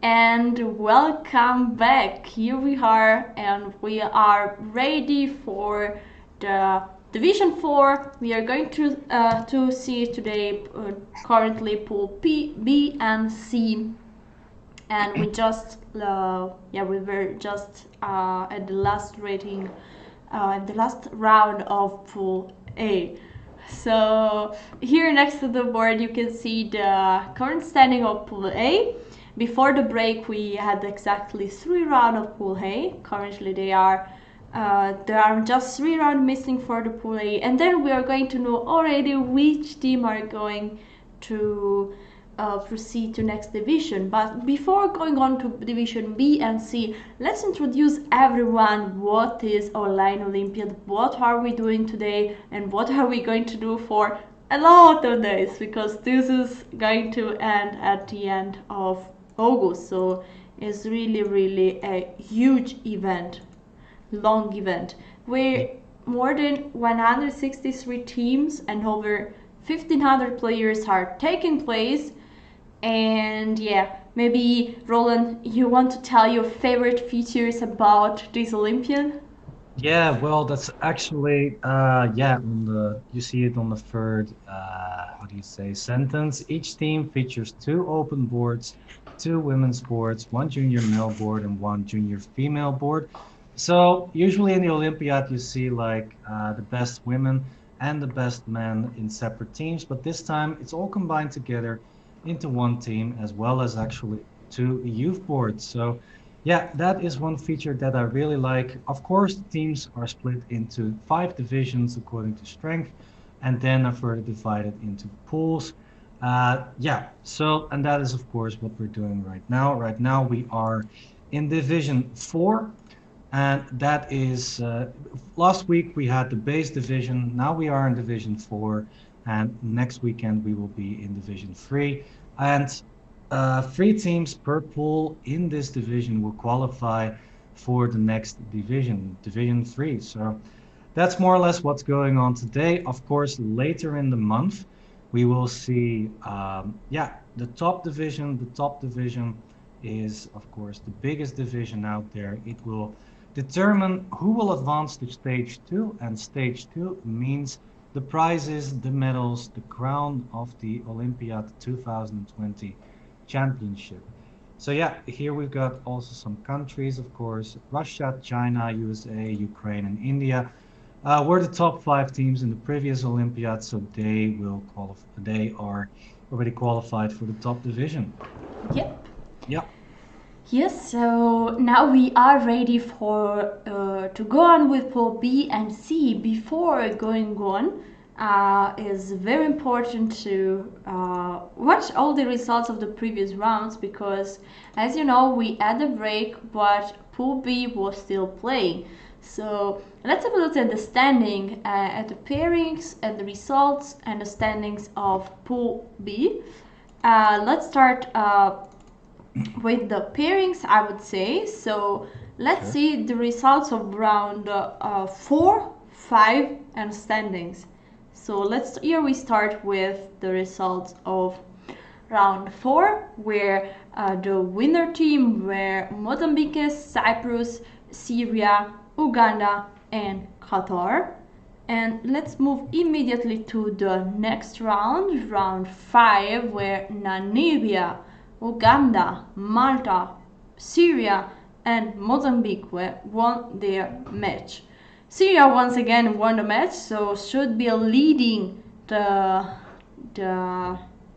And welcome back. Here we are, and we are ready for the Division 4. We are going to see today currently Pool P, B, and C. And we were just at the last rating, at the last round of Pool A. So here next to the board you can see the current standing of Pool A. Before the break we had exactly 3 rounds of Pool A. Currently there are just 3 rounds missing for the Pool A, and then we are going to know already which team are going to proceed to next division. But before going on to division B and C, let's introduce everyone what is online Olympiad, what are we doing today, and what are we going to do for a lot of days, because this is going to end at the end of August. So it's really a huge event, long event, where more than 163 teams and over 1500 players are taking place. And yeah, maybe Roland, you want to tell your favorite features about this Olympiad? Yeah, well, that's actually you see it on the third how do you say sentence. Each team features 2 open boards, 2 women's boards, 1 junior male board, and 1 junior female board. So usually in the Olympiad you see like the best women and the best men in separate teams, but this time it's all combined together into one team, as well as actually 2 youth boards. So yeah, that is one feature that I really like. Of course, the teams are split into 5 divisions according to strength, and then are further divided into pools. And that is, of course, what we're doing right now. Right now, we are in Division 4, and that is last week we had the base division. Now we are in Division 4, and next weekend we will be in Division 3. And 3 teams per pool in this division will qualify for the next division, Division 3. So that's more or less what's going on today. Of course, later in the month, we will see, the top division. The top division is, of course, the biggest division out there. It will determine who will advance to stage 2, and stage 2 means the prizes, the medals, the crown of the Olympiad 2020 championship. So yeah, here we've got also some countries, of course, Russia, China, USA, Ukraine, and India. Were the top 5 teams in the previous Olympiad, so they will qualify. They are already qualified for the top division. Yep. Yeah. Yes, so now we are ready for to go on with Pool B and C. Before going on, is very important to watch all the results of the previous rounds, because, as you know, we had a break, but Pool B was still playing. So let's have a look at the standing, at the pairings and the results and the standings of Pool B. Let's start with the pairings, I would say. So let's Sure. see the results of round 4, 5, and standings. So here we start with the results of round 4, where the winner team were Mozambique, Cyprus, Syria, Uganda, and Qatar. And let's move immediately to the next round, round 5, where Namibia, Uganda, Malta, Syria, and Mozambique won their match. Syria once again won the match, so should be leading the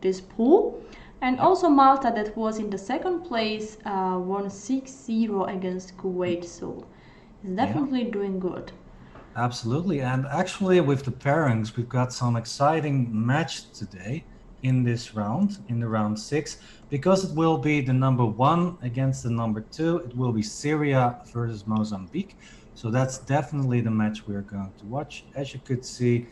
this pool. And Yeah. also Malta, that was in the second place, won 6-0 against Kuwait, so it's Yeah. definitely doing good. Absolutely. And actually, with the pairings, we've got some exciting match today in this round, in the round 6, because it will be the number 1 against the number 2. It will be Syria versus Mozambique. So that's definitely the match we're going to watch. As you could see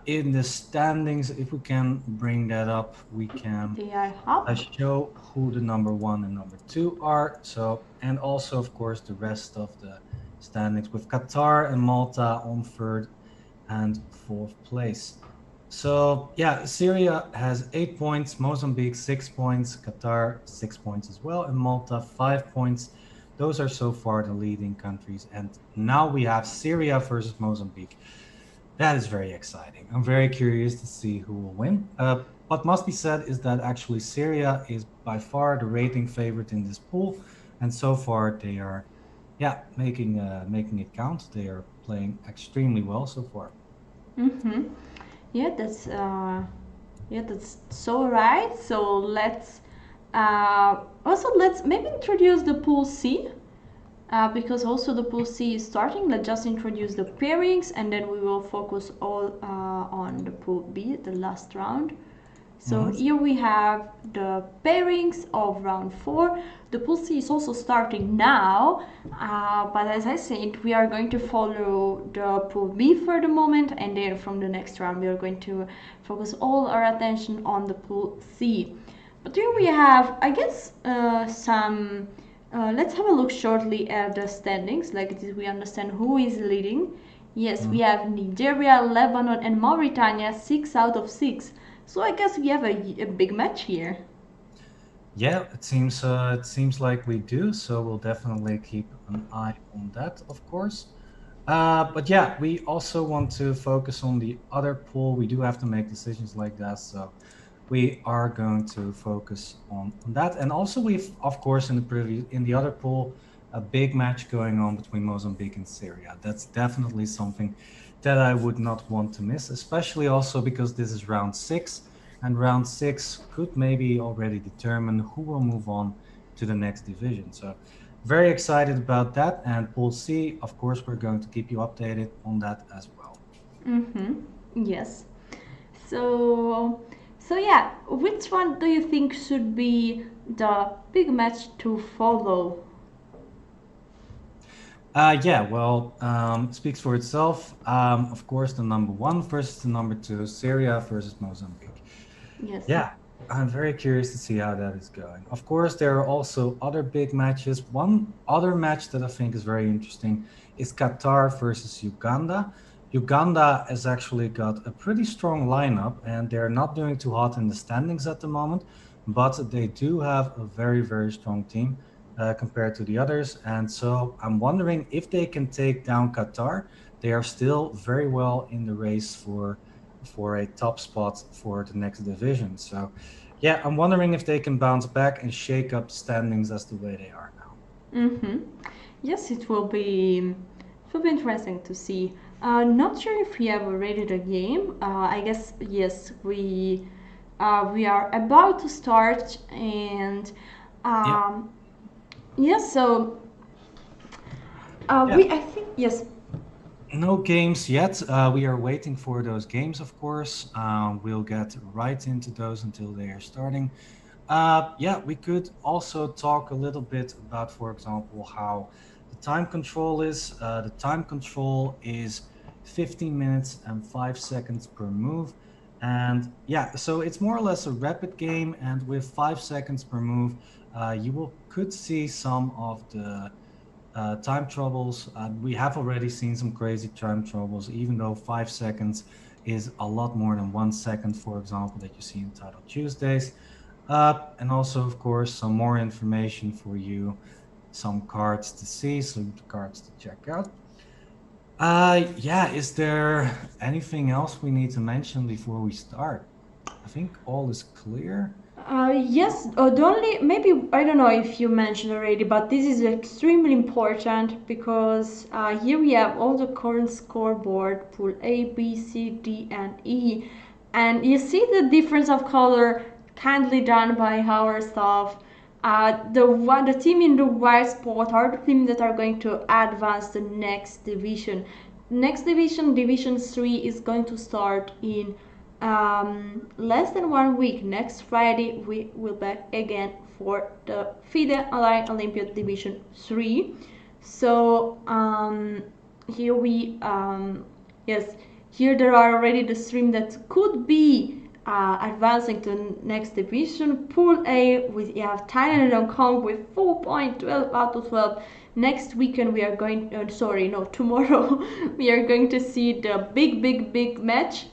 in the standings, if we can bring that up, we can They are up. show who the number 1 and number 2 are. So, and also, of course, the rest of the standings with Qatar and Malta on third and fourth place. So yeah, Syria has 8 points, Mozambique 6 points, Qatar 6 points as well, and Malta 5 points. Those are so far the leading countries. And now we have Syria versus Mozambique. That is very exciting. I'm very curious to see who will win. What must be said is that actually Syria is by far the rating favorite in this pool, and so far they are, yeah, making it count. They are playing extremely well so far. Mm-hmm. Yeah, that's so right. So let's maybe introduce the pool C. Because also the pool C is starting, let's just introduce the pairings and then we will focus all on the pool B, the last round. So Mhm. here we have the pairings of round 4. The pool C is also starting now, but as I said, we are going to follow the pool B for the moment, and then from the next round we are going to focus all our attention on the pool C. But here we have, I guess, some. Let's have a look shortly at the standings, like this we understand who is leading. Yes, we Mhm. have Nigeria, Lebanon, and Mauritania 6 out of 6. So I guess we have a big match here. Yeah, it seems like we do. So we'll definitely keep an eye on that, of course. But yeah, we also want to focus on the other pool. We do have to make decisions like that, so we are going to focus on that. And also, we've of course in the other pool a big match going on between Mozambique and Syria. That's definitely something that I would not want to miss, especially also because this is round 6, and round 6 could maybe already determine who will move on to the next division. So very excited about that. And Pool C, of course, we're going to keep you updated on that as well. Mm-hmm. Yes. So, so yeah, which one do you think should be the big match to follow? Yeah, well, speaks for itself. Of course, the number one versus the number two, Syria versus Mozambique. Yes. Yeah, I'm very curious to see how that is going. Of course, there are also other big matches. One other match that I think is very interesting is Qatar versus Uganda. Uganda has actually got a pretty strong lineup, and they're not doing too hot in the standings at the moment, but they do have a very, very strong team compared to the others. And so I'm wondering if they can take down Qatar. They are still very well in the race for a top spot for the next division. So, yeah, I'm wondering if they can bounce back and shake up the standings as the way they are now. Mm-hmm. Yes, it will be interesting to see. Not sure if we have already the game. I guess yes, we are about to start, and Yeah, um, yes. So yeah. we I think yes. No games yet. We are waiting for those games, of course. We'll get right into those until they are starting. Yeah, we could also talk a little bit about, for example, how the time control is. The time control is 15 minutes and 5 seconds per move. And yeah, so it's more or less a rapid game. And with 5 seconds per move, you will could see some of the time troubles. We have already seen some crazy time troubles, even though 5 seconds is a lot more than 1 second, for example, that you see in Title Tuesdays. And also, of course, some more information for you, some cards to see, some cards to check out. Yeah, is there anything else we need to mention before we start? I think all is clear. Yes, the only maybe I don't know if you mentioned already, but this is extremely important because here we have all the current scoreboard, pool A, B, C, D, and E, and you see the difference of color kindly done by our staff. The team in the white spot are the team that are going to advance the next division. Next division, Division 3, is going to start in less than 1 week. Next Friday, we will back again for the FIDE Online Olympiad Division 3. So here we, yes, here there are already the stream that could be advancing to next division. Pool A, we have Thailand and Hong Kong with 4.12 out of 12. Next weekend we are going, sorry, no, tomorrow we are going to see the big match.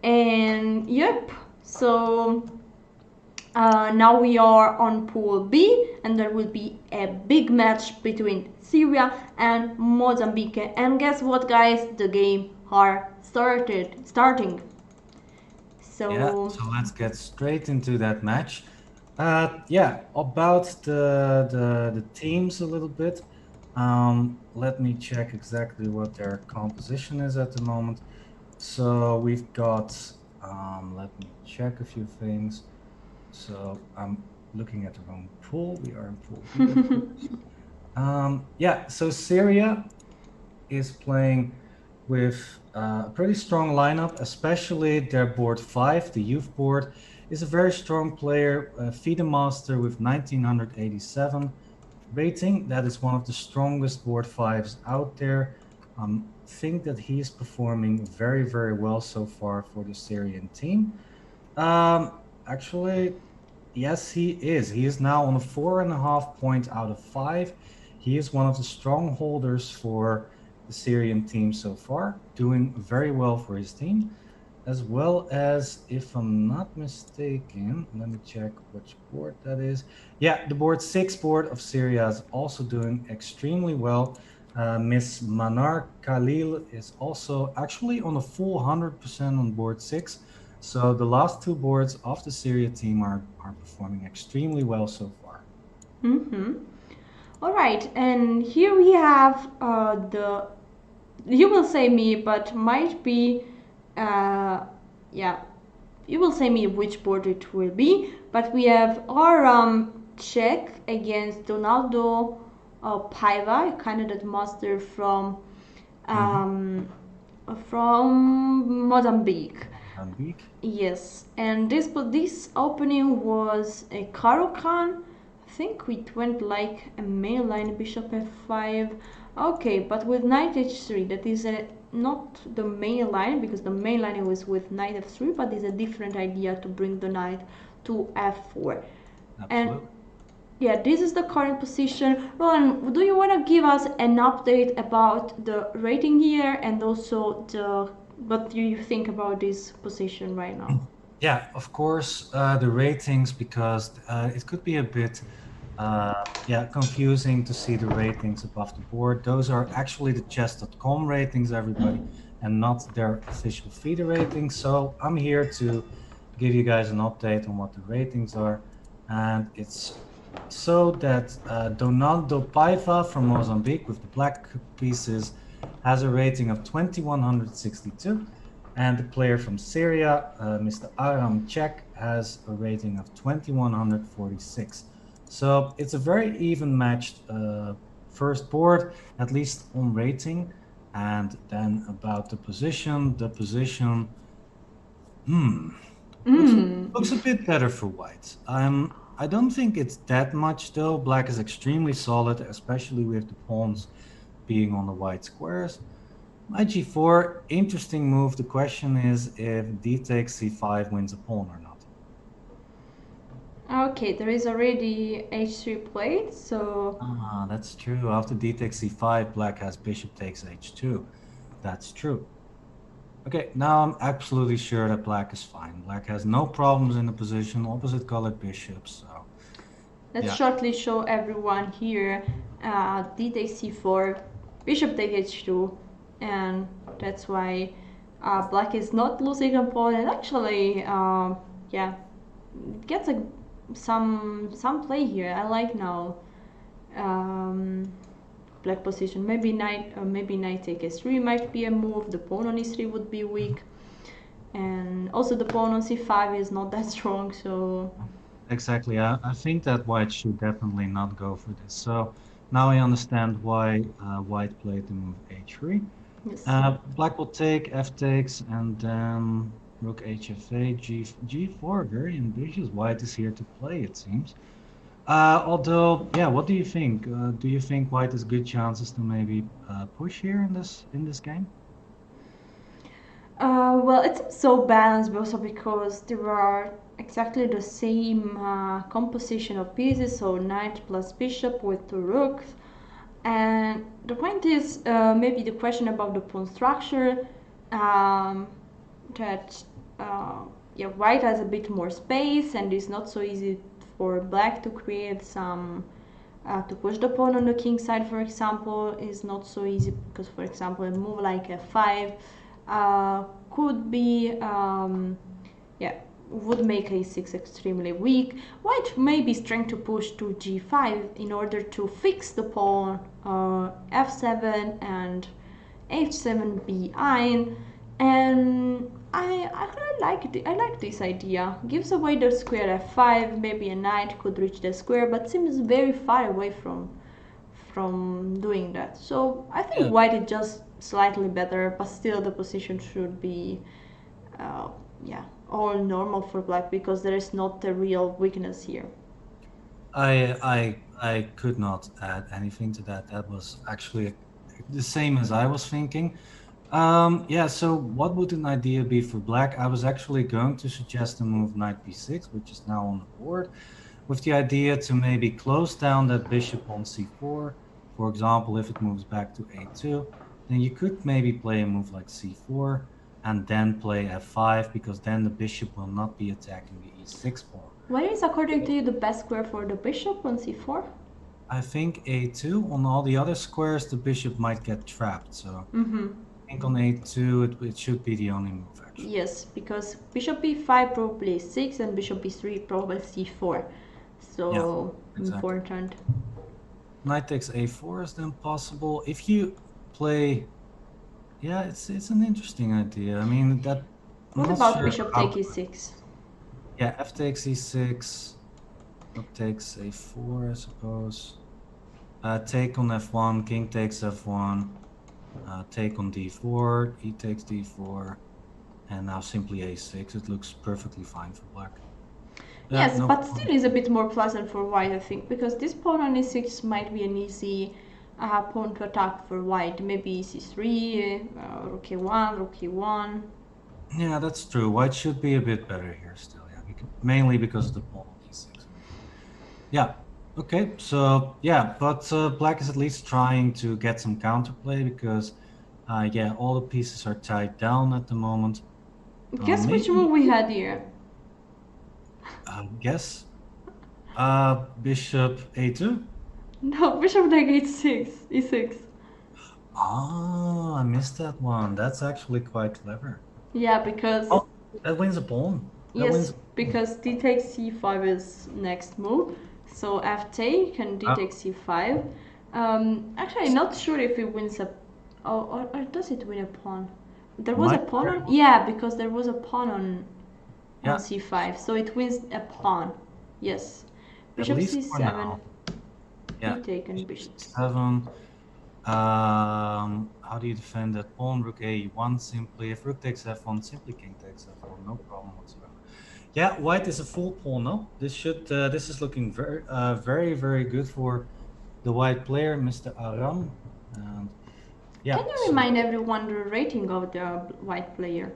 And yep, so now we are on Pool B, and there will be a big match between Syria and Mozambique. And guess what, guys? The game are starting. Yeah, So so let's get straight into that match. Yeah, about the teams a little bit. Let me check exactly what their composition is at the moment. So we've got, let me check a few things. So I'm looking at the wrong pool. We are in Pool B, of course. Yeah, so Syria is playing with a pretty strong lineup, especially their board 5, the youth board, is a very strong player, FIDE master with 1987 rating. That is one of the strongest board 5s out there. Think that he is performing very, very well so far for the Syrian team. Actually, yes, he is. He is now on a 4.5 point out of 5. He is one of the strong holders for the Syrian team so far, doing very well for his team, as well as, if I'm not mistaken, let me check which board that is. Yeah, the board 6 board of Syria is also doing extremely well. Miss Manar Khalil is also actually on a full 100% on board 6. So the last two boards of the Syria team are performing extremely well so far. mm-hmm. All right, and here we have the. You will say me, but might be, yeah. You will say me which board it will be, but we have our Czech against Donaldo Paiva, a candidate master Mhm. um, from Mozambique. Mozambique. Yes, and this opening was a Caro-Kann. I think it went like a main line bishop f5. Okay, but with knight h3, that is not the main line, because the main line was with knight f3, but it's a different idea to bring the knight to f4. And Absolutely. yeah, this is the current position. Roland, do you want to give us an update about the rating here, and also what do you think about this position right now? Yeah, of course, the ratings, because it could be a bit yeah, confusing to see the ratings above the board. Those are actually the chess.com ratings, everybody, and not their official FIDE ratings. So I'm here to give you guys an update on what the ratings are. And it's so that Donaldo Paiva from Mozambique with the black pieces has a rating of 2162. And the player from Syria, Mr. Aram Czech, has a rating of 2146. So it's a very even matched first board, at least on rating. And then about the position, hmm, looks Mm. looks a bit better for white. I don't think it's that much though. Black is extremely solid, especially with the pawns being on the white squares. Knight g4, interesting move. The question is if d takes c5 wins a pawn or not. Okay, there is already h3 played, so Ah, that's true. After d takes c5, black has bishop takes h2. That's true. Okay, now I'm absolutely sure that black is fine. Black has no problems in the position, opposite colored bishops. So, let's yeah, shortly show everyone here d takes c4, bishop takes h2, and that's why black is not losing a pawn. And actually, yeah, it gets some play here. I like now. Um, Black position. Maybe knight take s3 might be a move. The pawn on e3 would be weak, and also the pawn on c5 is not that strong. So exactly. I think that white should definitely not go for this. So now I understand why white played the move h3. yes. Black will take, f takes, and then rook hfa, g4. Very ambitious. White is here to play, it seems. Although, yeah, what do you think? Do you think white has good chances to maybe push here in this game? Well, it's so balanced also because there are exactly the same composition of pieces. So knight plus bishop with two rooks. And the point is maybe the question about the pawn structure, that yeah, white has a bit more space and it's not so easy for black to create some to push the pawn on the king side, for example, is not so easy because, for example, a move like f5 could be yeah, would make a6 extremely weak. White may be trying to push to g5 in order to fix the pawn f7 and h7 b9, and I really like this idea. Gives away the square f5. Maybe a knight could reach the square, but seems very far away from doing that. So I think white is just slightly better, but still the position should be yeah, all normal for black because there is not a real weakness here. I could not add anything to that. That was actually the same as I was thinking. Yeah, so what would an idea be for black? I was actually going to suggest a move knight b6, which is now on the board, with the idea to maybe close down that bishop on c4. For example, if it moves back to a2, then you could maybe play a move like c4 and then play f5, because then the bishop will not be attacking the e6 pawn. What is, according to you, the best square for the bishop on c4? I think a2. On all the other squares, the bishop might get trapped. So I think on a2, it should be the only move, actually. Yes, because bishop b5 probably 6 and bishop b3 probably c4. So yeah, exactly. Important. Knight takes a4 is then possible. If you play, yeah, it's an interesting idea. I mean, that. What about sure bishop take e6? Yeah, f takes e6. Rook takes a4, I suppose. Take on f1, king takes f1. Take on d4, e takes d4, and now simply a6. It looks perfectly fine for black. Yes, no, but still is a bit more pleasant for white, I think, because this pawn on e6 might be an easy pawn to attack for white. Maybe c3, rook a1, rook e1. Yeah, that's true. White should be a bit better here still, yeah, mainly because of the pawn on e6. Yeah, okay, so yeah, but black is at least trying to get some counterplay because, yeah, all the pieces are tied down at the moment. Guess which move we had here? Guess? Bishop a2? No, bishop like e6. Oh, I missed that one. That's actually quite clever. Yeah, because... Oh, that wins a pawn. Yes, because d takes c5 is next move. So f take and d takes c5. Actually, I'm not sure if it wins a... or does it win a pawn? There was a pawn on... Yeah, because there was a pawn on c5. So it wins a pawn. Yes. Bishop c7. Yeah. D take and bishop c7. How do you defend that pawn? Rook a1 simply. If rook takes f1, simply king takes f1. No problem whatsoever. Yeah, white is a full pawn. No, this should. This is looking very, very good for the white player, Mr. Aram. And yeah. Can you remind everyone the rating of the white player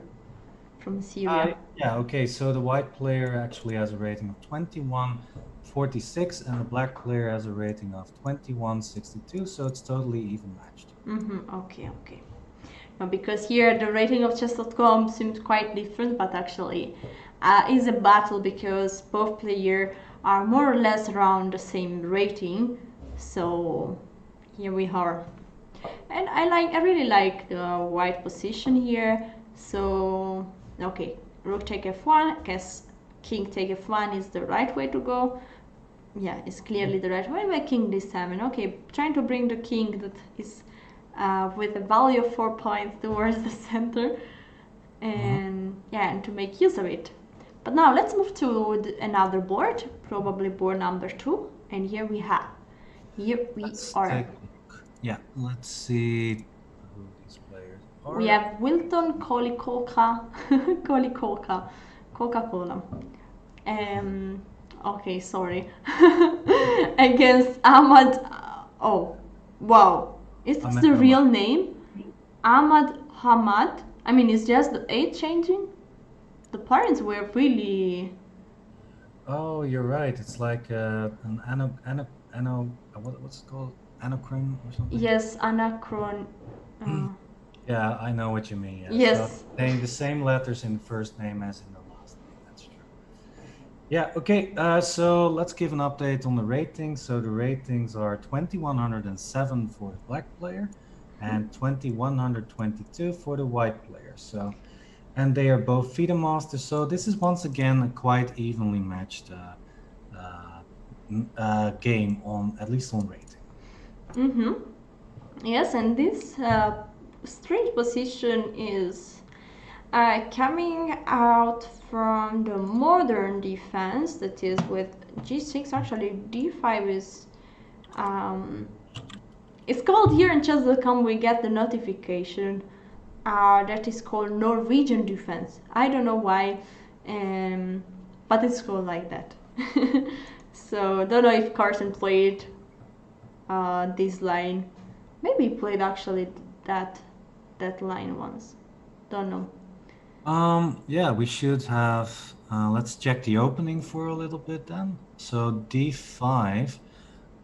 from Syria? Yeah. Okay. So the white player actually has a rating of 2146, and the black player has a rating of 2162. So it's totally even matched. Okay. No, because here the rating of chess.com seems quite different, but actually is a battle because both players are more or less around the same rating. So here we are, and I really like the white position here. So okay, rook take f1. I guess king take f1 is the right way to go. Yeah, it's clearly the right way. By king d7. Okay, trying to bring the king that is with a value of 4 points towards the center, and yeah, and to make use of it. But now let's move to another board, probably board number 2, and here we are. Yeah, let's see who these players are. We have Wilton Coca-Cola. Okay, sorry. Against Ahmad. Oh, wow. Is this the real name? Ahmad Hamad? I mean, it's just the age changing? The parents were really... Oh, you're right. It's like an what's it called? Anachron or something? Yes, anachron. Yeah, I know what you mean. Yeah. So Yes. saying the same letters in the first name as in the last name. That's true. Yeah. Okay. So let's give an update on the ratings. So the ratings are 2107 for the black player and 2122 for the white player. So, and they are both FIDE masters. So this is once again a quite evenly matched uh, game on at least on rating. Mm-hmm. Yes, and this strange position is coming out from the modern defense, that is with g6. Actually, d5 is um, it's called here in chess.com. We get the notification that is called Norwegian defense. I don't know why, but it's called like that. So don't know if Carson played this line. Maybe he played actually that that line once. Don't know. Yeah, we should have, let's check the opening for a little bit then. So d5,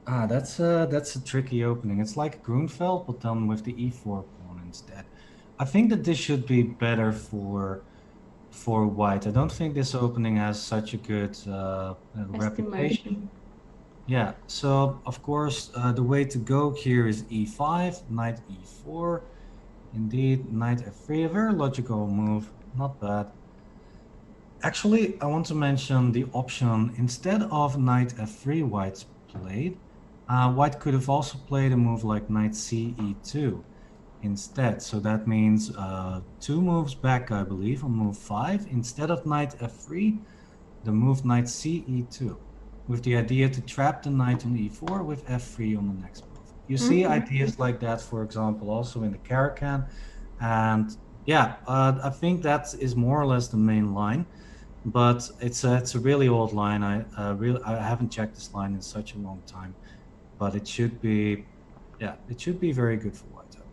that's a tricky opening. It's like Grunfeld, but then with the e4 pawn instead. I think that this should be better for white. I don't think this opening has such a good reputation. Estimation. Yeah, so of course, the way to go here is e5, knight e4. Indeed, knight f3, a very logical move, not bad. Actually, I want to mention the option instead of knight f3 white's played. White could have also played a move like knight c e2 instead. So that means two moves back, I believe, on move 5. Instead of knight f3, the move knight c e2, with the idea to trap the knight on e4 with f3 on the next move. You see ideas like that, for example, also in the Caracan. And yeah, I think that is more or less the main line. But it's a really old line. I haven't checked this line in such a long time, but it should be, yeah, it should be very good for white, I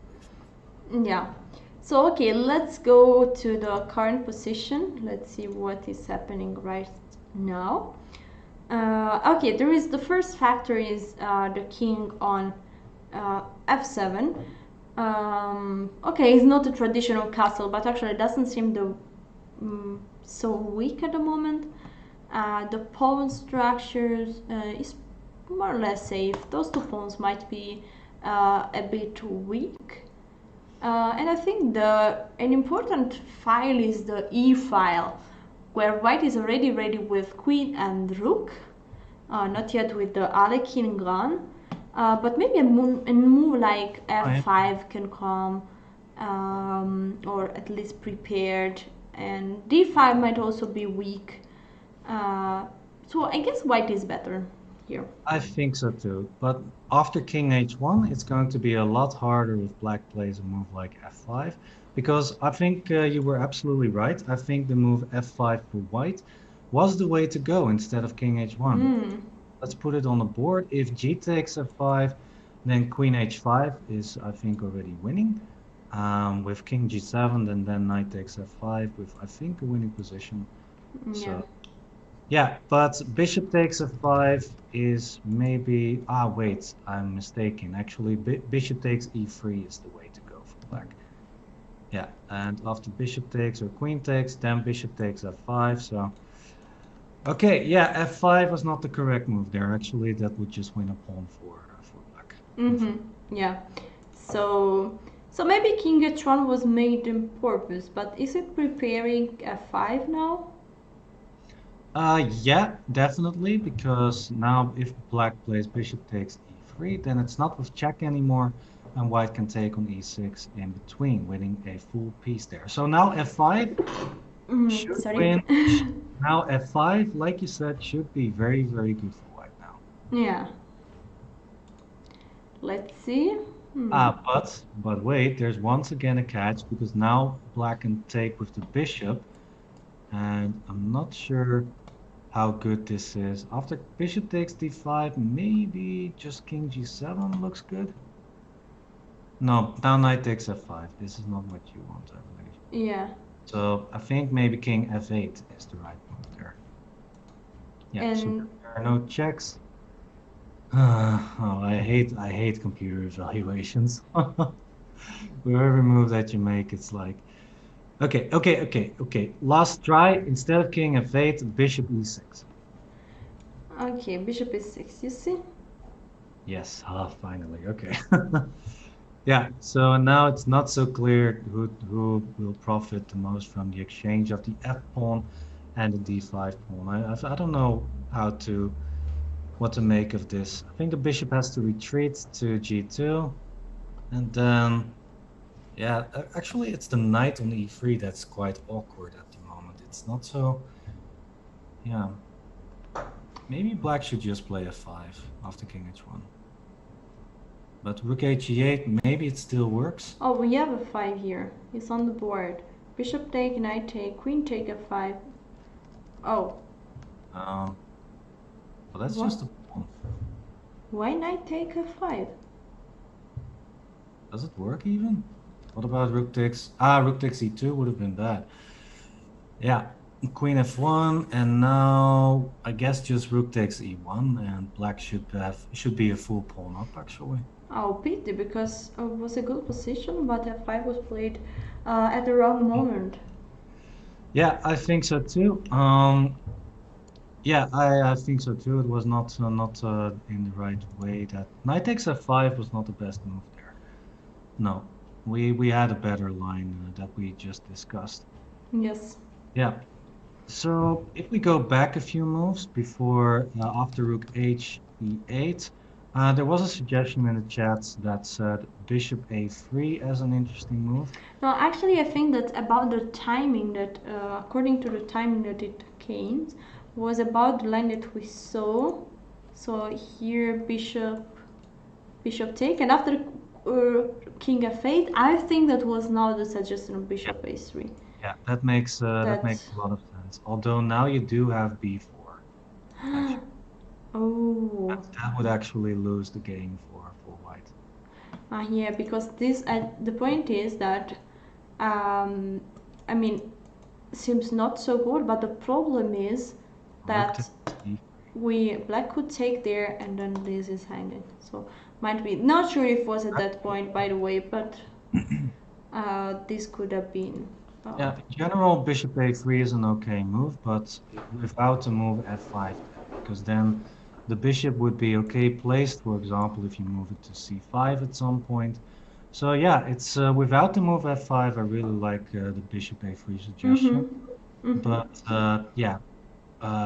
believe. Yeah. So okay, let's go to the current position. Let's see what is happening right now. Okay, there is the first factor is the king on f7. Okay, it's not a traditional castle, but actually it doesn't seem so weak at the moment. The pawn structures is more or less safe. Those two pawns might be a bit weak. And I think an important file is the E file, where white is already ready with queen and rook, not yet with the Alekhine gone, but maybe a move like f5 can come, or at least prepared, and d5 might also be weak. So I guess white is better here. I think so too. But after king h1, it's going to be a lot harder if black plays a move like f5, because I think you were absolutely right. I think the move f5 for white was the way to go instead of king h1. Let's put it on the board. If g takes f5, then queen h5 is, I think, already winning. With king g7, and then knight takes f5 with, I think, a winning position. Yeah. So, yeah, but bishop takes f5 is maybe, wait, I'm mistaken. Actually, bishop takes e3 is the way to go for black. Yeah, and after bishop takes or queen takes, then bishop takes f5, so... Okay, yeah, f5 was not the correct move there. Actually, that would just win a pawn for black. Yeah. So maybe king h1 was made on purpose, but is it preparing f5 now? Yeah, definitely, because now if black plays bishop takes e3, then it's not with check anymore, and white can take on e6 in between, winning a full piece there. So now f5 should win. Now f5, like you said, should be very, very good for white now. Yeah. Let's see. But wait, there's once again a catch, because now black can take with the bishop, and I'm not sure how good this is. After bishop takes d5, maybe just king g7 looks good. No, now knight takes f5. This is not what you want, I believe. Yeah. So I think maybe king f8 is the right move there. Yeah, so there are no checks. Oh, I hate computer evaluations. With every move that you make, it's like, okay. Last try, instead of king f8, bishop e6. Okay, bishop e6, you see? Yes, finally, okay. Yeah, so now it's not so clear who will profit the most from the exchange of the f pawn and the d5 pawn. I don't know what to make of this. I think the bishop has to retreat to g2, and then yeah, actually it's the knight on e3 that's quite awkward at the moment. It's not so, yeah. Maybe black should just play f5 after king h1. But rook h8, maybe it still works. Oh, we have a 5 here. It's on the board. Bishop take, knight take, queen take f5. Oh. Well, that's What? just a pawn. Why knight take f5? Does it work even? What about rook takes? Ah, rook takes e2 would have been bad. Yeah, queen f1, and now I guess just rook takes e1, and black should be a full pawn up actually. Oh, pity, because it was a good position, but f5 was played at the wrong moment. Yeah, I think so too. Yeah, I think so too. It was not in the right way. That knight takes f5 was not the best move there. No, we had a better line that we just discussed. Yes. Yeah. So if we go back a few moves before after rook h e8, there was a suggestion in the chats that said bishop a3 as an interesting move. No, actually, I think that about the timing that, according to the timing that it came, was about the line that we saw. So here, bishop take, and after king f8, I think that was now the suggestion of bishop a3. Yeah, that makes a lot of sense. Although now you do have b4. Actually. Oh. That would actually lose the game for white. Yeah, because this the point is that I mean, seems not so good, but the problem is that black could take there, and then this is hanging. So might be not sure if it was at that point, by the way, but this could have been. Yeah, in general, bishop a3 is an okay move, but without the move f5, because then the bishop would be okay placed, for example, if you move it to c5 at some point. So yeah, it's without the move f5, I really like the bishop a3 suggestion. But yeah,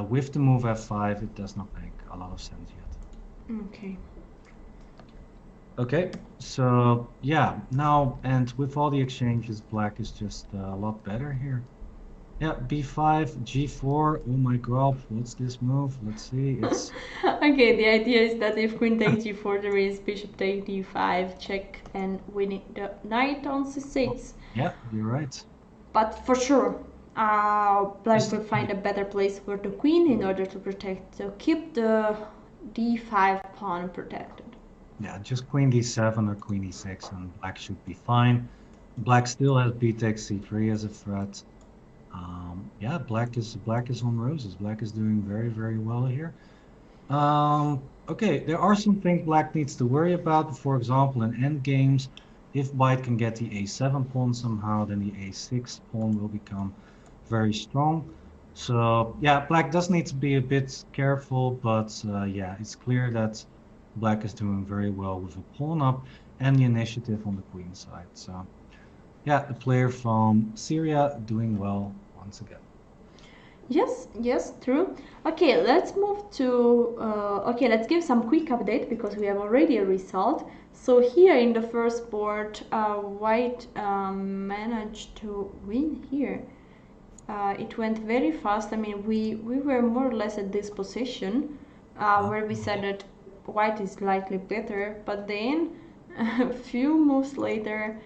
with the move f5, it does not make a lot of sense yet. Okay. Okay, so yeah, now, and with all the exchanges, black is just a lot better here. Yeah, b5, g4, oh my god, what's this move? Let's see, it's... Okay, the idea is that if queen takes g4, there is bishop take d5, check, and winning the knight on c6. Yeah, you're right. But for sure, black will find a better place for the queen in order to protect, to keep the d5 pawn protected. Yeah, just queen d7 or queen e6 and black should be fine. Black still has b takes c3 as a threat. Yeah, black is on roses. Black is doing very, very well here. Okay, there are some things black needs to worry about. For example, in endgames, if white can get the a7 pawn somehow, then the a6 pawn will become very strong. So yeah, black does need to be a bit careful, but yeah, it's clear that black is doing very well with a pawn up and the initiative on the queen side. So yeah, the player from Syria doing well once again. Yes, true. Okay, let's move to, okay, let's give some quick update because we have already a result. So here in the first board, white managed to win here. It went very fast. I mean, we were more or less at this position where we said that white is slightly better, but then a few moves later,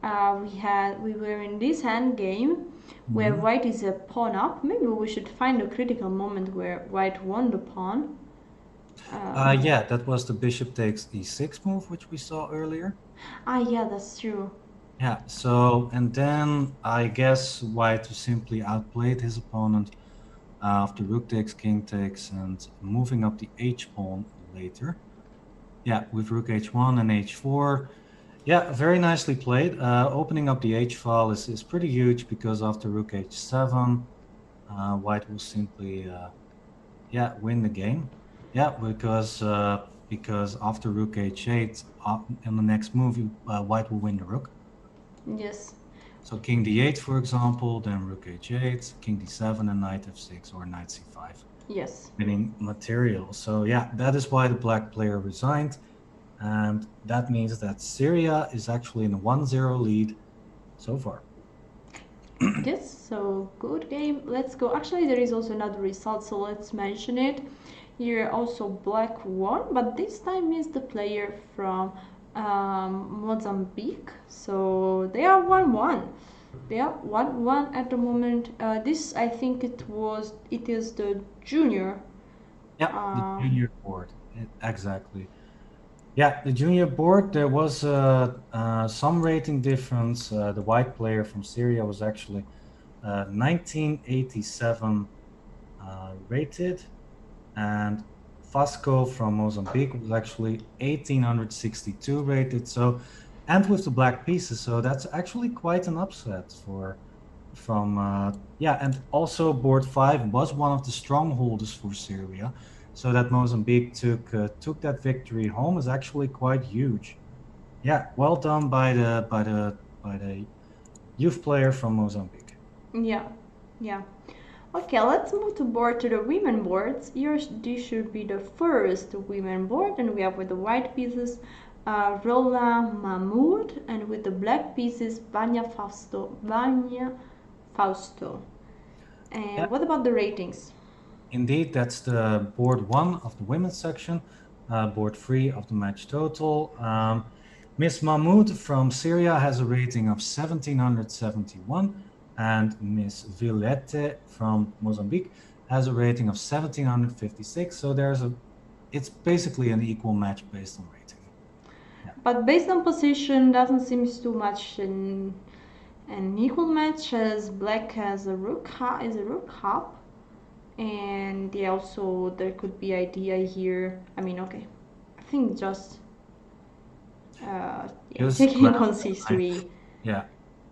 we were in this hand game where white is a pawn up. Maybe we should find a critical moment where white won the pawn. Yeah, that was the bishop takes e6 move, which we saw earlier. Yeah, that's true. Yeah, so, and then I guess white simply outplayed his opponent after rook takes, king takes, and moving up the h pawn later. Yeah, with rook h1 and h4. Yeah, very nicely played. Opening up the H file is pretty huge because after rook H7, white will simply yeah, win the game. Yeah, because after rook h8, in the next move, white will win the rook. Yes. So king d8, for example, then rook h8, king d7, and knight f6 or knight c5, Yes. winning material. So yeah, that is why the black player resigned, and that means that Syria is actually in a 1-0 lead so far. Yes, so good game. Let's go. Actually, there is also another result, so let's mention it. Here also black won, but this time is the player from Mozambique. So they are 1-1. They are 1-1 at the moment. This I think it is the junior. Yeah, the Um, junior board, exactly. Yeah, the junior board, there was some rating difference. The white player from Syria was actually 1987 rated, and Vasco from Mozambique was actually 1862 rated. So, and with the black pieces, so that's actually quite an upset for from yeah, and also board 5 was one of the strongholders for Syria, so that Mozambique took that victory home is actually quite huge. Yeah, well done by the youth player from Mozambique. yeah, yeah. Okay, let's move to board to the women boards. Yours, this should be the first women board, and we have with the white pieces Rola Mahmoud, and with the black pieces Banya Fausto. Yeah, And what about the ratings? indeed, that's the board 1 of the women's section, board 3 of the match total. Miss Mahmoud from Syria has a rating of 1771, and Miss Villette from Mozambique has a rating of 1756. So it's basically an equal match based on rating. Yeah. But based on position, doesn't seem too much an equal match as black has a rook hop, and yeah, also there could be idea here. I mean, okay, I think just yeah, Just taking grab the knight. consistory. Yeah,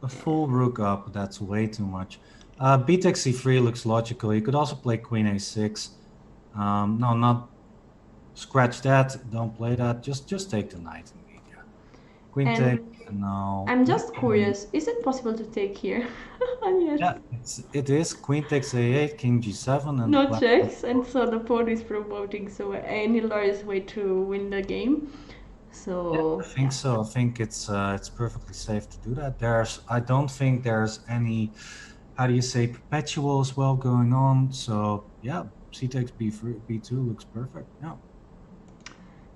a full rook up, that's way too much. Btech c3 looks logical. You could also play queen a6. No, not scratch that. Don't play that. Just take the knight indeed. Yeah, queen take. And No. I'm just curious, is it possible to take here? Yes. Yeah, it is. Queen takes a8, king g7, and the No black. checks, and so the pawn is promoting, so any lawyer's way to win the game. Yeah, So I think yeah, so. I think it's perfectly safe to do that. I don't think there's any, how do you say, perpetual as well going on. So yeah, c takes b2 looks perfect. Yeah.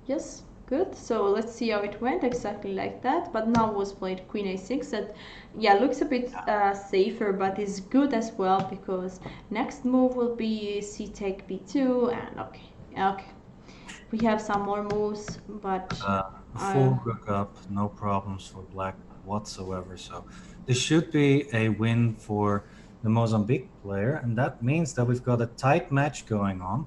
yes, good. So let's see how it went exactly like that. But now was played queen a6. That yeah looks a bit safer, but is good as well because next move will be c take b2, and okay, okay. We have some more moves, but A uh, full rook up, no problems for black whatsoever. So this should be a win for the Mozambique player, and that means that we've got a tight match going on.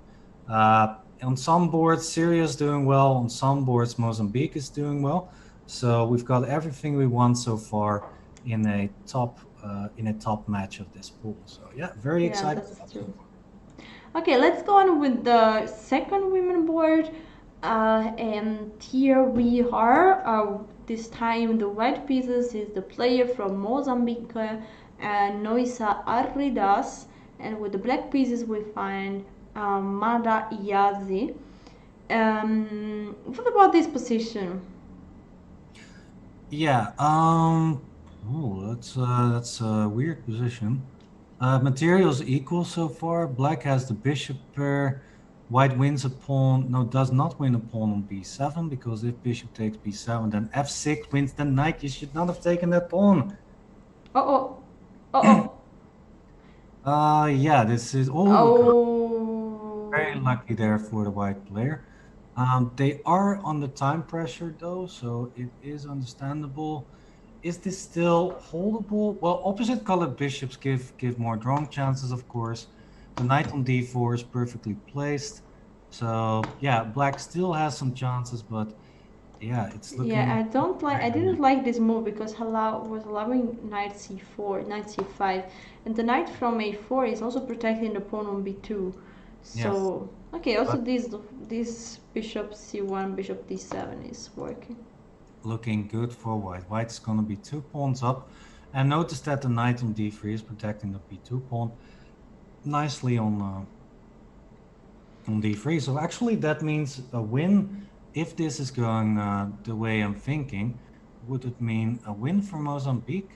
On some boards, Syria is doing well. On some boards, Mozambique is doing well. So we've got everything we want so far in a top match of this pool. So yeah, very yeah, excited that's about so true. far. Okay, let's go on with the second women board. And here we are. This time the white pieces is the player from Mozambique, Noisa Arridas, and with the black pieces we find Mada Iyazi. What about this position? Yeah, oh, that's a weird position. Materials equal so far. Black has the bishop pair. White wins a pawn. No, does not win a pawn on b7 because if bishop takes b7, then f6 wins the knight. You should not have taken that pawn. Uh oh, uh oh, Yeah, this is very oh. lucky there for the white player. They are under time pressure though, so it is understandable. Is this still holdable? Well, opposite colored bishops give more drawing chances, of course. The knight on d4 is perfectly placed. So yeah, black still has some chances, but Yeah, it's looking. Yeah, I didn't like this move because was allowing knight c4, knight c5, and the knight from a4 is also protecting the pawn on b2. Yes, So okay, also but this bishop c1, bishop d7 is working. looking good for white. White's going to be 2 pawns up, and notice that the knight on d3 is protecting the b2 pawn nicely on d3. So actually, that means a win. If this is going the way I'm thinking, would it mean a win for Mozambique?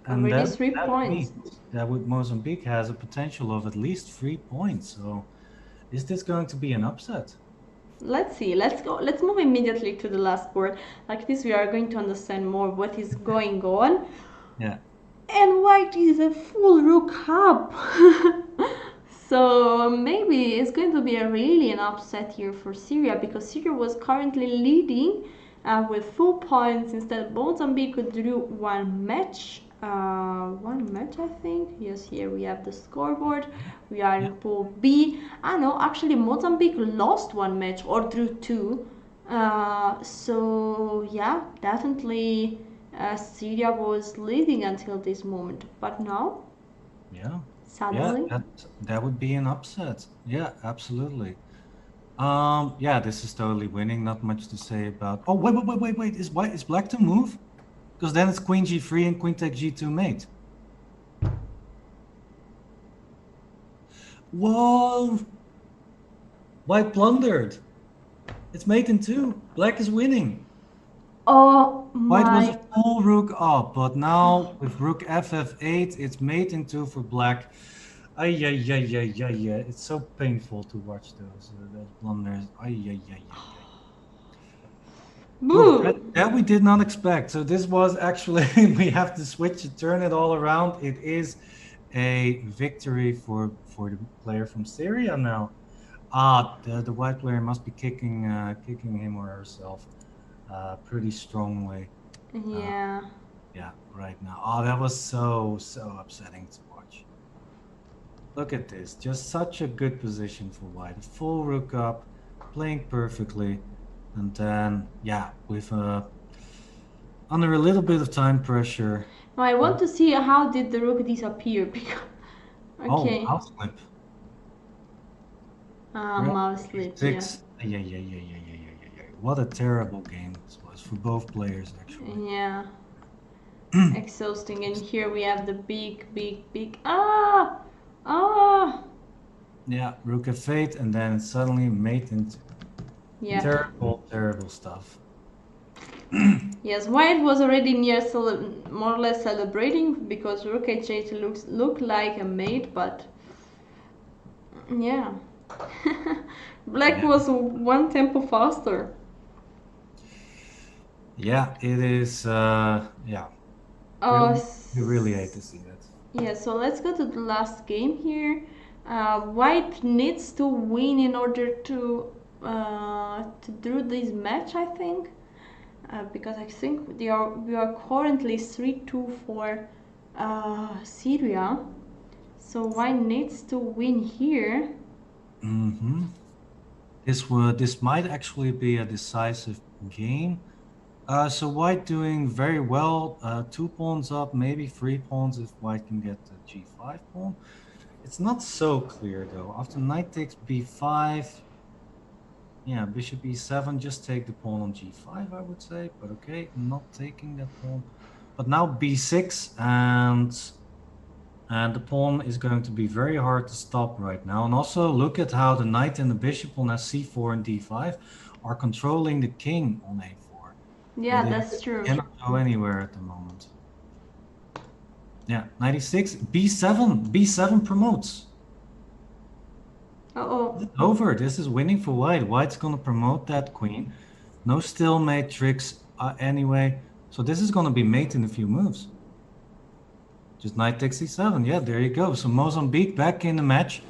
And Already that 3 points. means that with Mozambique has a potential of at least 3 points. So is this going to be an upset? Let's see. Let's go. Let's move immediately to the last board. Like this, we are going to understand more what is going on. Yeah. And white is a full rook up. So maybe it's going to be an upset here for Syria because Syria was currently leading with 4 points. Instead, Mozambique could do one match. One match, I think. Yes, here we have the scoreboard. We are in Pool B. I know, actually, Mozambique lost one match or drew two. So yeah, definitely Syria was leading until this moment, but now Yeah. suddenly. Yeah, that would be an upset. Yeah, absolutely. Yeah, this is totally winning. Not much to say about. Oh, wait. Is black to move? Because then it's queen g3 and queen takes g2 mate. Whoa! White blundered. It's mate in two. Black is winning. Oh White was my! a full rook up, but now with rook ff8, it's mate in two for black. Ay, ay, ay, ay, ay, ay. It's so painful to watch those blunders. Ay, ay, ay, ay, ay. Oof, Boo! that we did not expect. So this was actually, we have to switch to turn it all around. It is a victory for the player from Syria now. The white player must be kicking him or herself pretty strongly. Yeah. Yeah, right now. Oh, that was so upsetting to watch. Look at this, just such a good position for white. A full rook up, playing perfectly, and then yeah, with under a little bit of time pressure. Now I want to see how did the rook disappear because. Oh, Okay. house flip. Mouse slip. Yeah. Six. Yeah. What a terrible game this was for both players, actually. Yeah. Exhausting. And here we have the big. Ah. Yeah, rook f8, and then suddenly mate into Yeah. terrible stuff. Yes, white was already near more or less celebrating because rook h8 looked like a mate, but yeah. Black was one tempo faster. Yeah, it is. Yeah, Oh, we really hate to see that. yeah, so let's go to the last game here. White needs to win in order to do this match, I think. Because I think we are currently 3-2 for Syria. So white needs to win here. Mm-hmm. This might actually be a decisive game. So white doing very well. 2 pawns up, maybe 3 pawns if white can get the g5 pawn. It's not so clear though. After knight takes b5, yeah, bishop e7, just take the pawn on g5, I would say. But okay, not taking that pawn. But now b6 and the pawn is going to be very hard to stop right now. And also look at how the knight and the bishop on c4 and d5 are controlling the king on a4. Yeah, that's true. Cannot go anywhere at the moment. Yeah, 96, b7 promotes. Uh-oh. Over. This is winning for white. White's going to promote that queen. No stalemate tricks anyway. So this is going to be mate in a few moves. Just knight takes c7. Yeah, there you go. So Mozambique back in the match.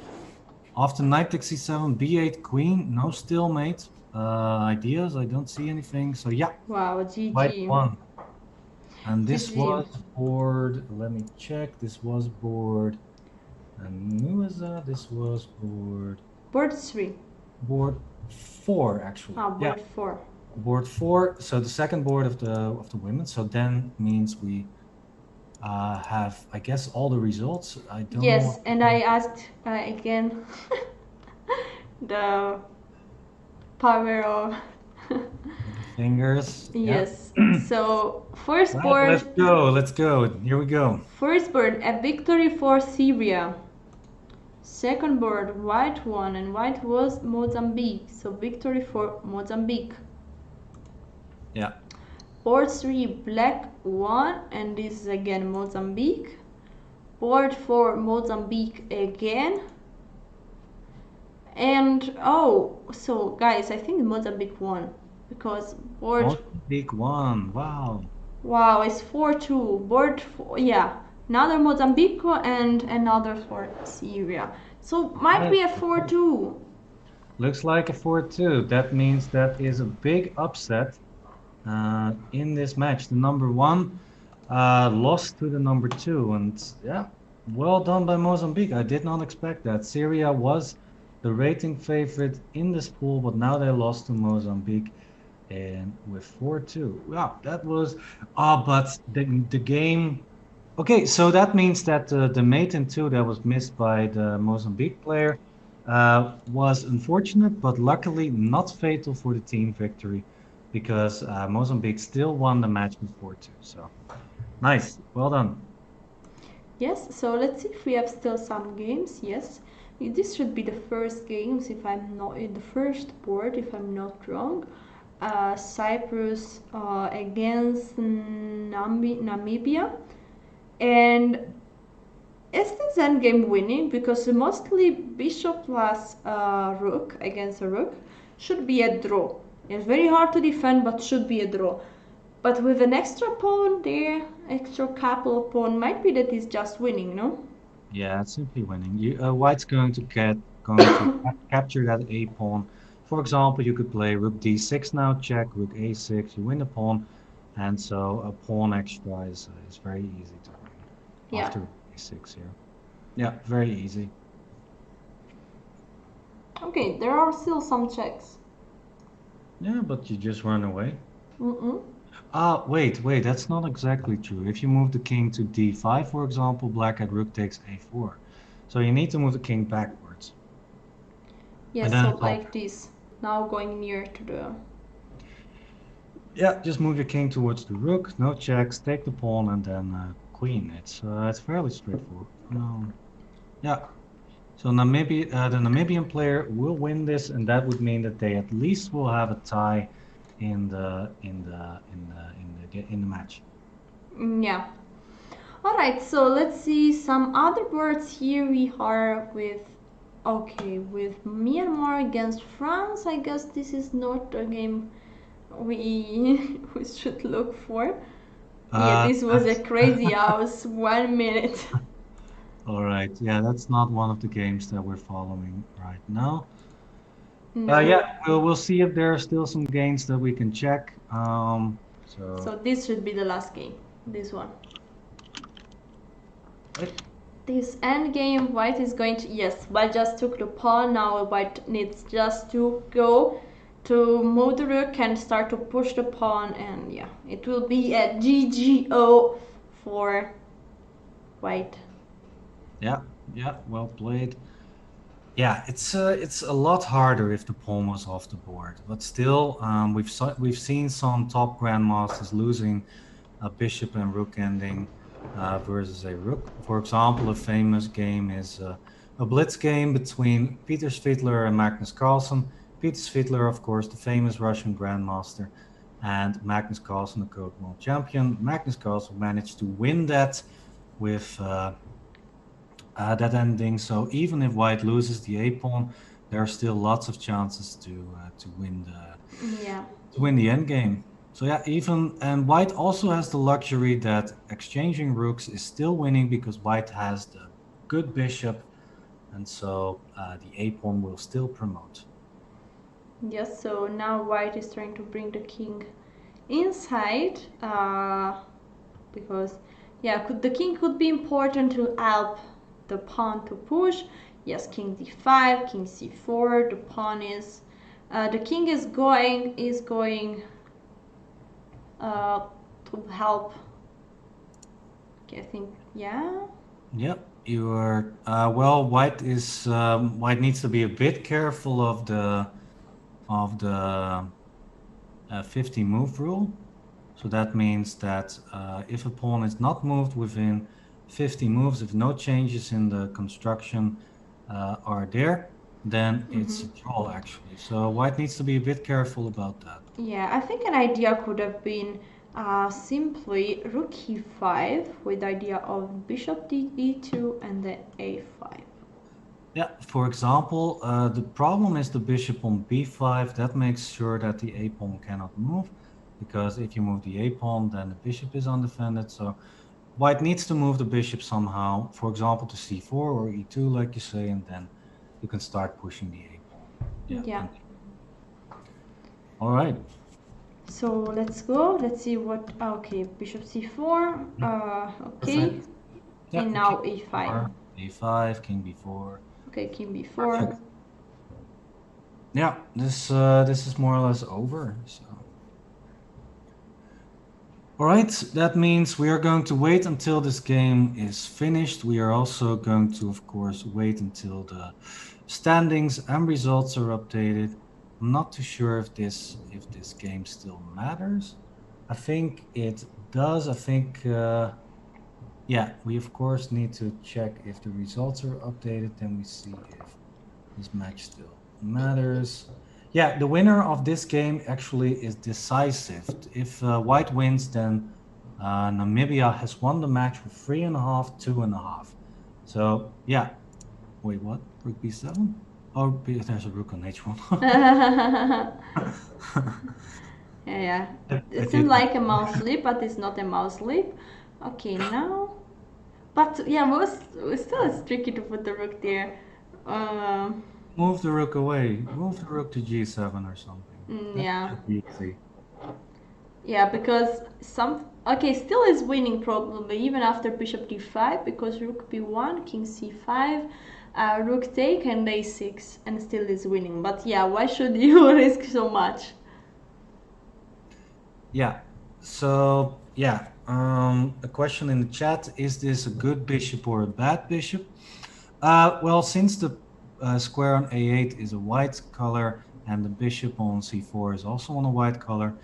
After knight takes c7, b8 queen. No stalemate ideas. I don't see anything. So yeah. Wow, GG. White won. And this GG. was board. Let me check. This was board. And who is that? This was board. Board 3. Board 4, actually. Board 4. board 4. So the second board of the women. So then means we have, I guess, all the results. I don't know Yes, what and I asked again the power of the fingers. Yeah. yes. So first Right, board, let's go. Let's go. Here we go. a victory for Syria. Second board, white one, and white was Mozambique. So victory for Mozambique. Yeah. Board 3, black one, and this is again Mozambique. Board 4, Mozambique again. And oh, so guys, I think Mozambique won because board. Mozambique won. Wow. Wow, it's 4-2. Board 4, yeah. Another Mozambique and another for Syria. So might be a 4-2. Looks like a 4-2. That means that is a big upset in this match. The number 1 lost to the number 2, and yeah, well done by Mozambique. I did not expect that. Syria was the rating favorite in this pool, but now they lost to Mozambique and with 4-2. Wow, that was but the game. Okay, so that means that the mate in 2 that was missed by the Mozambique player was unfortunate, but luckily not fatal for the team victory because Mozambique still won the match with 4-2. So nice, well done. Yes, so let's see if we have still some games. Yes, this should be the first games if I'm not in the first board, if I'm not wrong. Cyprus against Namibia. And is this endgame winning? Because mostly bishop plus rook against a rook should be a draw. It's very hard to defend, but should be a draw. But with an extra pawn there, extra couple of pawn, might be that he's just winning, no? Yeah, it's simply winning. White's going to capture that a pawn. For example, you could play rook d6 now, check rook a6, you win the pawn, and so a pawn extra is very easy to win Yeah. after rook a6 here. Yeah, very easy. Okay, there are still some checks. Yeah, but you just run away. Mm-mm. Wait, that's not exactly true. If you move the king to d5, for example, black at rook takes a4. So you need to move the king backwards. Yes, And then so it's like this. Now going near to the... yeah, just move your king towards the rook, no checks, take the pawn, and then queen. It's fairly straightforward. Yeah. So the Namibian player will win this, and that would mean that they at least will have a tie in the match. Yeah. Alright, so let's see some other boards here. We are with... Okay, with Myanmar against France. I guess this is not a game we should look for. Yeah, this was a crazy house. 1 minute. All right. Yeah, that's not one of the games that we're following right now. No. Yeah, we'll see if there are still some games that we can check. So this should be the last game. This one. This end game, white is going to... Yes, white just took the pawn. Now white needs just to go to move the rook and start to push the pawn. And yeah, it will be a GGO for white. Yeah, well played. Yeah, it's a lot harder if the pawn was off the board, but still, we've seen some top grandmasters losing a bishop and rook ending versus a rook. For example, a famous game is a blitz game between Peter Svidler and Magnus Carlsen. Peter Svidler, of course, the famous Russian grandmaster, and Magnus Carlsen, the current world champion. Magnus Carlsen managed to win that with that ending. So even if white loses the a pawn, there are still lots of chances to win the end game. So yeah, and white also has the luxury that exchanging rooks is still winning because white has the good bishop, and so the a pawn will still promote. Yes, so now white is trying to bring the king inside because yeah, the king could be important to help the pawn to push. Yes, king d5, king c4, the pawn is The king is going to help. Okay, I think, yeah. Yep, you are. Well, white needs to be a bit careful of the 50 move rule. So that means that if a pawn is not moved within 50 moves, if no changes in the construction are there, then it's a draw actually. So white needs to be a bit careful about that. Yeah, I think an idea could have been simply rook e5 with the idea of bishop e2 and then a5. Yeah, for example, the problem is the bishop on b5. That makes sure that the a pawn cannot move, because if you move the a pawn, then the bishop is undefended. So white needs to move the bishop somehow, for example, to c4 or e2, like you say, and then you can start pushing the a pawn. Yeah. All right. So let's go. Let's see what. Okay, bishop c4. Okay. Yeah, And now a5. a5, king b4. Okay, king b4. Perfect. Yeah, this is more or less over. So. All right, that means we are going to wait until this game is finished. We are also going to, of course, wait until the standings and results are updated. I'm not too sure if this game still matters. I think it does. I think, yeah, we of course need to check if the results are updated. Then we see if this match still matters. Yeah, the winner of this game actually is decisive. If white wins, then Namibia has won the match with 3.5, 2.5. So yeah, wait, what? Rook b7? Oh, there's a rook on h1. Yeah. It seems like a mouse leap, but it's not a mouse leap. Okay, now. But yeah, still it's tricky to put the rook there. Move the rook away. Move the rook to g7 or something. Yeah. That should be easy. Yeah, because okay, still is winning probably even after bishop d5, because rook b1, king c5, rook take and a6, and still is winning. But yeah, why should you risk so much? Yeah. So yeah, a question in the chat: is this a good bishop or a bad bishop? Well, since the square on a8 is a white color and the bishop on c4 is also on a white color,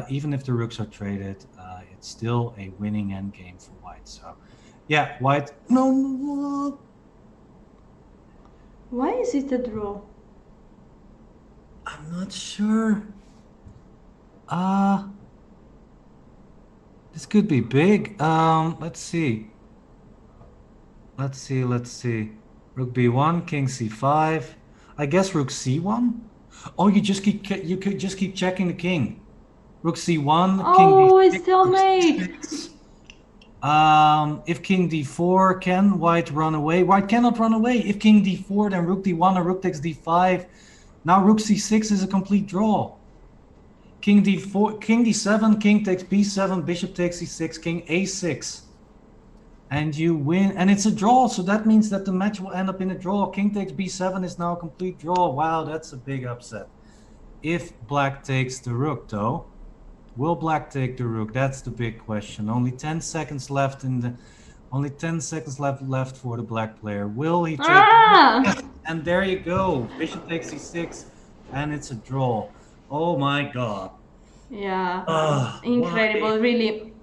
even if the rooks are traded, it's still a winning endgame for white. So, yeah, white. No. Why is it a draw? I'm not sure. This could be big. Let's see. Let's see. Rook b1, king c5. I guess rook c1. Oh, you could just keep checking the king. Rook c1, king d6. Oh, it's stalemate. If king d4, can white run away? White cannot run away. If king d4, then rook d1 or rook takes d5. Now rook c6 is a complete draw. King d4, king d7, king takes b7, bishop takes c6, king a6. And you win, and it's a draw, so that means that the match will end up in a draw. King takes b7 is now a complete draw. Wow, that's a big upset. If black takes the rook, though, will black take the rook? That's the big question. Only 10 seconds left left for the black player. Will he take the rook? And there you go. Bishop takes c6, and it's a draw. Oh my god. Yeah, incredible, why? Really.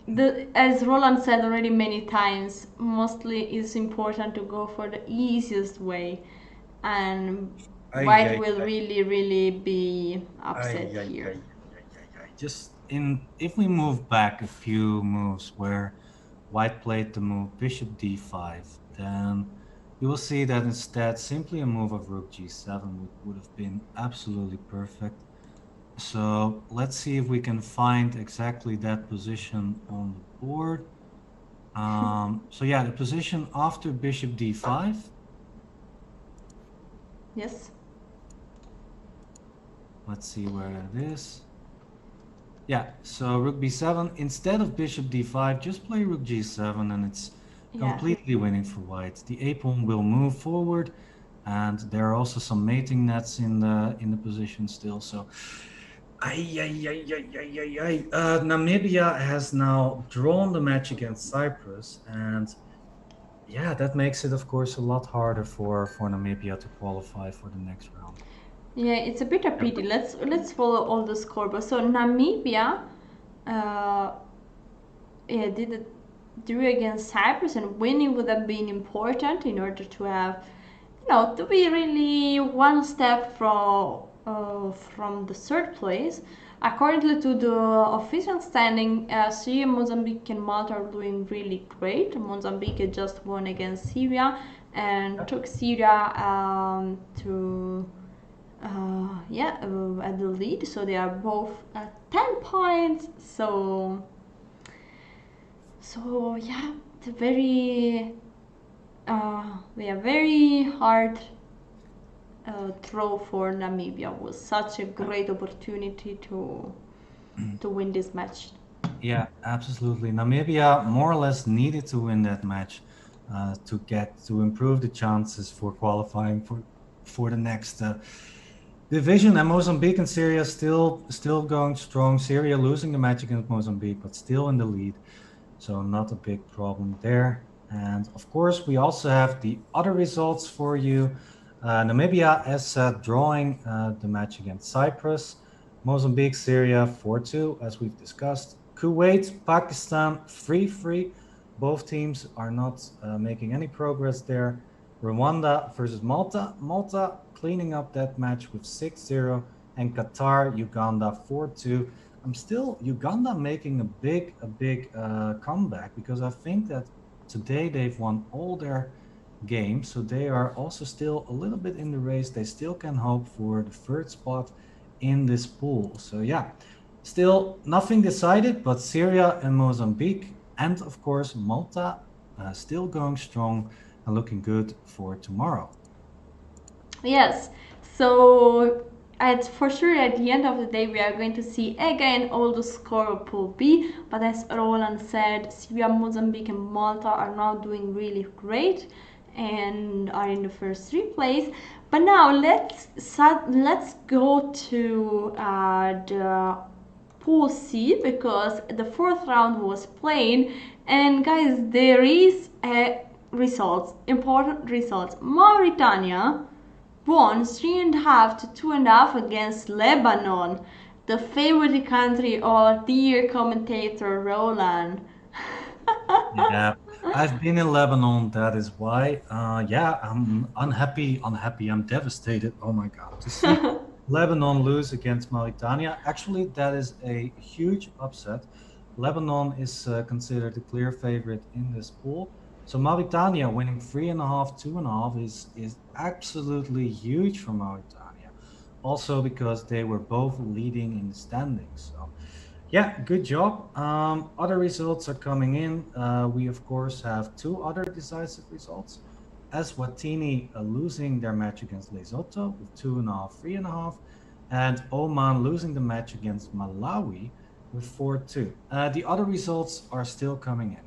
As Roland said already many times, mostly it's important to go for the easiest way, and white will really be upset here. Just if we move back a few moves where white played the move bishop d5, then you will see that instead simply a move of rook g7 would have been absolutely perfect. So let's see if we can find exactly that position on the board. So yeah, the position after bishop d5. Yes. Let's see where that is. Yeah, so rook b7. Instead of bishop d5, just play rook g7 and it's completely winning for white. The a pawn will move forward and there are also some mating nets in the position still. So, Namibia has now drawn the match against Cyprus, and yeah, that makes it, of course, a lot harder for Namibia to qualify for the next round. Yeah, it's a bit of Yep. pity. Let's follow all the scoreboard. So Namibia, uh, yeah, did it drew against Cyprus, and winning would have been important in order to have, to be really one step from the third place. According to the official standing, Syria, Mozambique, and Malta are doing really great. Mozambique just won against Syria and took Syria to at the lead. So they are both at 10 points. So yeah, it's a very hard throw for Namibia. Was such a great opportunity to win this match. Yeah, absolutely. Namibia more or less needed to win that match to improve the chances for qualifying for the next division. And Mozambique and Syria still going strong. Syria losing the match against Mozambique, but still in the lead. So not a big problem there. And of course, we also have the other results for you. Namibia, as said, drawing the match against Cyprus. Mozambique, Syria 4-2, as we've discussed. Kuwait, Pakistan 3-3. Both teams are not making any progress there. Rwanda versus Malta. Malta cleaning up that match with 6-0. And Qatar, Uganda 4-2. I'm still Uganda making a big comeback, because I think that today they've won all their games, so they are also still a little bit in the race. They still can hope for the third spot in this pool. So yeah, still nothing decided, but Syria and Mozambique, and of course Malta, still going strong and looking good for tomorrow. Yes. So for sure at the end of the day we are going to see again all the score of Pool B, but as Roland said, Syria, Mozambique, and Malta are now doing really great and are in the first three place. But now let's go to the Pool C, because the fourth round was played, and guys, there is a important results. Mauritania won 3.5 to 2.5 against Lebanon, the favorite country of our dear commentator Roland. Yeah, I've been in Lebanon. That is why. Yeah, I'm unhappy. I'm devastated. Oh my God, to see Lebanon lose against Mauritania. Actually, that is a huge upset. Lebanon is considered the clear favorite in this pool. So Mauritania winning 3.5, 2.5 is absolutely huge for Mauritania. Also because they were both leading in the standings. So yeah, good job. Other results are coming in. We of course have two other decisive results. Eswatini losing their match against Lesotho with 2.5, 3.5, and Oman losing the match against Malawi with 4-2. The other results are still coming in.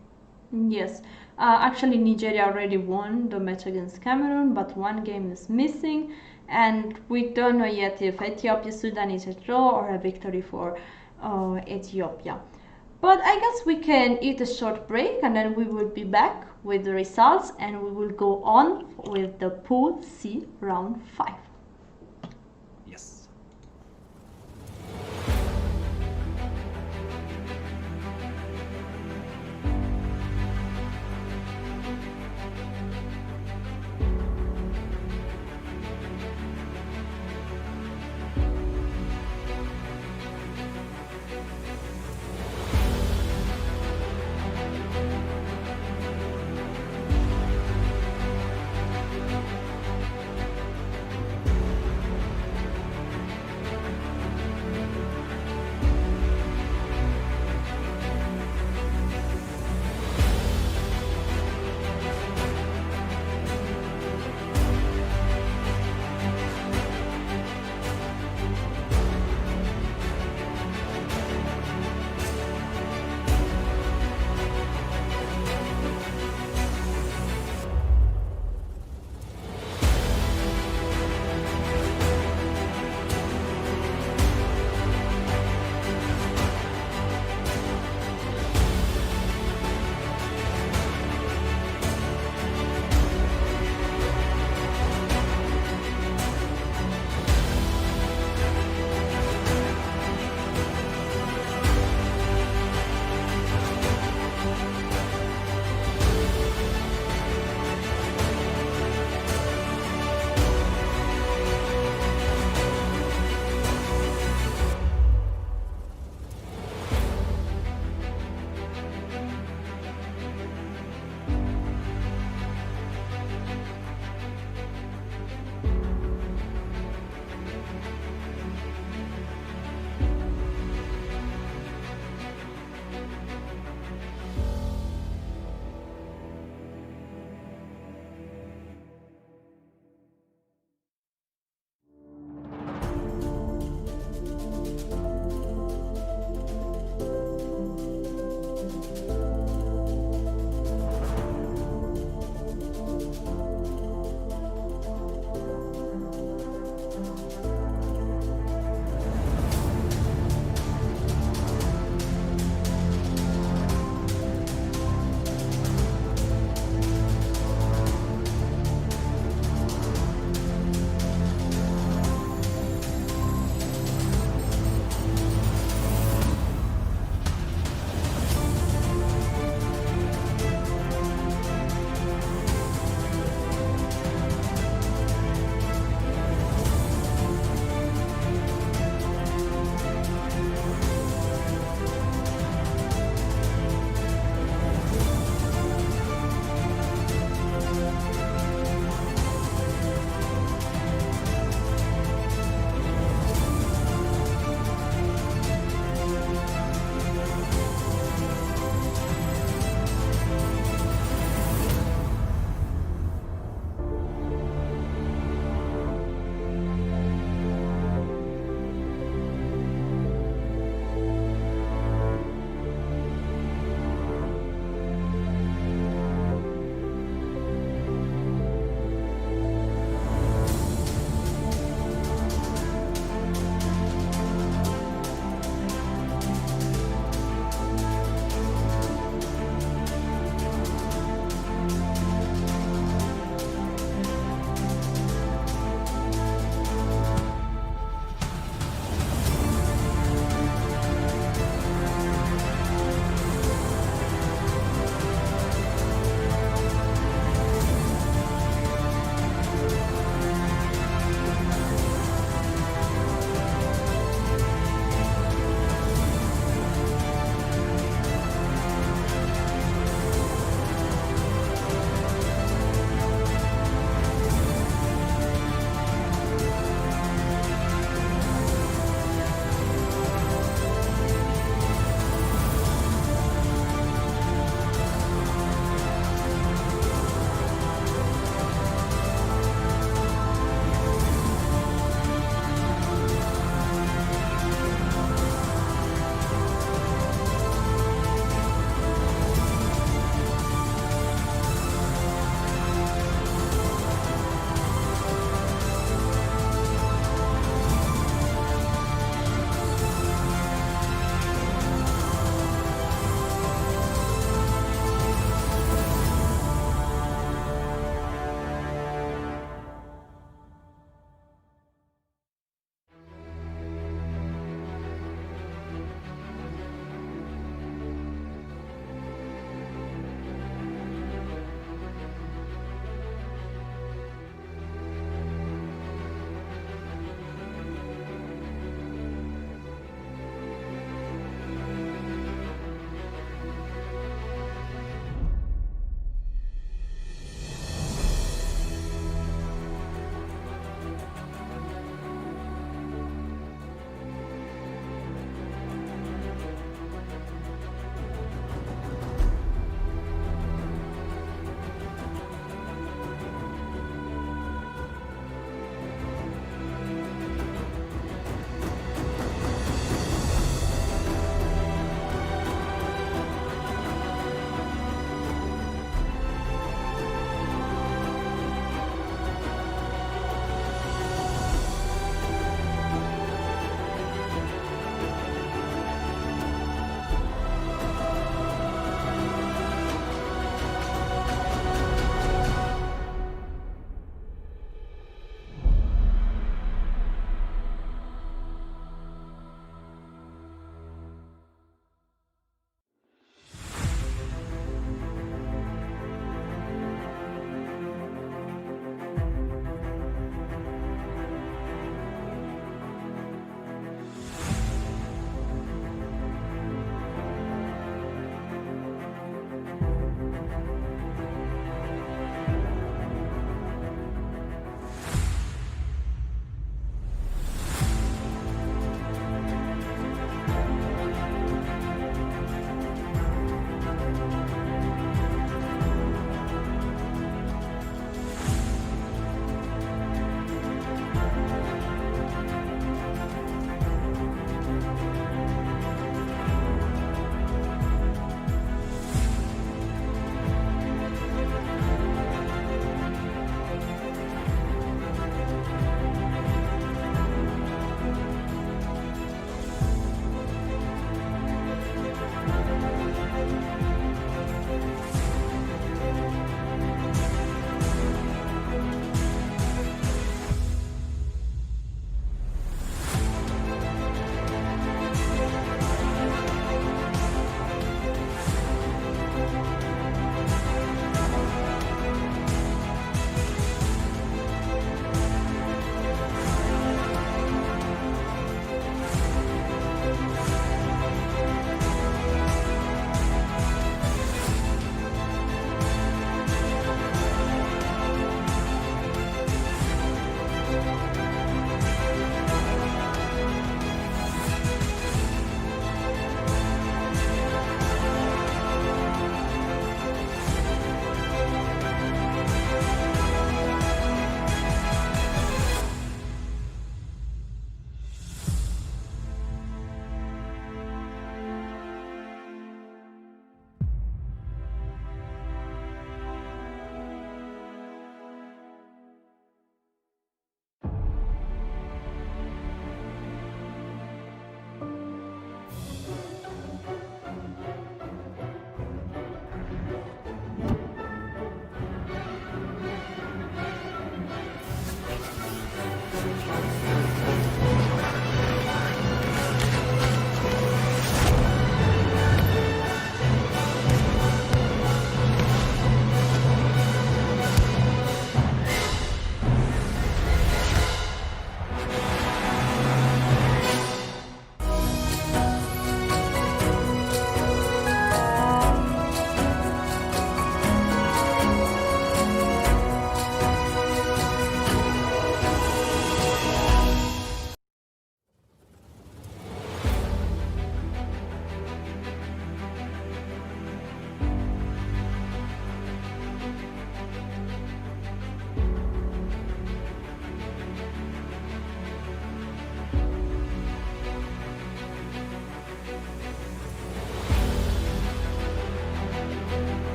Yes, actually Nigeria already won the match against Cameroon, but one game is missing, and we don't know yet if Ethiopia Sudan is a draw or a victory for Ethiopia. But I guess we can eat a short break, and then we will be back with the results, and we will go on with the Pool C round 5. Yes.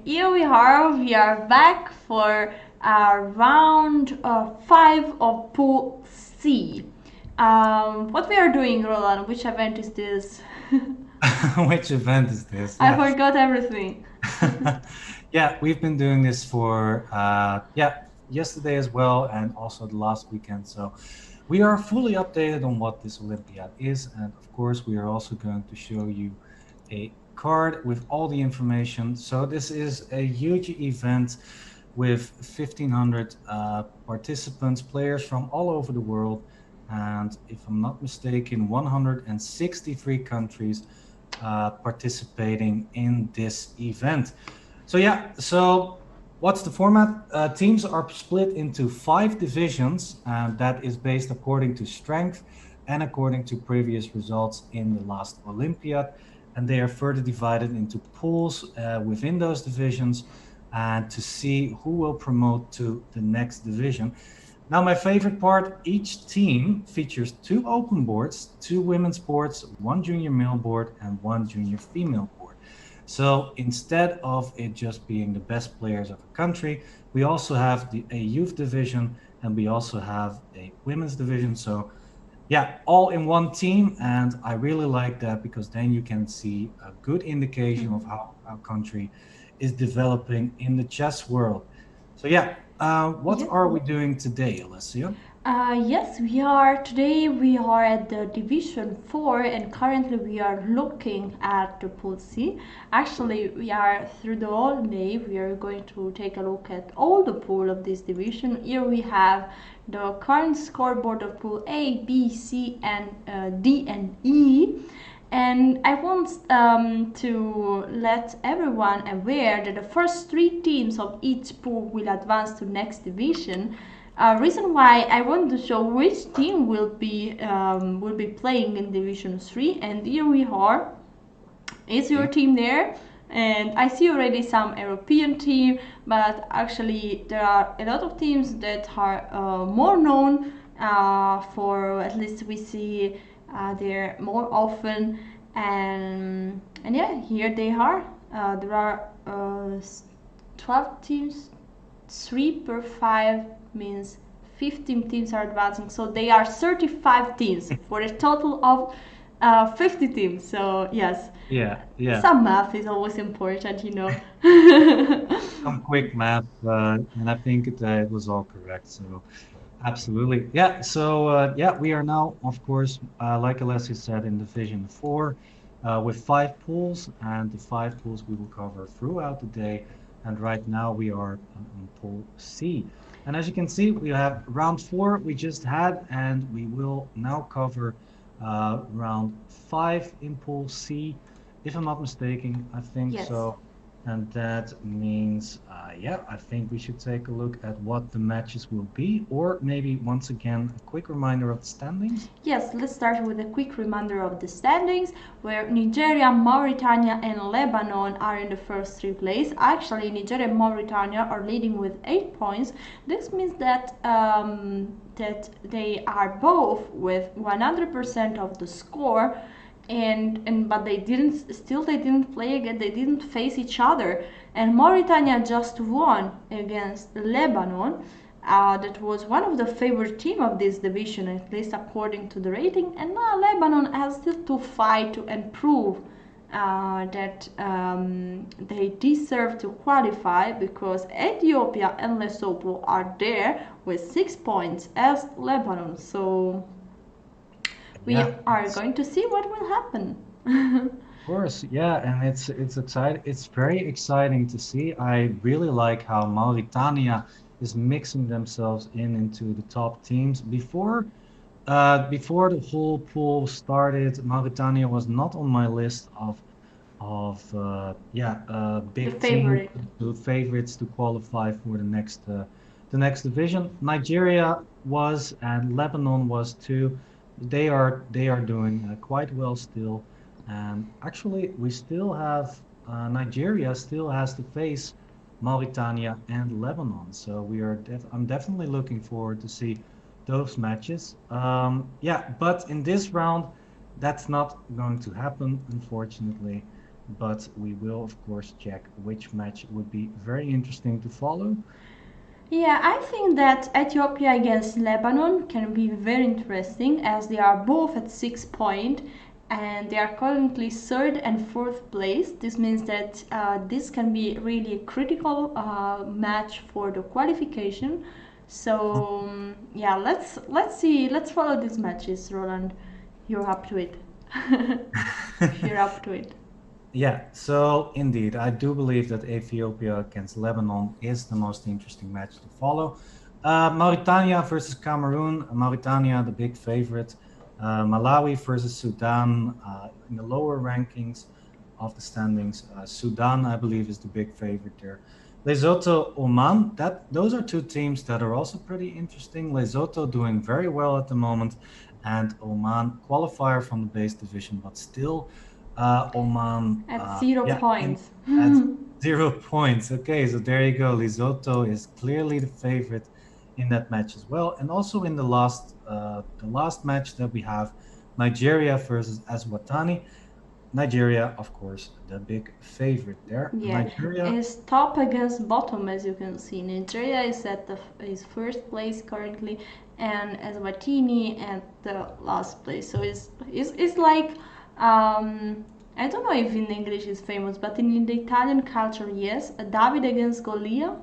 here we are back for round 5 of Pool C. What we are doing, Roland? Which event is this? Which event is this? I Yeah. forgot everything. Yeah, we've been doing this for yesterday as well, and also the last weekend. So we are fully updated on what this Olympiad is, and of course we are also going to show you a card with all the information. So this is a huge event with 1,500 participants, players from all over the world, and if I'm not mistaken, 163 countries participating in this event. So what's the format? Teams are split into 5 divisions, and that is based according to strength and according to previous results in the last Olympiad. And they are further divided into pools within those divisions, and to see who will promote to the next division. Now, my favorite part, each team features 2 open boards, 2 women's boards, 1 junior male board, and 1 junior female board. So instead of it just being the best players of a country, we also have a youth division, and we also have a women's division. So yeah, all in one team, and I really like that because then you can see a good indication of how our country is developing in the chess world. So yeah, what Yes. are we doing today, Alessia? Yes, we are. Today we are at the Division 4 and currently we are looking at the Pool C. Actually, we are through the whole day. We are going to take a look at all the pool of this division. Here we have the current scoreboard of Pool A, B, C, and D and E. And I want to let everyone aware that the first 3 teams of each pool will advance to next division. Reason why I want to show which team will be playing in Division 3, and here we are. Is your team there? And I see already some European team, but actually there are a lot of teams that are more known. For at least we see there more often, and yeah, here they are. There are 12 teams. 3 per 5 means 15 teams are advancing, so they are 35 teams for a total of 50 teams. So yes, Yeah. some math is always important, you know. Some quick math, and I think it was all correct. So absolutely. Yeah. So yeah, we are now, of course, like Alessia said, in Division 4 with 5 pools, and the 5 pools we will cover throughout the day. And right now we are on Pool C. And as you can see, we have round 4 we just had, and we will now cover round 5 in Pool C, if I'm not mistaken. I think Yes. so. And that means, yeah, I think we should take a look at what the matches will be, or maybe once again, a quick reminder of the standings. Yes, let's start with a quick reminder of the standings, where Nigeria, Mauritania, and Lebanon are in the first 3 places. Actually, Nigeria and Mauritania are leading with 8 points. This means that they are both with 100% of the score. But they didn't play again, they didn't face each other, and Mauritania just won against Lebanon. That was one of the favorite team of this division, at least according to the rating, and now Lebanon has still to fight to improve that they deserve to qualify, because Ethiopia and Lesotho are there with 6 points as Lebanon. So we Yeah, are going to see what will happen. of course, yeah, and it's exciting. It's very exciting to see. I really like how Mauritania is mixing themselves into the top teams. Before the whole pool started, Mauritania was not on my list of big teams, Favorite. the favorites to qualify for the next division. Nigeria was, and Lebanon was too. They are doing quite well still, and actually we still have Nigeria still has to face Mauritania and Lebanon. So I'm definitely looking forward to see those matches. Yeah, but in this round, that's not going to happen, unfortunately. but we will of course check which match would be very interesting to follow. Yeah, I think that Ethiopia against Lebanon can be very interesting as they are both at 6 points and they are currently third and fourth place. This means that this can be really a critical match for the qualification. So yeah, let's see, let's follow these matches, Roland. You're up to it. You're up to it. Yeah, so indeed, I do believe that Ethiopia against Lebanon is the most interesting match to follow. Mauritania versus Cameroon. Mauritania, the big favorite. Malawi versus Sudan in the lower rankings of the standings. Sudan, I believe, is the big favorite there. Lesotho, Oman. Those are two teams that are also pretty interesting. Lesotho doing very well at the moment, and Oman qualifier from the base division, but still Oman, At zero yeah, points. at 0 points. Okay, so there you go. Lesotho is clearly the favorite in that match as well, and also in the last match that we have, Nigeria versus Eswatini. Nigeria, of course, the big favorite there. Yeah, Nigeria. is top against bottom as you can see. Nigeria is at is first place currently, and Eswatini at the last place. So it's like I don't know if in English is famous, but in the Italian culture, yes, David against Goliath.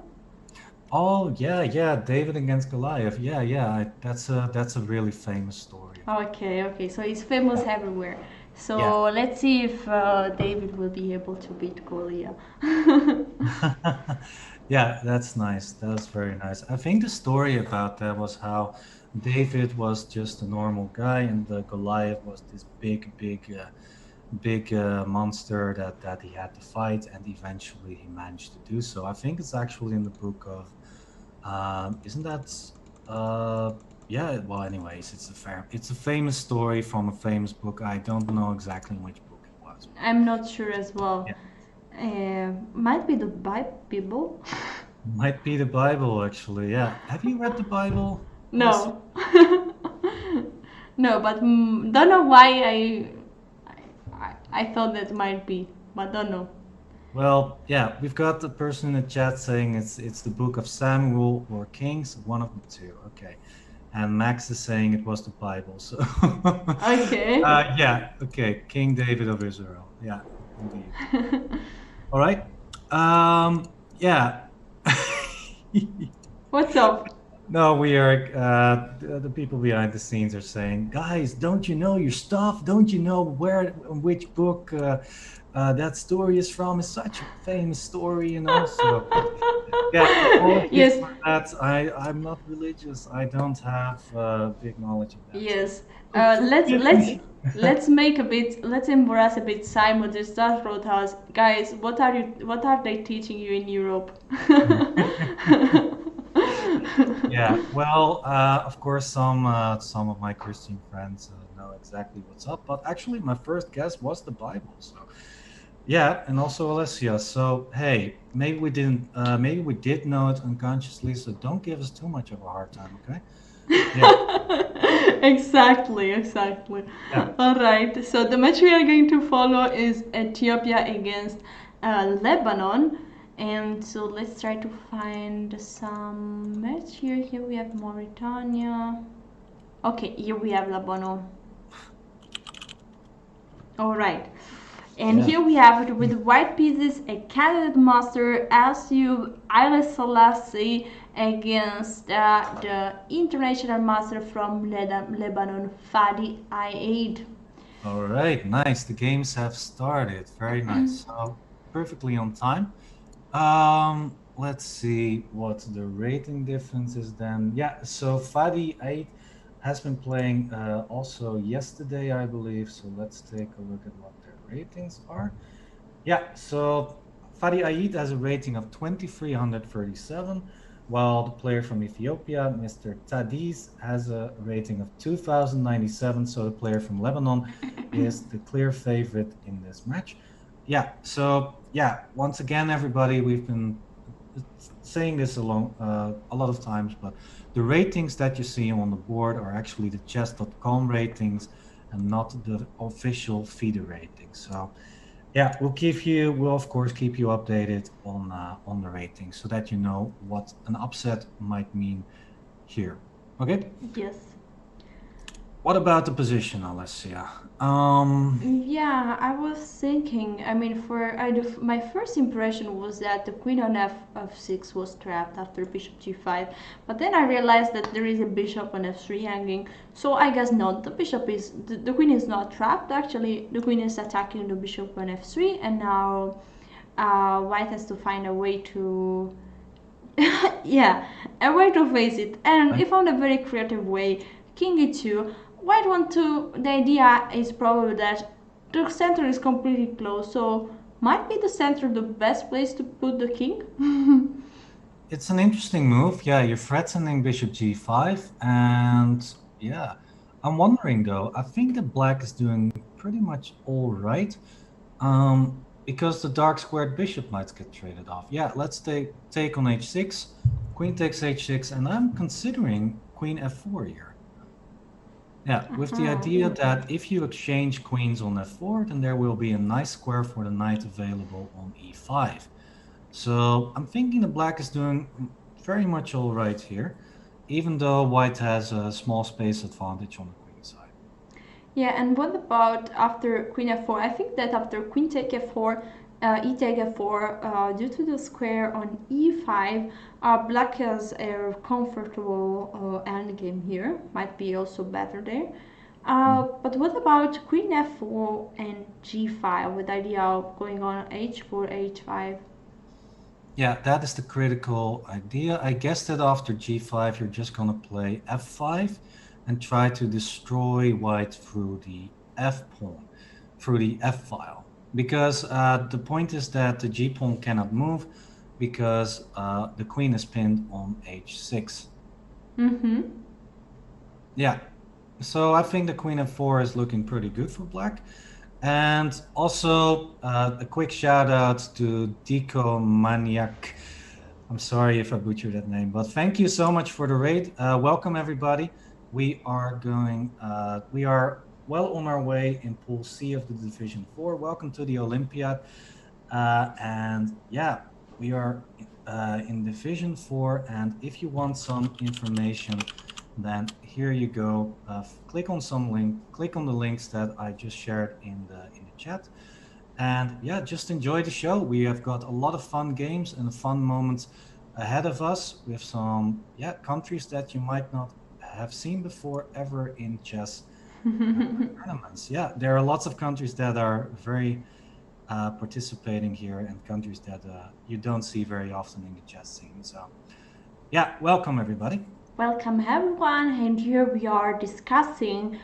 Oh yeah, yeah, David against Goliath. Yeah, yeah, that's a really famous story. Okay, so it's famous Yeah, everywhere. yeah. So let's see if David will be able to beat Goliath. Yeah, that's nice. That's very nice. I think the story about that was how David was just a normal guy, and the Goliath was this big monster that he had to fight, and eventually he managed to do so. I think it's actually in the book of, isn't that? Uh, yeah. Well, anyways, it's a famous story from a famous book. I don't know exactly which book it was. I'm not sure as well. Yeah, Might be the Bible. might be the Bible actually. Yeah. Have you read the Bible, Alessia? No. No, but don't know why I thought that might be, but don't know. Well, yeah, we've got the person in the chat saying it's the book of Samuel or Kings, one of the two. Okay. And Max is saying it was the Bible. So Okay. yeah, okay, King David of Israel. Yeah, indeed. All right. Yeah. What's up? No, we are the people behind the scenes are saying, guys, don't you know your stuff? Don't you know which book that story is from? It's such a famous story, you know. So yeah, apologies Yes, for that. I'm not religious. I don't have big knowledge of that. So yes. Let's forgive let's me. let's make a bit. Let's embrace a bit. Simon just wrote us, guys. What are they teaching you in Europe? Yeah, well, of course, some of my Christian friends know exactly what's up, but actually, my first guess was the Bible. So, yeah, and also Alessia. So, hey, maybe we did know it unconsciously. So, don't give us too much of a hard time, okay? Yeah, Exactly. yeah. All right. So the match we are going to follow is Ethiopia against Lebanon. And so let's try to find some match here. Here we have Mauritania. Okay, here we have Lebanon. All right. And Yeah. here we have it with white pieces a candidate master Asub Haile Selassie against the international master from Lebanon, FIDE. All right, nice. The games have started. Very nice. So, perfectly on time. Let's see what the rating difference is then. Yeah, so Fadi 8 has been playing also yesterday, I believe. So let's take a look at what their ratings are. Yeah, so Fadi Ait has a rating of 2337, while the player from Ethiopia, Mr. Tadiz, has a rating of 2097. So the player from Lebanon is the clear favorite in this match. Yeah, so yeah, once again, everybody, we've been saying this a lot of times, but the ratings that you see on the board are actually the chess.com ratings and not the official FIDE ratings. So Yeah, we'll of course keep you updated on the rating so that you know what an upset might mean here. Okay. Yes. What about the position, Alessia? Yeah, I was thinking. I mean, my first impression was that the queen on f6 was trapped after bishop g5, but then I realized that there is a bishop on f3 hanging. So I guess not. The queen is not trapped. Actually, the queen is attacking the bishop on f3, and now white has to find a way to yeah, a way to face it. And he found a very creative way. King e2. White want to. The idea is probably that the center is completely closed, so might be the center the best place to put the king. It's an interesting move. Yeah, you're threatening bishop g5, and yeah, I'm wondering though. I think that black is doing pretty much all right, because the dark squared bishop might get traded off. Yeah, let's take on h6, queen takes h6, and I'm considering queen f4 here. Yeah, with the idea that if you exchange queens on f4, then there will be a nice square for the knight available on e5. So I'm thinking the black is doing very much all right here, even though white has a small space advantage on the queen side. Yeah, and what about after queen f4? I think that after queen take f4, e take f4, due to the square on e5, black has a comfortable endgame here. Might be also better there. But what about queen f4 and g5 with the idea of going on h4, h5? Yeah, that is the critical idea. I guess that after g5, you're just going to play f5 and try to destroy white through the f pawn, through the f file. Because the point is that the g pawn cannot move because the queen is pinned on h6. Mm-hmm. Yeah, so I think the queen f4 is looking pretty good for black. And also a quick shout out to Deco Maniac. I'm sorry if I butchered that name, but thank you so much for the raid. Welcome everybody. We are well on our way in Pool C of the Division 4. Welcome to the Olympiad. And yeah, we are in Division 4. And if you want some information, then here you go. Click on the links that I just shared in the chat. And yeah, just enjoy the show. We have got a lot of fun games and fun moments ahead of us with some countries that you might not have seen before ever in chess tournaments. Yeah, there are lots of countries that are very participating here and countries that you don't see very often in the chess scene. So yeah, welcome everybody. Welcome everyone, and here we are discussing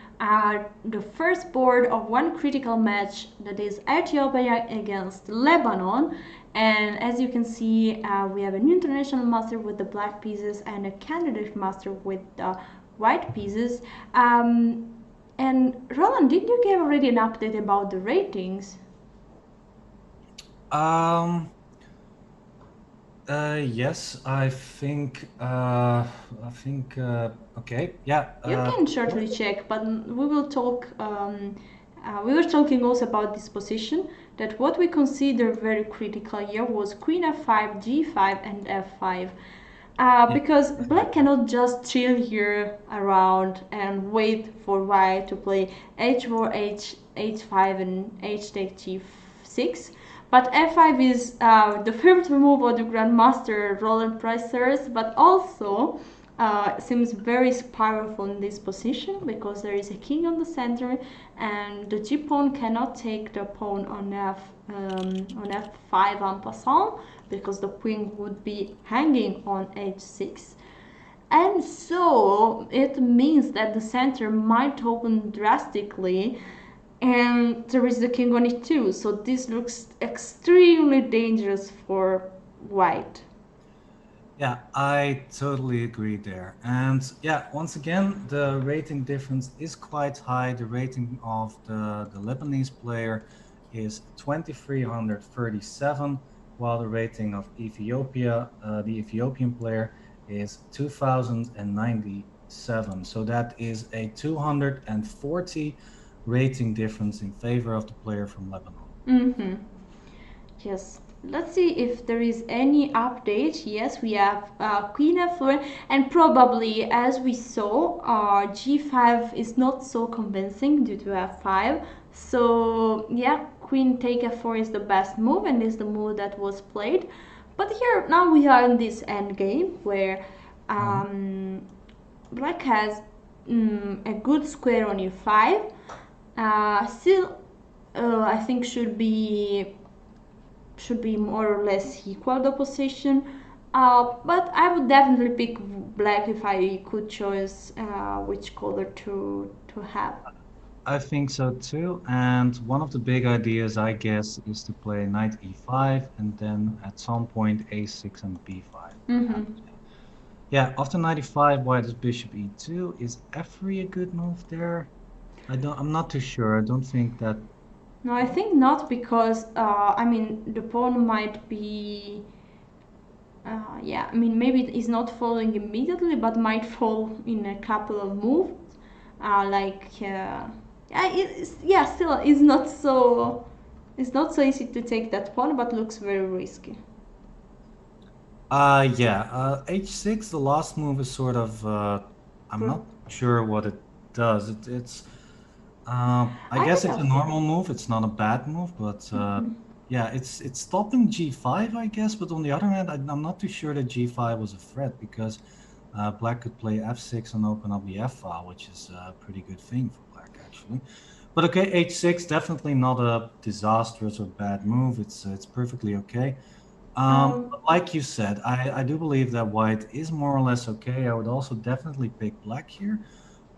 the first board of one critical match, that is Ethiopia against Lebanon. And as you can see, we have an international master with the black pieces and a candidate master with the white pieces. And Roland, did you give already an update about the ratings? Yes, okay, yeah. You can shortly check, but we will talk. We were talking also about this position. That what we consider very critical here was Queen f5, g5, and f5. Because black cannot just chill here around and wait for white to play h4, h5, and h take g6. But f5 is the favorite move of the Grandmaster Roland Pruijssers, but also seems very powerful in this position because there is a king on the center and the g pawn cannot take the pawn on f5 en passant because the queen would be hanging on h6. And so it means that the center might open drastically and there is the king on e2, so this looks extremely dangerous for white. Yeah, I totally agree there. And yeah, once again, the rating difference is quite high. The rating of the Lebanese player is 2337, while the rating of Ethiopia, the Ethiopian player, is 2097. So that is a 240 rating difference in favor of the player from Lebanon. Mm-hmm. Yes. Let's see if there is any update. Yes, we have Queen F4, and probably, as we saw, G5 is not so convincing due to F5. So yeah, Queen take F4 is the best move and is the move that was played. But here now we are in this end game where Black has a good square on E5. Still, I think should be more or less equal the position. But I would definitely pick black if I could choose which color to have. I think so too. And one of the big ideas, I guess, is to play knight e5 and then at some point a6 and b5, Mm-hmm. perhaps. Yeah, after knight e5, white is bishop e2. Is f3 a good move there? I'm not too sure. I don't think that. No, I think not because I mean the pawn might be. Yeah, I mean maybe it's not falling immediately, but might fall in a couple of moves. Yeah, still it's not so easy to take that pawn, but looks very risky. Yeah, h6, the last move is sort of, I'm not sure what it does. I I guess think it's a normal move. It's not a bad move, but yeah, it's stopping g5, I guess. But on the other hand, I'm not too sure that g5 was a threat because black could play f6 and open up the f file, which is a pretty good thing for black actually. But okay, h6 definitely not a disastrous or bad move. It's perfectly okay. But like you said, I do believe that white is more or less okay. I would also definitely pick black here.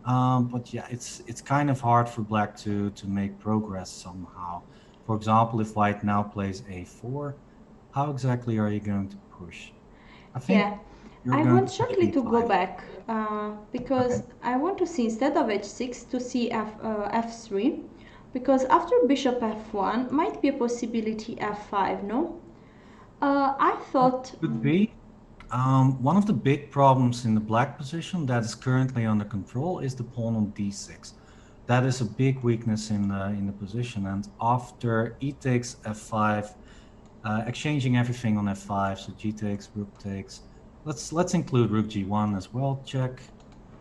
But yeah, it's kind of hard for black to make progress somehow. For example, if white now plays a4, how exactly are you going to push? I think Yeah, you're I going want to push shortly to go b5. back because Okay. I want to see instead of h6 to see f3 because after bishop f1 might be a possibility f5, no? I thought. Could be. One of the big problems in the black position that is currently under control is the pawn on d6. That is a big weakness in the position. And after e takes f5, exchanging everything on f5, so g takes, rook takes. Let's include rook g1 as well. Check,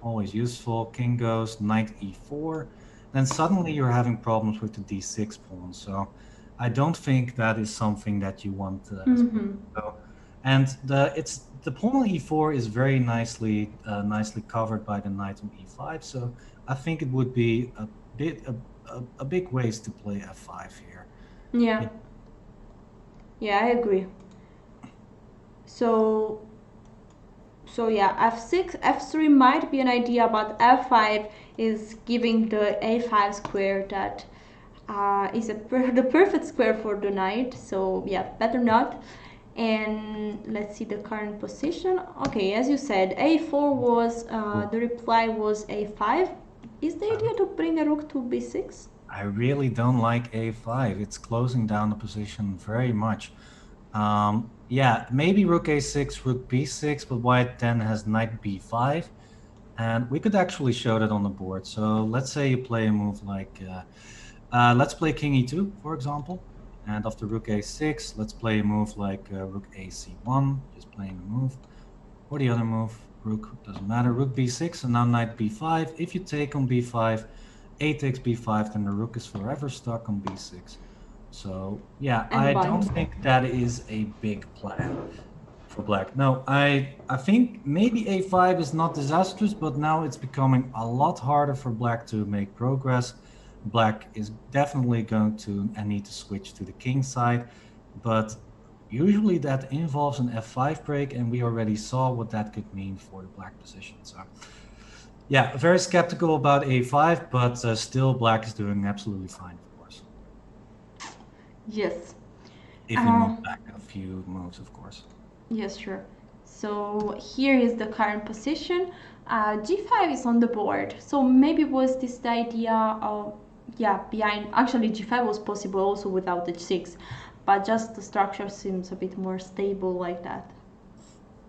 always useful. King goes, knight e4. Then suddenly you're having problems with the d6 pawn. So I don't think that is something that you want as well. Mm-hmm. So, and the pawn on e4 is very nicely covered by the knight on e5. So I think it would be a big waste to play f5 here. Yeah, Yeah. yeah, I agree. So yeah, f6, f3 might be an idea, but f5 is giving the a5 square that is the perfect square for the knight. So yeah, better not. And let's see the current position. Okay, as you said, a4 was the reply was a5. Is the idea to bring a rook to b6? I really don't like a5. It's closing down the position very much. Yeah, maybe rook a6, rook b6, but white then has knight b5. And we could actually show that on the board. So let's say you play a move like, let's play king e2, for example. And after rook a6, let's play a move like rook ac1, just playing a move. Or the other move, rook, doesn't matter, rook b6, and now knight b5. If you take on b5, a takes b5, then the rook is forever stuck on b6. So yeah, And I why? don't think that is a big plan for black. No, I think maybe a5 is not disastrous, but now it's becoming a lot harder for black to make progress. Black is definitely going to need to switch to the king side, but usually that involves an f5 break, and we already saw what that could mean for the black position. So yeah, very skeptical about a5, but still black is doing absolutely fine, of course. Yes. If you move back a few moves, of course. Yes, sure. So here is the current position. G5 is on the board. So maybe was this the idea of, yeah, behind, actually G5 was possible also without H6, but just the structure seems a bit more stable like that.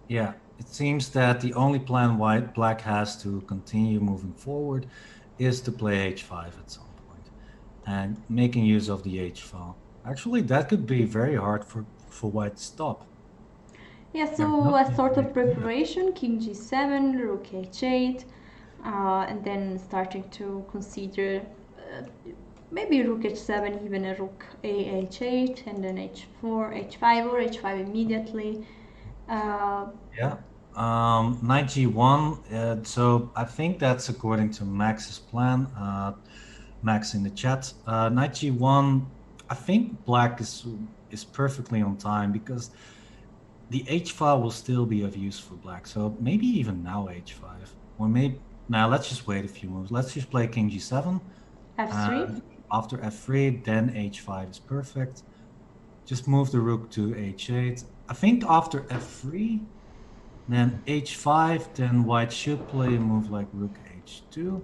Yeah, it seems that the only plan black has to continue moving forward is to play h5 at some point and making use of the h file. Actually, that could be very hard for white to stop. Yeah, There's so no a easy sort way of to do that. preparation, king g7, rook h8, and then starting to consider uh, maybe rook h7, even a rook ah8, and then h4, h5, or h5 immediately. Yeah. Knight g1. So I think that's according to Max's plan. Max in the chat. Knight g1. I think black is perfectly on time because the h file will still be of use for black. So maybe even now h5, or maybe now let's just wait a few moves. Let's just play king g7. f3. And after f3, then h5 is perfect. Just move the rook to h8. I think after f3. Then h5, then white should play a move like rook h2,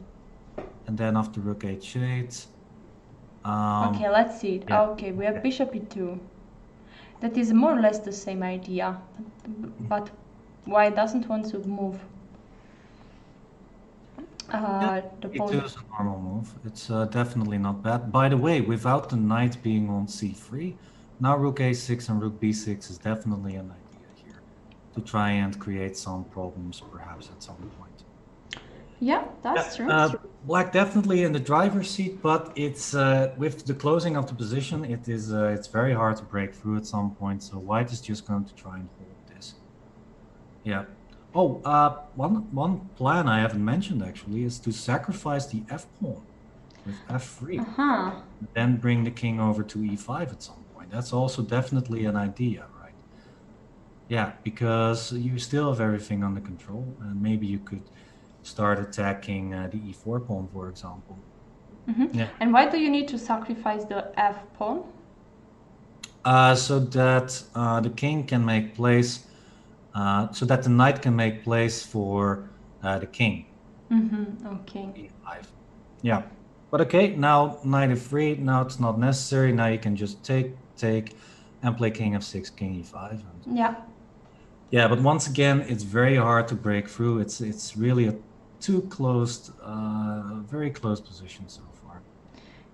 and then after rook h8. Okay, let's see it. Yeah, Okay, we have okay. bishop e2. That is more or less the same idea, but white doesn't want to move Yeah, the e2 pawn. is a normal move. It's definitely not bad. By the way, without the knight being on c3, now rook a6 and rook b6 is definitely an idea here to try and create some problems, perhaps at some point. Yeah, that's true. Black definitely in the driver's seat, but it's with the closing of the position, it's very hard to break through at some point. So white is just going to try and hold this. Yeah. Oh, one plan I haven't mentioned actually is to sacrifice the f pawn with f3, Uh-huh. then bring the king over to e5 at some point. That's also definitely an idea, right? Yeah, because you still have everything under control, and maybe you could start attacking the e4 pawn, for example. Yeah. And why do you need to sacrifice the f pawn? So that the king can make place, so that the knight can make place for the king. Okay. E5. Yeah. But okay, now knight f3. Now it's not necessary. Now you can just take, and play king f6, king e5. And Yeah. yeah, but once again, it's very hard to break through. It's really a too closed, very close position so far.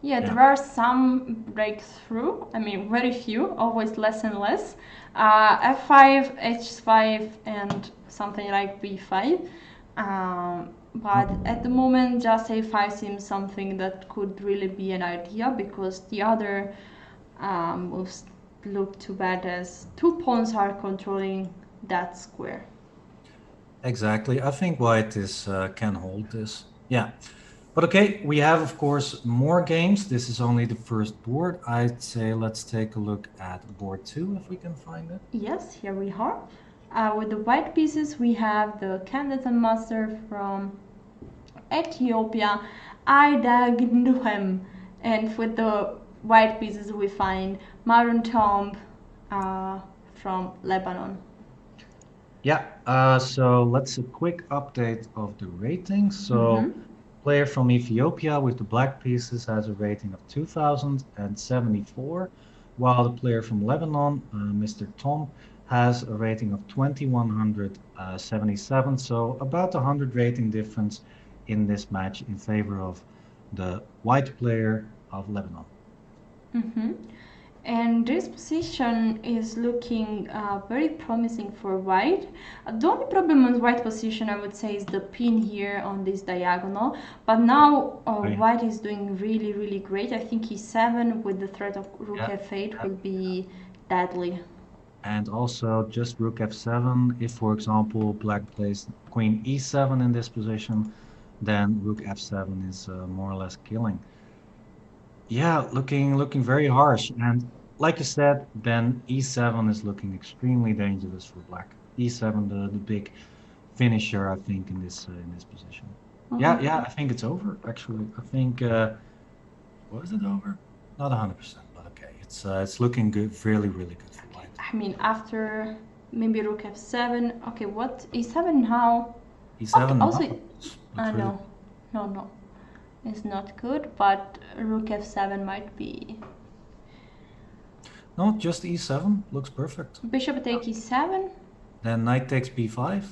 Yeah, Yeah. there are some breakthrough. I mean, very few, always less and less. F5, H5, and something like B5. But at the moment, just A5 seems something that could really be an idea because the other moves look too bad as two pawns are controlling that square. Exactly. I think white is can hold this. Yeah. But okay, we have, of course, more games. This is only the first board. I'd say let's take a look at board 2 if we can find it. Yes, here we are. With the white pieces, we have the candidate master from Ethiopia, Ida Gnuhem. And with the white pieces, we find Maroon Tomb from Lebanon. Yeah, so let's a quick update of the ratings. So player from Ethiopia with the black pieces has a rating of 2074, while the player from Lebanon, Mr. Tom, has a rating of 2177. So about 100 rating difference in this match in favor of the white player of Lebanon. And this position is looking very promising for white. The only problem with white position, I would say, is the pin here on this diagonal. But now white is doing really, really great. I think e7 with the threat of rook f8 will be deadly. And also just rook f7. If, for example, black plays queen e7 in this position, then rook f7 is more or less killing. Yeah, looking very harsh. And like you said, then e7 is looking extremely dangerous for black. E7, the big finisher, I think, in this position. Yeah, I think it's over. Actually, I think was it over? Not 100%, but okay. It's looking good, really, really good for white. I mean, after maybe rook f7. Okay, what e7 now? E7 okay, now. also, no. It's not good, but rook f7 might be. No, just e7 looks perfect. Bishop take e7. Then knight takes b5.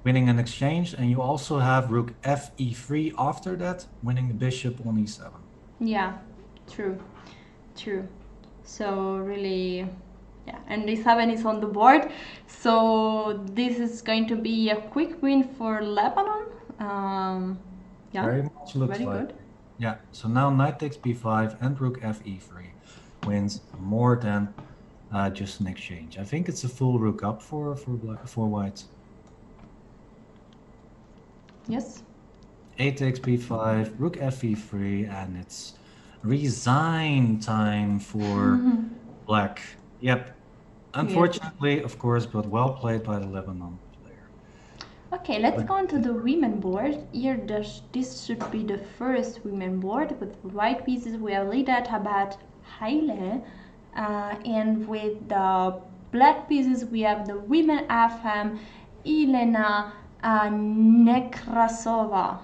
Winning an exchange, and you also have rook fe3 after that, winning the bishop on e7. Yeah, true. True. So really, yeah. And D7 is on the board. So this is going to be a quick win for Lebanon. Yeah. Very much looks Very like good. it. Yeah, so now knight takes b5 and rook fe3 wins more than just an exchange. I think it's a full rook up for white. Yes. A takes b5, rook fe3, and it's resign time for black. Yep. Unfortunately, of course, but well played by the Lebanon player. Okay, let's go on to the women board. Here, this should be the first women board. With white pieces, we have Lida Tabat Haile. And with the black pieces, we have the women FM Elena Nekrasova.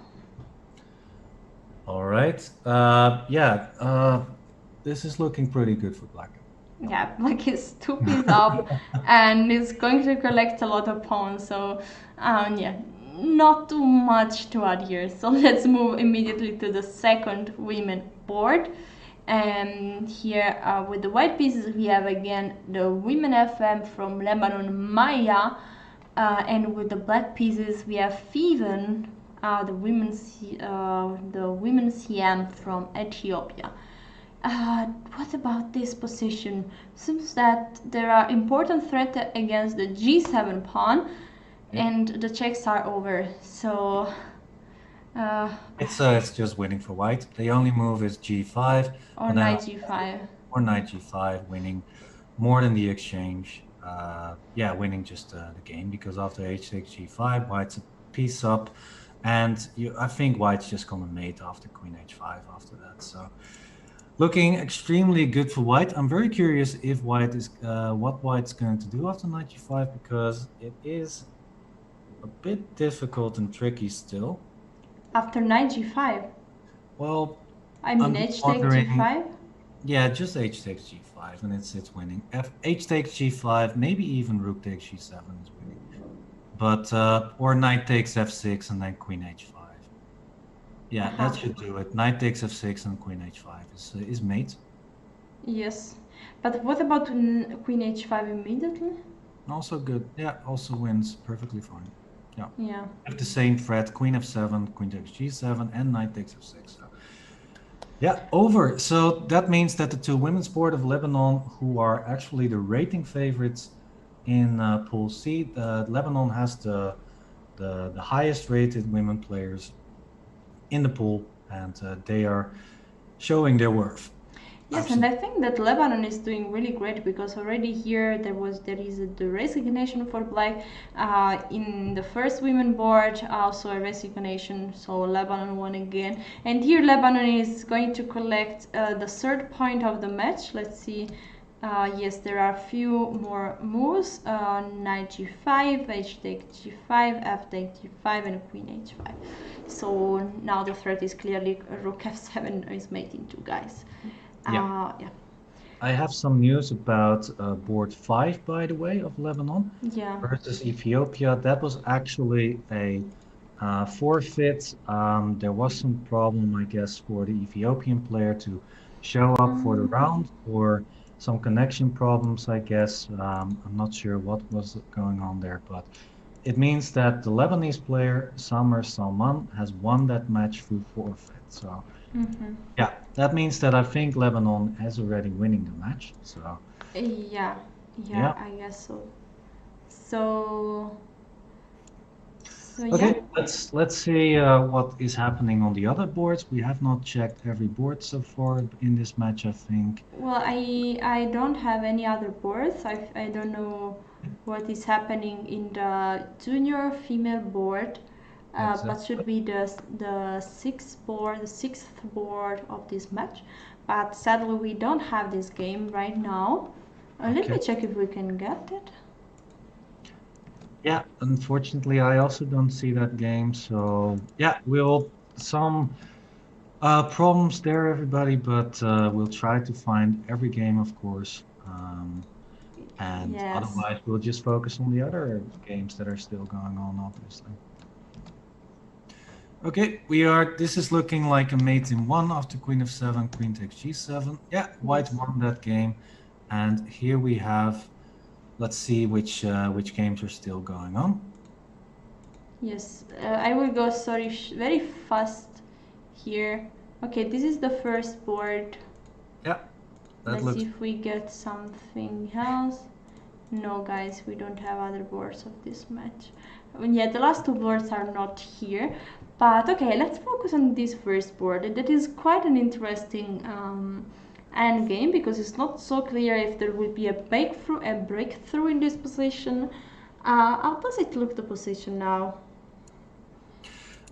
All right. This is looking pretty good for black. Yeah, black is 2 pieces up and is going to collect a lot of pawns. So, yeah, not too much to add here. So let's move immediately to the second women board. And here with the white pieces, we have again the women FM from Lebanon, Maya. And with the black pieces, we have Fiven, the women's yam from Ethiopia. What about this position? Seems that there are important threats against the g7 pawn, and the checks are over. So it's just winning for white. The only move is g5 or knight g5 or knight g5, winning more than the exchange. Winning just the game, because after h takes g5, white's a piece up, and I think white's just gonna mate after queen h5 after that. So looking extremely good for white. I'm very curious if white is what white's going to do after knight g5, because it is a bit difficult and tricky still. After knight g5? Well, I mean h takes g5? Yeah, just h takes g5 and it's winning. H takes g5, maybe even rook takes g7 is winning. But or knight takes f6 and then queen h5. Yeah, that should do it. Knight takes f6 and queen h5 is mate. Yes. But what about queen h5 immediately? Also good. Yeah, also wins perfectly fine. Yeah. Yeah. With the same threat, queen f7, queen takes g7, and knight takes f6. So. Yeah, over. So that means that the two women's board of Lebanon, who are actually the rating favorites in Pool C, Lebanon has the highest rated women players in the pool, and they are showing their worth. Yes, absolutely. And I think that Lebanon is doing really great, because already here there is the resignation for black in the first women board, also a resignation, so Lebanon won again. And here Lebanon is going to collect the third point of the match. Let's see. Yes, there are a few more moves. Knight g5, h takes g5, f takes g5, and queen h5. So now the threat is clearly rook f7 is mating two guys. Yeah. I have some news about board 5, by the way, of Lebanon versus Ethiopia. That was actually a forfeit. There was some problem, I guess, for the Ethiopian player to show up for the round, or some connection problems, I guess. I'm not sure what was going on there, but it means that the Lebanese player, Samer Salman, has won that match through forfeit. So. Yeah, that means that I think Lebanon is already winning the match. So yeah, I guess so. So okay, let's see what is happening on the other boards. We have not checked every board so far in this match, I think. Well, I don't have any other boards. I don't know what is happening in the junior female board. But should be the sixth board of this match. But sadly, we don't have this game right now. Let me check if we can get it. Yeah, unfortunately, I also don't see that game. So yeah, some problems there, everybody, but we'll try to find every game, of course. And otherwise, we'll just focus on the other games that are still going on, obviously. Okay, this is looking like a mate in one after queen of 7, queen takes g7. Yeah, white Yes. won that game. And here we have, let's see which games are still going on. Yes, I will go, sorry, very fast here. Okay, this is the first board. Yeah, that Let's see looks if we get something else. No, guys, we don't have other boards of this match. I mean, yeah, the last two boards are not here. But okay, let's focus on this first board. That is quite an interesting end game because it's not so clear if there will be a breakthrough in this position. How does it look, the position now?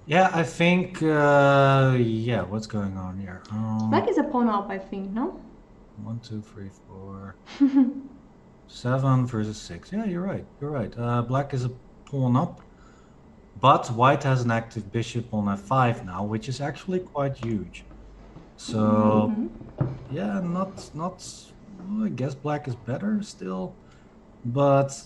Yeah, I think, yeah, what's going on here? Black is a pawn up, I think, no? 1, 2, 3, 4, 7 versus 6. Yeah, you're right. You're right. Black is a pawn up, but white has an active bishop on f5 now, which is actually quite huge. So, yeah, well, I guess black is better still, but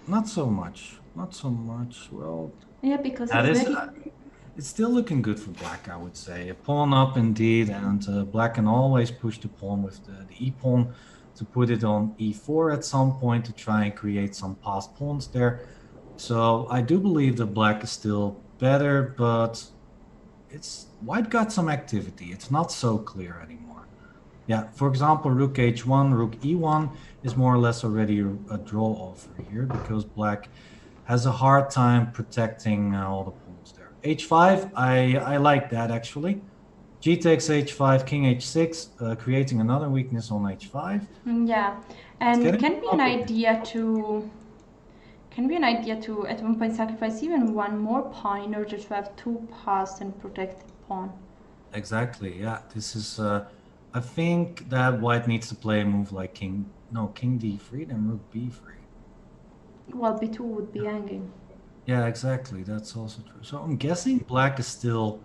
not so much. Not so much. Well, Yeah, because that it's is. very. It's still looking good for black, I would say. A pawn up indeed, and black can always push the pawn with the e-pawn to put it on e4 at some point to try and create some passed pawns there. So I do believe that black is still better, but it's white got some activity. It's not so clear anymore. Yeah, for example, rook h1, rook e1 is more or less already a draw over here because black has a hard time protecting all the pawns there. h5, I like that actually. G takes h5, king h6, creating another weakness on h5. Yeah, It's and getting can be an complicated. idea to at one point sacrifice even one more pawn in order to have two passed and protect the pawn. Exactly, yeah. This is, I think that white needs to play a move like king d3, then rook b3. Well, b2 would be hanging. Yeah, exactly. That's also true. So I'm guessing black is still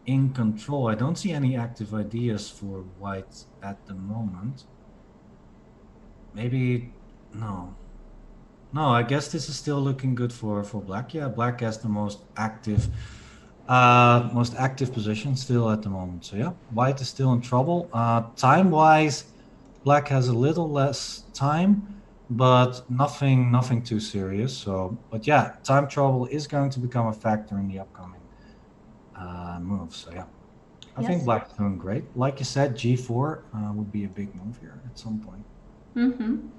in control. I don't see any active ideas for white at the moment. Maybe no. No, I guess this is still looking good for black. Yeah, black has the most active position still at the moment. So yeah, white is still in trouble. Time-wise, black has a little less time, but nothing too serious. So, but yeah, time trouble is going to become a factor in the upcoming moves. So yeah, I think Yes. black's doing great. Like you said, g4 would be a big move here at some point. Mm-hmm.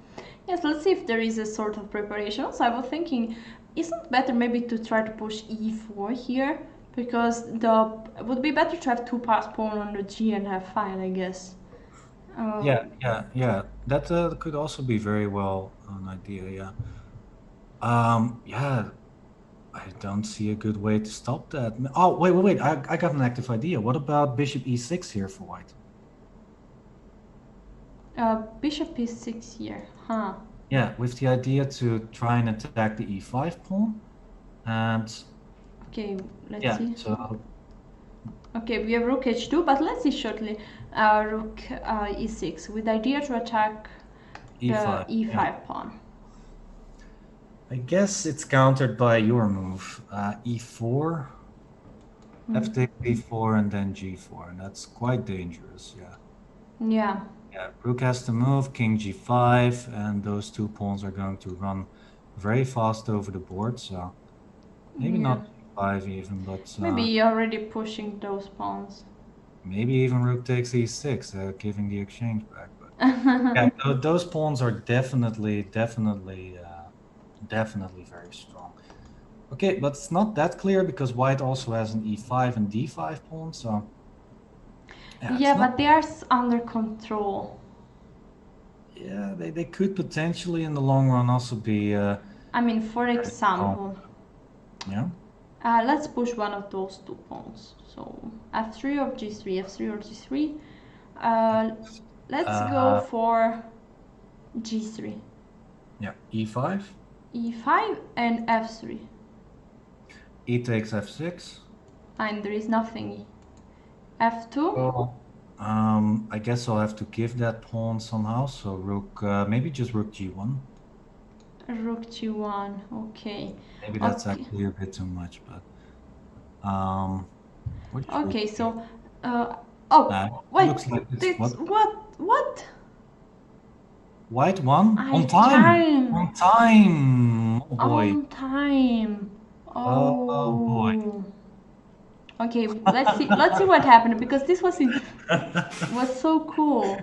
Yes, let's see if there is a sort of preparation. So I was thinking, isn't it better maybe to try to push e4 here? Because it would be better to have two passed pawn on the g and have fine, I guess. Yeah, Um, yeah. That could also be very well an idea. Yeah. Yeah. I don't see a good way to stop that. Oh, wait. I got an active idea. What about bishop e6 here for white? Bishop e6 here, huh? Yeah, with the idea to try and attack the e5 pawn. And Okay, let's yeah, see. so Okay, we have rook h2, but let's see shortly. Rook e6 with the idea to attack the e5. e5 Yeah. pawn. I guess it's countered by your move. E4, f takes e4, and then g4. And that's quite dangerous. Yeah. Yeah. Yeah, rook has to move, king g5, and those two pawns are going to run very fast over the board. So maybe Yeah. not g5 even, but Maybe you're already pushing those pawns. maybe even rook takes e6, giving the exchange back. But yeah, those pawns are definitely very strong. Okay, but it's not that clear because white also has an e5 and d5 pawn. So yeah, Yeah, but they are under control. yeah, they could potentially in the long run also be. I mean, for example, Yeah. let's push one of those two pawns. So f3 or g3, f3 or g3. Let's go Uh, for g3. yeah, e5, e5 and f3. e takes f6. And there is nothing. f2. Well, I guess I'll have to give that pawn somehow. So rook, maybe just rook g1. Rook g1. Okay. Maybe that's Okay. actually a bit too much, but Which rook? Okay, so, oh, wait, Looks like it's it's what? what? White won I on time. time On time. Oh boy. on time. Oh boy. Oh. Okay, let's see. Let's see what happened because this was so cool.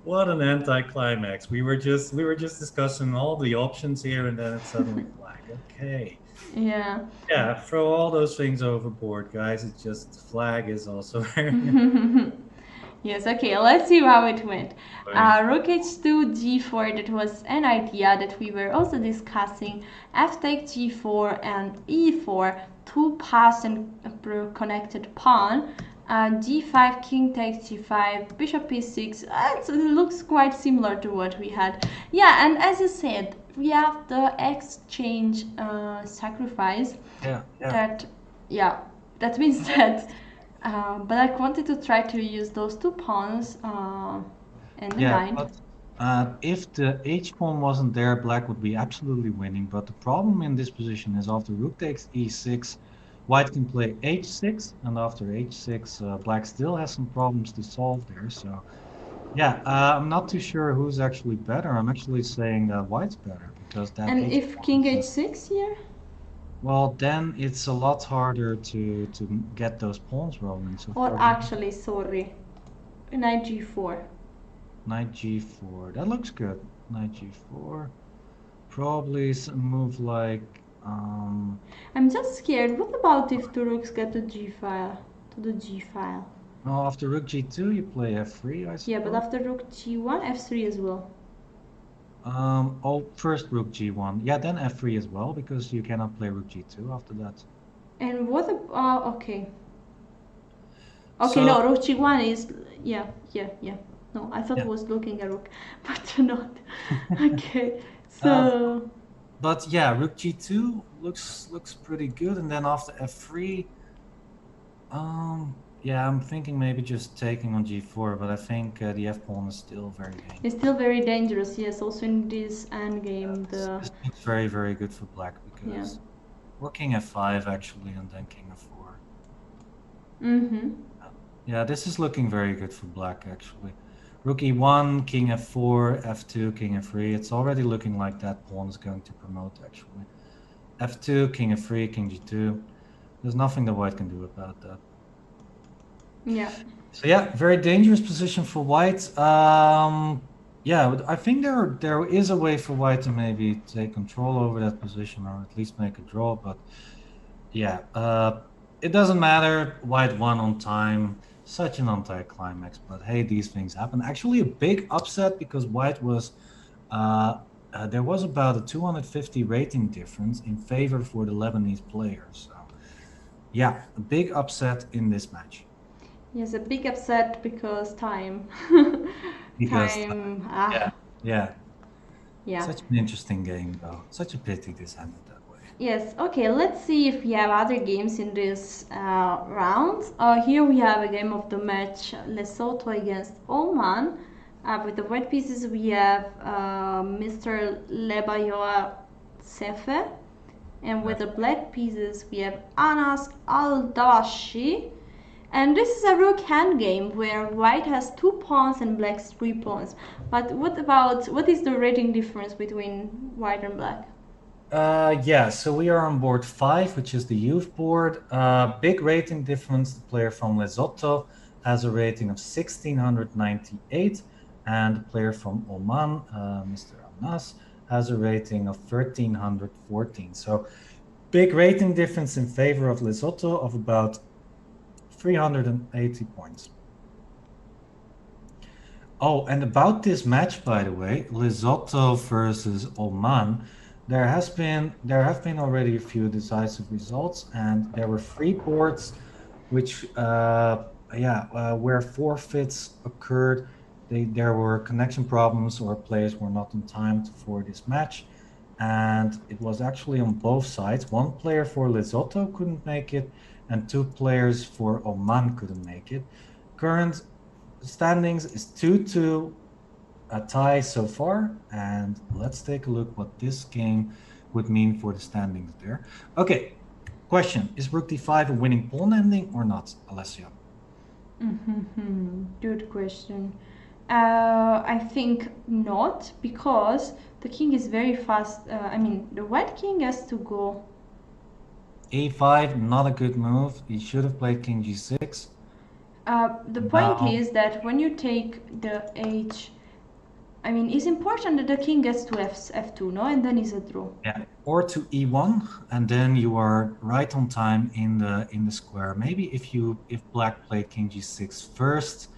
What an anticlimax. We were just discussing all the options here and then it's suddenly flag. Okay. Yeah. Yeah, throw all those things overboard, guys. It's just flag is also very Yes, okay, let's see how it went. annoying. Rook h2, g4, that was an idea that we were also discussing. F takes g4 and e4, two passed and connected pawn. G5, king takes g5, bishop e6. It looks quite similar to what we had. Yeah, and as you said, we have the exchange sacrifice. Yeah, yeah. That, yeah, that means that Black wanted to try to use those two pawns in the Yeah, line. but if the h pawn wasn't there, black would be absolutely winning. But the problem in this position is after rook takes e6, white can play h6, and after h6, black still has some problems to solve there. So yeah, I'm not too sure who's actually better. I'm actually saying that white's better because that And h if pawn king is h6 here? well, then it's a lot harder to get those pawns rolling. So Or for actually, sorry, knight g4. knight g4, that looks good. Knight g4. Probably a move like I'm just scared. What about if the rooks get to g file? To the g file? no, after rook g2 you play f3, I Yeah, but suppose. after rook g1, f3 as well. Oh, first rook g1. Yeah, then f3 as well because you cannot play rook g2 after that. And what about, okay. Okay, So no, rook g1 is, yeah. No, I thought yeah, I was looking at rook, but not. Okay, uh, so, but yeah, rook g2 looks pretty good, and then after f3, yeah, I'm thinking maybe just taking on g4, but I think the f pawn is still very dangerous. it's still very dangerous, yes, also in this Yeah, endgame, this looks very, very good for black yeah. because or king f5 actually, and then king f4. Mm-hmm. Yeah, this is looking very good for black actually. Rook e1, king f4, f2, king f3. It's already looking like that pawn is going to promote actually. f2, king f3, king g2. There's nothing the white can do about that. Yeah. So yeah, very dangerous position for white. Yeah, I think there is a way for white to maybe take control over that position or at least make a draw. But yeah, it doesn't matter. White won on time. Such an anticlimax. But hey, these things happen. Actually, a big upset because white was. There was about a 250 rating difference in favor for the Lebanese players. So yeah, a big upset in this match. Yes, a big upset because time. Because Time, yeah, yeah. yeah. Such an interesting game, though. Such a pity this ended that way. Yes, okay, let's see if we have other games in this round. Here we have a game of the match, Lesotho against Oman. With the white pieces we have Mr. Lebayoa Sefe. And with Yeah. the black pieces we have Anas Al-Dawashi. And this is a rook hand game where white has two pawns and black's three pawns. But what is the rating difference between white and black? Yeah, so we are on board 5, which is the youth board. Big rating difference. The player from Lesotho has a rating of 1698, and the player from Oman, Mr. Anas, has a rating of 1314. So big rating difference in favor of Lesotho of about 380 points. Oh, and about this match, by the way, Lesotho versus Oman, there have been already a few decisive results, and there were three boards, which where forfeits occurred. There were connection problems or players were not in time for this match, and it was actually on both sides. One player for Lesotho couldn't make it, and two players for Oman couldn't make it. Current standings is 2-2, a tie so far, and let's take a look what this game would mean for the standings there. Okay, Question, is rook d5 a winning pawn ending or not, Alessio? Good question. I think not, because the king is very fast. I mean, the white king has to go. a5, not a good move. He should have played king g6. The point Now, is that when you take the h, I mean, it's important that the king gets to f2, no, and then is a draw. yeah, or to e1, and then you are right on time in the square. Maybe if black played king g6 first,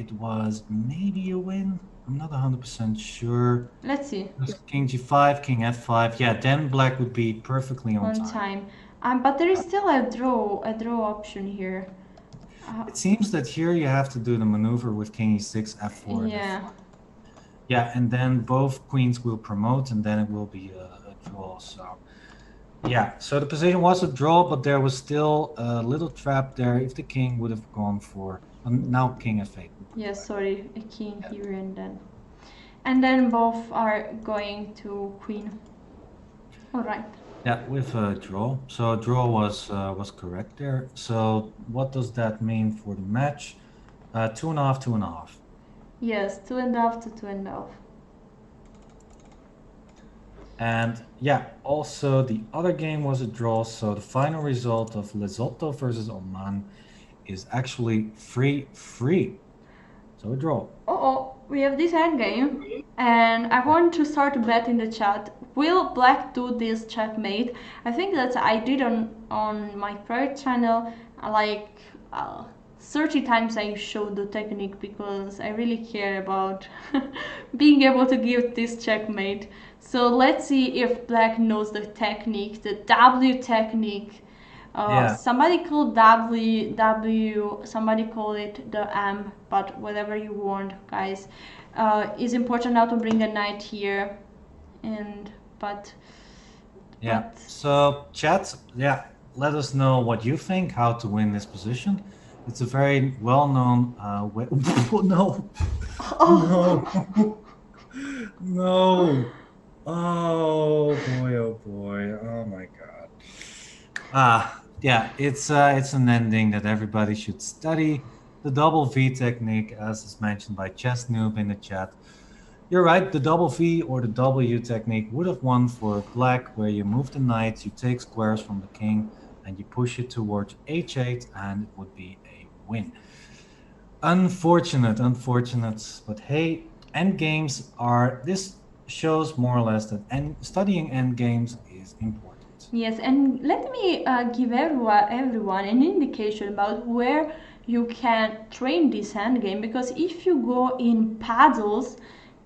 it was maybe a win. I'm not 100% sure. Let's see. King g5, king f5. Yeah, then black would be perfectly on time. But there is still a draw option here. It seems that here you have to do the maneuver with king e6, f4. Yeah. F5. Yeah, and then both queens will promote, and then it will be a draw. So, yeah, so the position was a draw, but there was still a little trap there if the king would have gone for now king f8. Yes, sorry, a king here and then both are going to queen. All right. Yeah, with a draw. So a draw was correct there. So what does that mean for the match? 2.5, 2.5. Yes, 2.5 to 2.5. And yeah, also the other game was a draw. So the final result of Lesotho versus Oman is actually 3-3. So a draw. We have this endgame, and I want to start a bet in the chat. Will black do this checkmate? I think that I did on my private channel, like 30 times I showed the technique, because I really care about being able to give this checkmate. So let's see if black knows the technique, the W technique. Somebody called W, somebody call it the M, but whatever you want, guys. It's important now to bring a knight here, so chat, let us know what you think, how to win this position. It's a very well-known way. No. No. No. Oh boy. Oh my god. Yeah, it's an ending that everybody should study. The double V technique, as is mentioned by Chess Noob in the chat. You're right, the double V or the W technique would have won for black, where you move the knights, you take squares from the king, and you push it towards h8, and it would be a win. Unfortunate, but hey, endgames this shows more or less that studying endgames is important. Yes, and let me give everyone an indication about where you can train this endgame, because if you go in paddles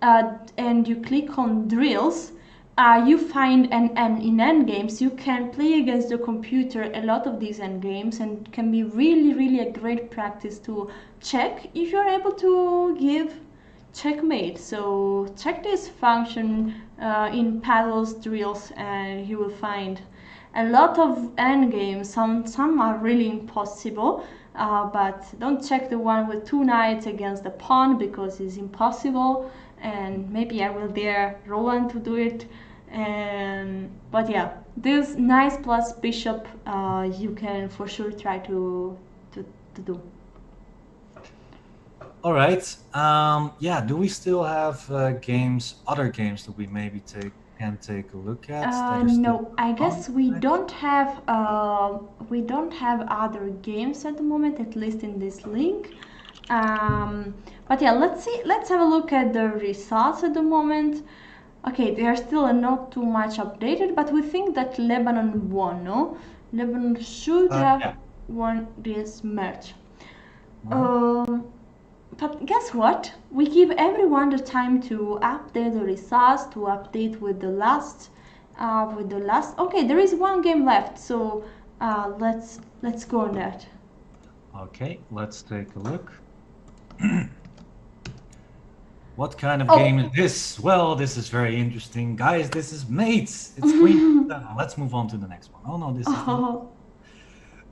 and you click on drills, you find and in endgames you can play against the computer a lot of these endgames, and it can be really a great practice to check if you're able to give checkmate. So check this function in paddles drills, and you will find a lot of endgames. Some are really impossible, but don't check the one with 2 knights against the pawn, because it's impossible, and maybe I will dare Roland to do it. But yeah, this knight plus bishop you can for sure try to do. All right. Do we still have other games that we maybe can take a look at? No, I guess we don't have other games at the moment, at least in this link. But yeah, let's have a look at the results at the moment. Okay, they are still not too much updated, but we think that Lebanon won, no? Lebanon should have won this match. But guess what? We give everyone the time to update the results, to update with the last. Okay, there is one game left, so let's go on that. Okay, let's take a look. What kind of game is this? Well, this is very interesting, guys. This is mates. It's Queen. Let's move on to the next one. Oh no, this is.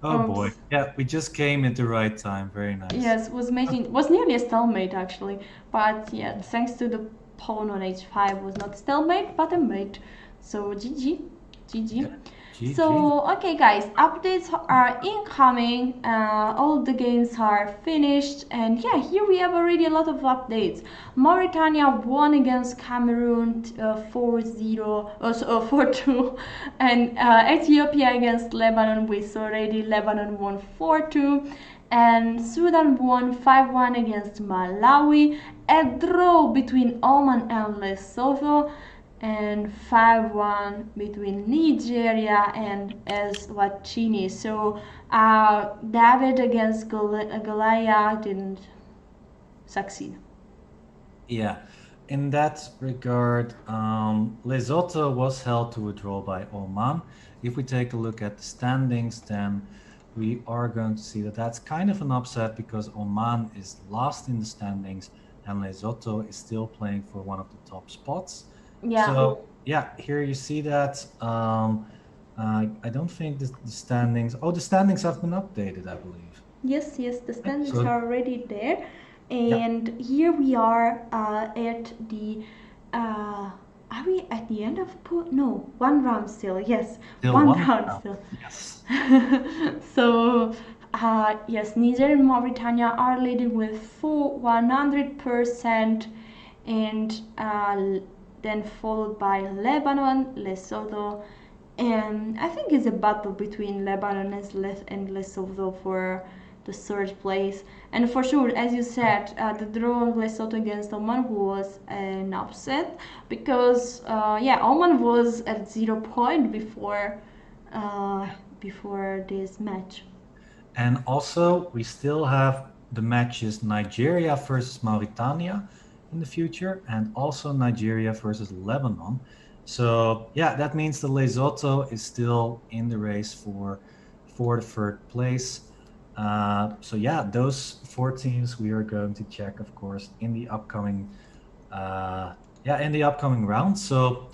Oh boy. Yeah, we just came at the right time. Very nice. Yes, was nearly a stalemate actually, but yeah, thanks to the pawn on h5 was not stalemate but a mate. So GG. Yeah. GG. Okay, guys, updates are incoming. All the games are finished, and yeah, here we have already a lot of updates. Mauritania won against Cameroon 4-0, 4-2, and Ethiopia against Lebanon. We saw already Lebanon won 4-2. And Sudan won 5-1 against Malawi. A draw between Oman and Lesotho, and 5-1 between Nigeria and Eswatini. So David against Goliath didn't succeed. Yeah, in that regard, Lesotho was held to a draw by Oman. If we take a look at the standings, then we are going to see that that's kind of an upset because Oman is last in the standings and Lesotho is still playing for one of the top spots. Yeah. So yeah, here you see that. I don't think the standings. Oh, the standings have been updated, I believe. Yes, the standings So- are already there. And here we are at the. Are we at the end of pool? No, one round still. Yes, Still one one round round. still. Yes. So, yes, Niger and Mauritania are leading with full 100%, and then followed by Lebanon, Lesotho, and I think it's a battle between Lebanon and Lesotho for the third place. And for sure, as you said, the draw of Lesotho against Oman was an upset because Oman was at 0 point before this match. And also, we still have the matches Nigeria versus Mauritania in the future, and also Nigeria versus Lebanon. So yeah, that means the Lesotho is still in the race for the third place. So yeah, those 4 teams we are going to check, of course, in the upcoming round. So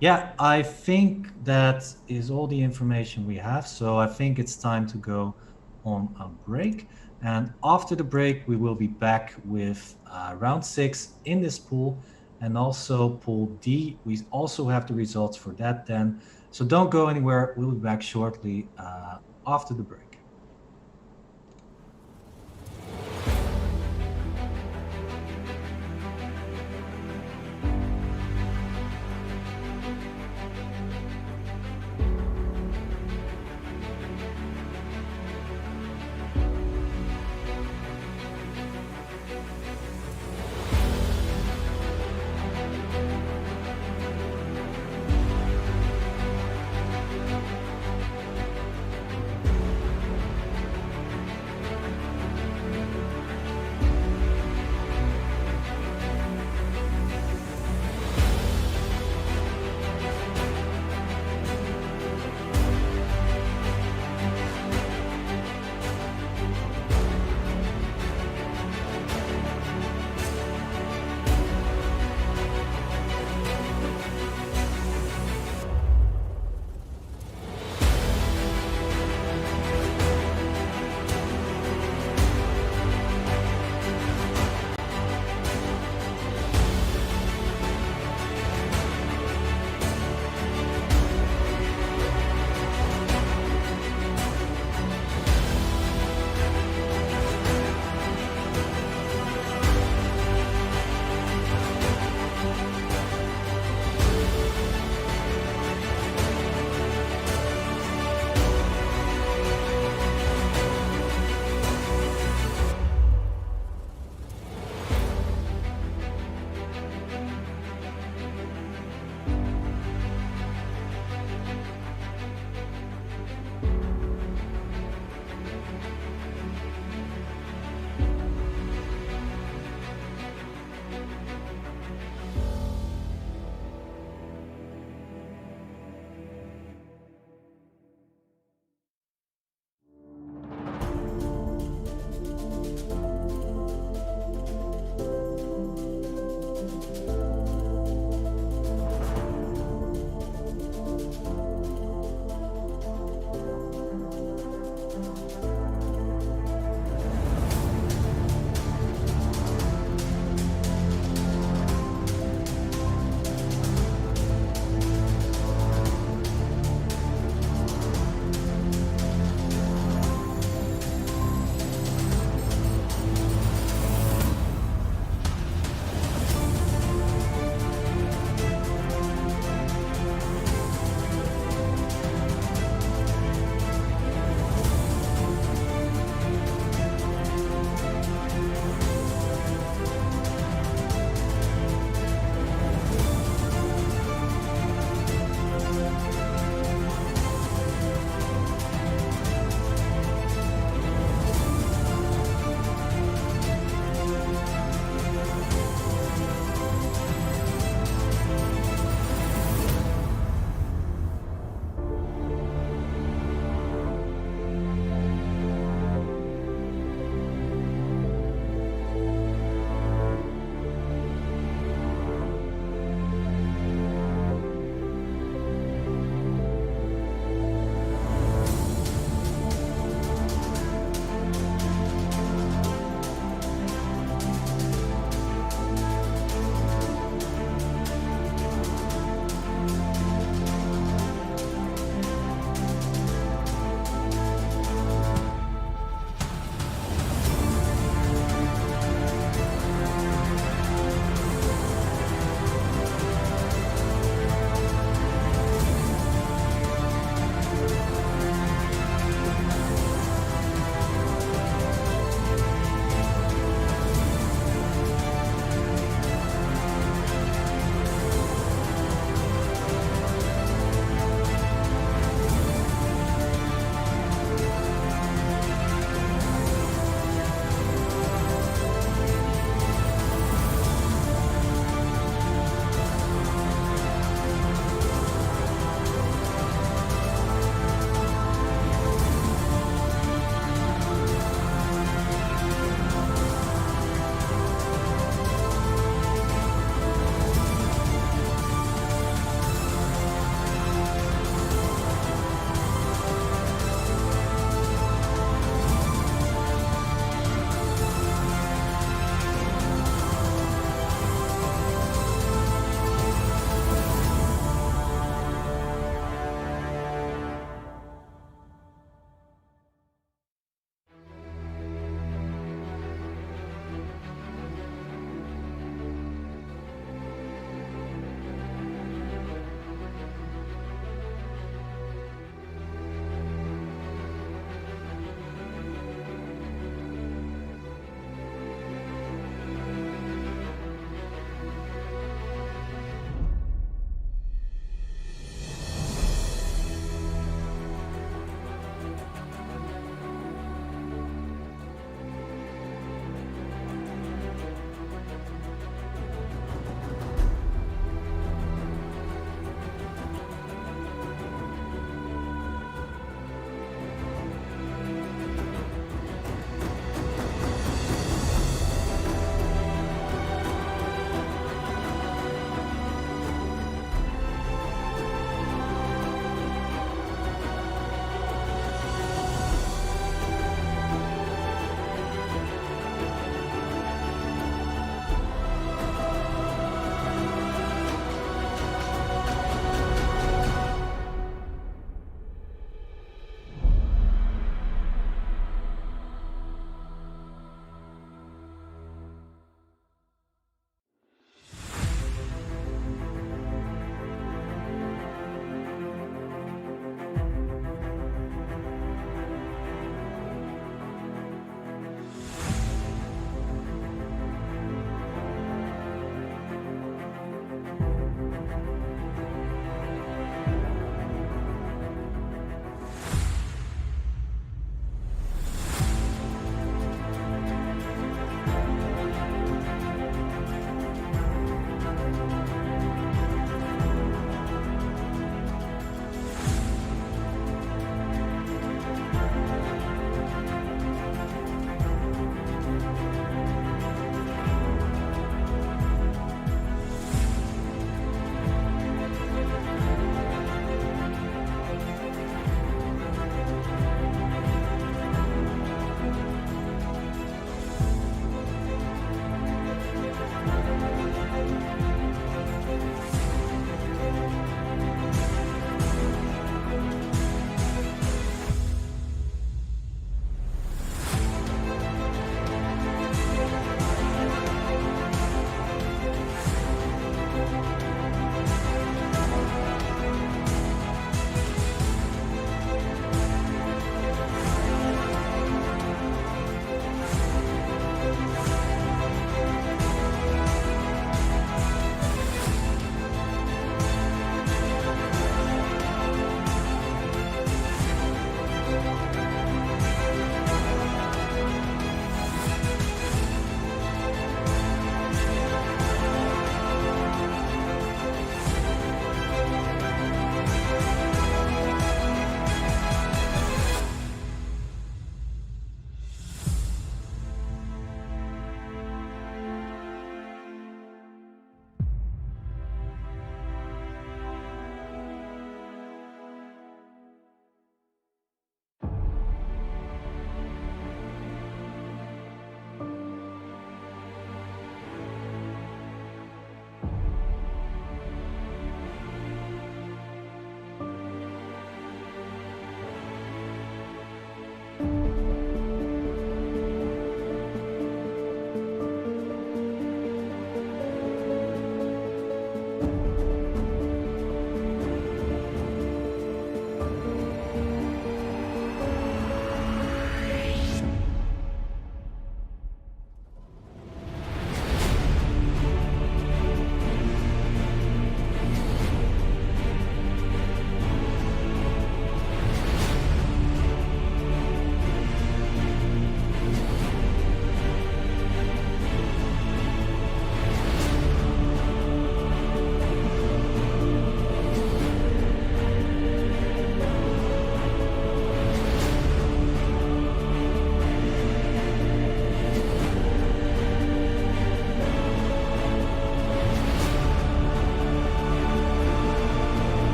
yeah, I think that is all the information we have. So I think it's time to go on a break. And after the break, we will be back with round 6 in this pool, and also pool D. We also have the results for that then. So don't go anywhere. We'll be back shortly after the break.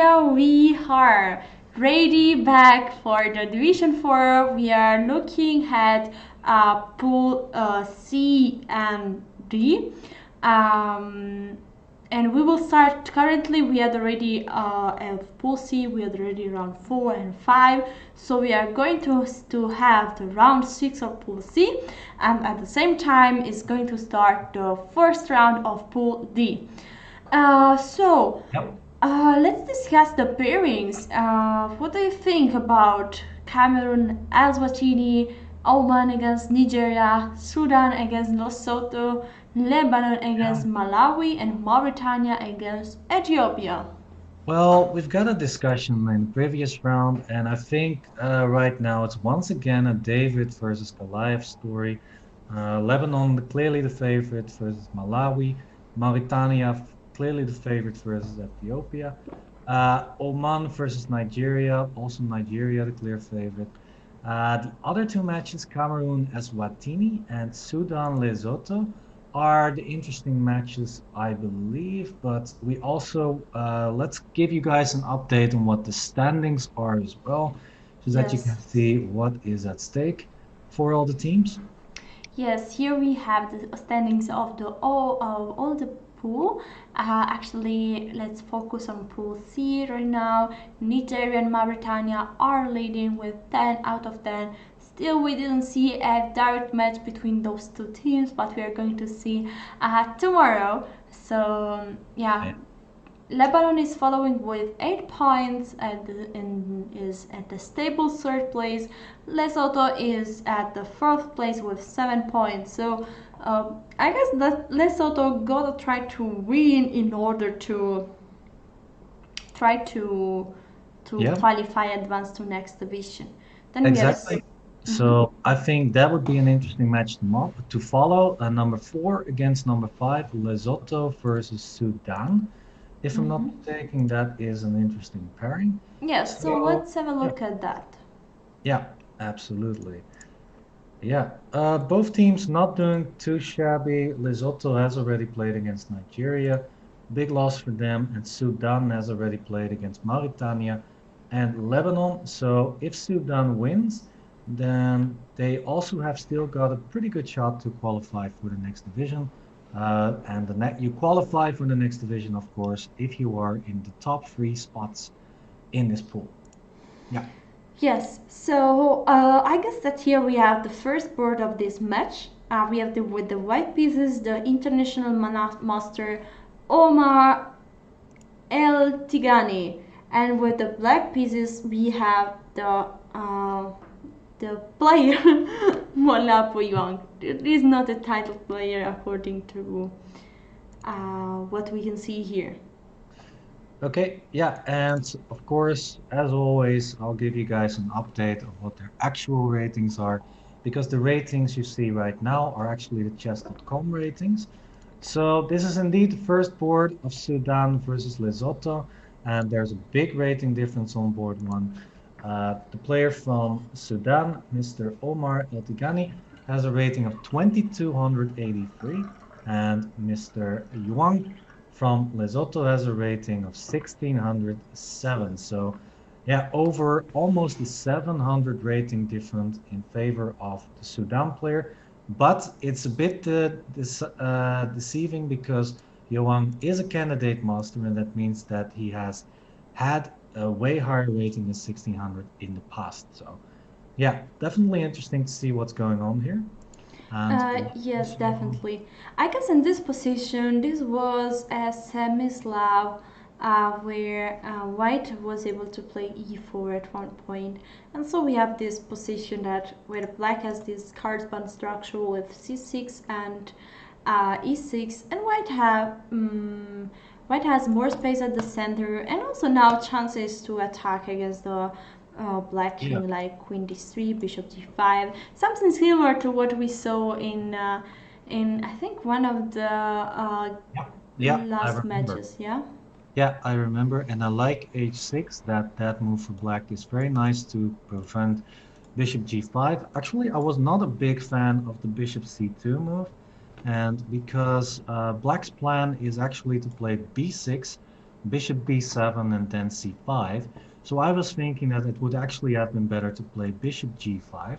here we are, ready back for the Division 4. We are looking at Pool C and D. And we will start currently. We had already Pool C, we had already round 4 and 5. So we are going to have the round 6 of Pool C, and at the same time is going to start the first round of Pool D. Let's discuss the pairings. What do you think about Cameroon, Eswatini, Oman against Nigeria, Sudan against Lesotho, Lebanon against Malawi, and Mauritania against Ethiopia? Well, we've got a discussion in the previous round, and I think right now it's once again a David versus Goliath story. Lebanon clearly the favorite versus Malawi, Mauritania clearly the favorite versus Ethiopia, Oman versus Nigeria, also Nigeria the clear favorite. The other two matches, Cameroon Eswatini and Sudan Lesotho, are the interesting matches, I believe. But we also let's give you guys an update on what the standings are as well, so that you can see what is at stake for all the teams. Yes, here we have the standings of all the pool. Actually, let's focus on Pool C right now. Nigeria and Mauritania are leading with 10 out of 10. Still, we didn't see a direct match between those two teams, but we are going to see tomorrow. So, yeah. Lebanon is following with 8 points and is at the stable third place. Lesotho is at the fourth place with 7 points. So I guess that Lesotho gotta try to win in order to try to qualify, advance to next division. Then exactly. So I think that would be an interesting match to follow. Number 4 against number 5, Lesotho versus Sudan. If I'm not mistaken, that is an interesting pairing. Yes, so let's have a look at that. Yeah, absolutely. Yeah, both teams not doing too shabby. Lesotho has already played against Nigeria, big loss for them, and Sudan has already played against Mauritania and Lebanon. So if Sudan wins, then they also have still got a pretty good shot to qualify for the next division. And you qualify for the next division, of course, if you are in the top 3 spots in this pool. Yeah. Yes, so I guess that here we have the first board of this match. We have with the white pieces, the international master Omar El Tigani, and with the black pieces we have the player Molapo Young. It is not a title player according to what we can see here. Okay, yeah, and of course, as always, I'll give you guys an update of what their actual ratings are, because the ratings you see right now are actually the chess.com ratings. So this is indeed the first board of Sudan versus Lesotho, and there's a big rating difference on board 1. The player from Sudan, Mr. Omar El Tigani, has a rating of 2283, and Mr. Yuang from Lesotho has a rating of 1607. So yeah, over almost a 700 rating difference in favor of the Sudan player. But it's a bit deceiving, because Yuang is a candidate master, and that means that he has had a way higher rating than 1600 in the past. So yeah, definitely interesting to see what's going on here. Yes, definitely. I guess in this position, this was a semi-Slav where white was able to play e4 at one point. And so we have this position that where black has this card band structure with c6 and e6, and white has more space at the center, and also now chances to attack against the black king, like queen d3, bishop d5, something similar to what we saw in I think one of the last matches. Yeah, I remember, and I like h6. That move for black is very nice to prevent bishop g5. Actually, I was not a big fan of the bishop c2 move, and because black's plan is actually to play b6 bishop b7 and then c5. So I was thinking that it would actually have been better to play bishop g5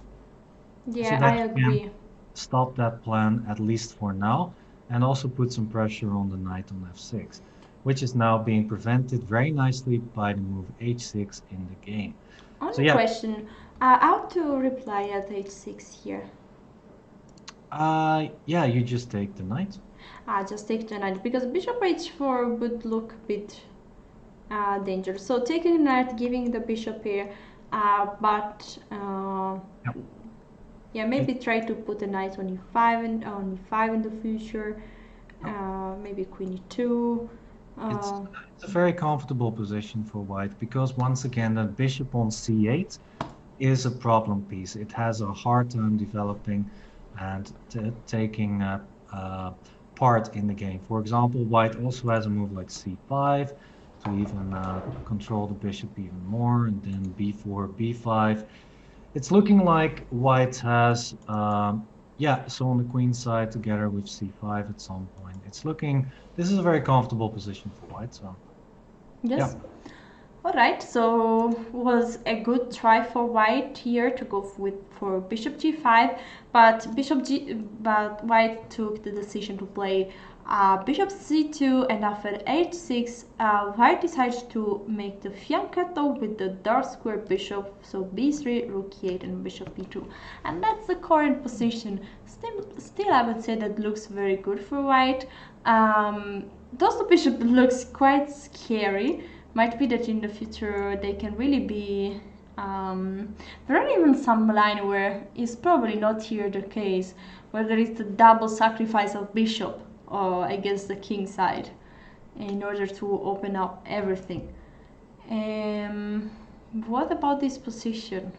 so Yeah, I that you can agree. stop that plan at least for now and also put some pressure on the knight on f6, which is now being prevented very nicely by the move h6 in the game. So Only yeah, question, how to reply at h6 here? yeah, you just take the knight. Just take the knight because bishop h4 would look a bit dangerous. So taking the knight, giving the bishop here, but Yep. yeah, maybe try to put the knight on e5 and on e5 in the future. Yep. Maybe queen e2. It's Uh, it's a very comfortable position for white because once again the bishop on c8 is a problem piece. It has a hard time developing and taking part in the game. For example, white also has a move like c5 to even control the bishop even more, and then b4, b5. It's looking like white has, yeah, so on the queen side together with c5 at some point. This is a very comfortable position for white, so yeah. yes. Alright, so was a good try for white here to go with for bishop g5, but white took the decision to play bishop c2, and after h6, white decided to make the fianchetto with the dark square bishop, so b3, rook e8, and bishop b2, and that's the current position. Still, I would say that looks very good for white. Thus, the bishop looks quite scary. Might be that in the future they can really be. There are even some line where it's probably not here the case, where there is the double sacrifice of bishop against the king side in order to open up everything. Um, what about this position?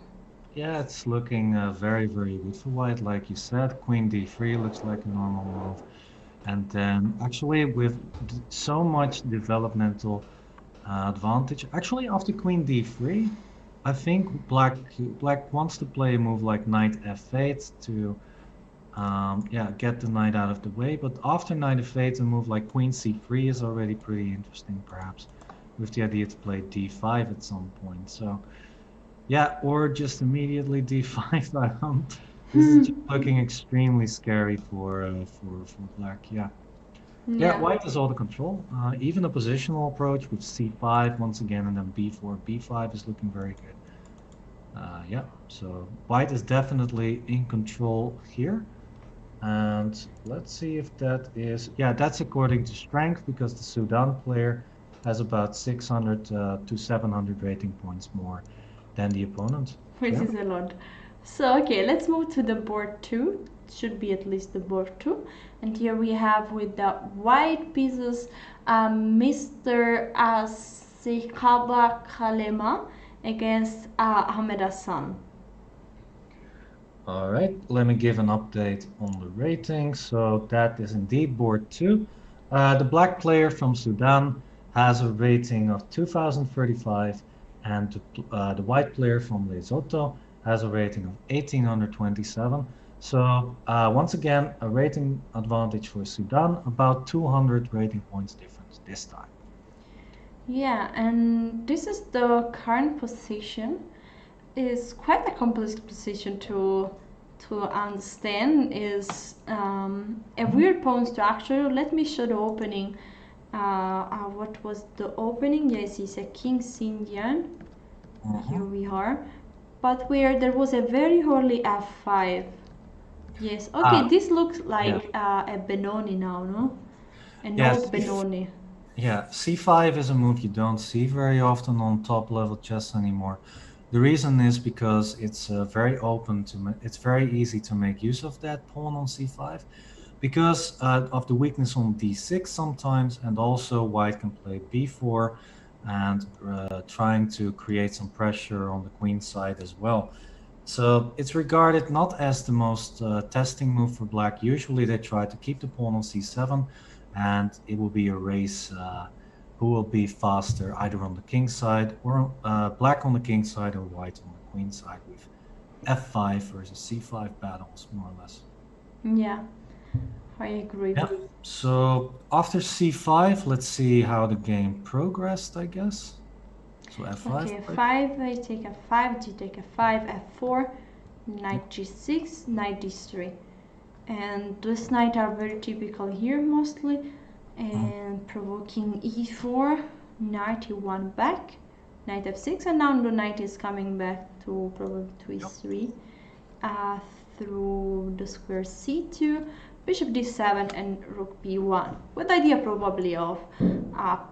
Yeah, it's looking very, very good for white. Like you said, queen d3 looks like a normal move. And then actually with so much developmental advantage, actually after queen d3, I think black wants to play a move like knight f8 to yeah, get the knight out of the way. But after knight f8, a move like queen c3 is already pretty interesting, perhaps, with the idea to play d5 at some point. So yeah, or just immediately d5. This is just looking extremely scary for black. Yeah, yeah. Yeah. White has all the control. Even a positional approach with c5 once again, and then b4, b5 is looking very good. Yeah, so white is definitely in control here. And let's see if that is, yeah, that's according to strength because the Sudan player has about 600 to 700 rating points more than the opponent. So, Which yeah. is a lot. So okay, let's move to the board 2. Should be at least the board 2. And here we have with the white pieces Mr. Sekaba Kalema against Ahmed Hassan. All right, let me give an update on the rating. So that is indeed board 2. The black player from Sudan has a rating of 2035, and the white player from Lesotho has a rating of 1827. So once again, a rating advantage for Sudan, about 200 rating points difference this time. Yeah, and this is the current position. Is quite a complex position to understand. Is a weird pawn structure. Let me show the opening. What was the opening? Yes, it's a King's Indian. Here Mhm. we are. But where there was a very early f5. Yes. Okay, Ah, this looks yeah. like a Benoni now, no? An Yes, old Benoni. yeah, c5 is a move you don't see very often on top level chess anymore. The reason is because it's very open it's very easy to make use of that pawn on c5 because of the weakness on d6 sometimes, and also white can play b4 and trying to create some pressure on the queen side as well. So it's regarded not as the most testing move for black. Usually they try to keep the pawn on c7, and it will be a race who will be faster, either on the king side or black on the king side or white on the queen side, with f5 versus c5 battles, more or less. Yeah. I agree. Yeah. So after c5, let's see how the game progressed, I guess. So f5. Okay, Right? f5, I take f5, g take f5, f4, Yeah. knight g6, knight d3. And this knight are very typical here mostly. Mhm. And provoking e4, knight e1 back, knight f6, and now the knight is coming back to probably to Yep. e3 through the square c2, bishop d7, and rook b1, with the idea probably of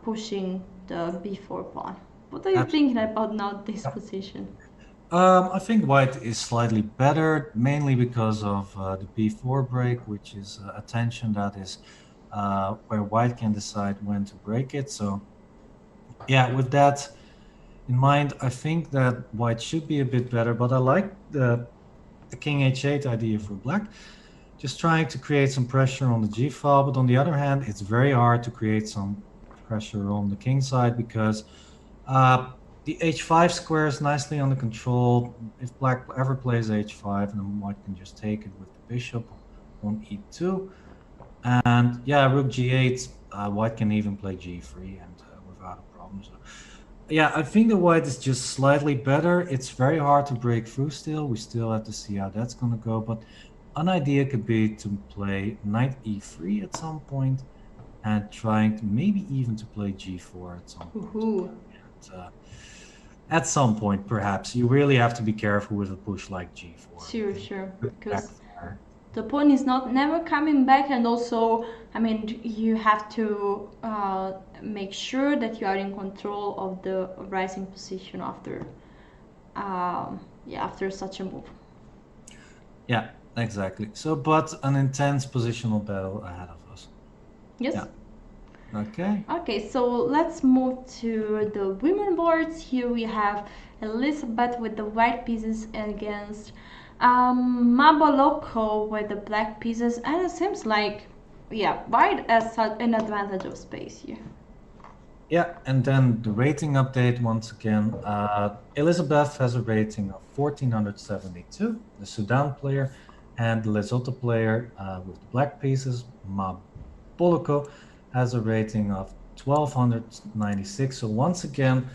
pushing the b4 pawn. What are you thinking Absolutely. about now this Yeah. position? I think white is slightly better, mainly because of the b4 break, which is a tension that is where white can decide when to break it. So yeah, with that in mind, I think that white should be a bit better, but I like the king h8 idea for black, just trying to create some pressure on the g file. But on the other hand, it's very hard to create some pressure on the king side because uh, the h5 square is nicely under control. If black ever plays h5, then white can just take it with the bishop on e2. And yeah, rook g8, white can even play g3 and without a problem. So yeah, I think the white is just slightly better. It's very hard to break through still. We still have to see how that's going to go. But an idea could be to play knight e3 at some point and trying to maybe even to play g4 at some point. Woohoo! And, at some point, perhaps you really have to be careful with a push like g4 Sure, because it sure, could because backfire. the pawn is not never coming back, and also, I mean, you have to make sure that you are in control of the rising position after, yeah, after such a move. Yeah, exactly. So, but an intense positional battle ahead of us. Yes. Yeah. Okay. Okay, so let's move to the women boards. Here we have Elizabeth with the white pieces against Maboloko with the black pieces, and it seems like, yeah, white has an advantage of space here. Yeah, and then the rating update once again. Elizabeth has a rating of 1472, the Sudan player, and the Lesotho player with the black pieces, Maboloko, has a rating of 1296. So once again,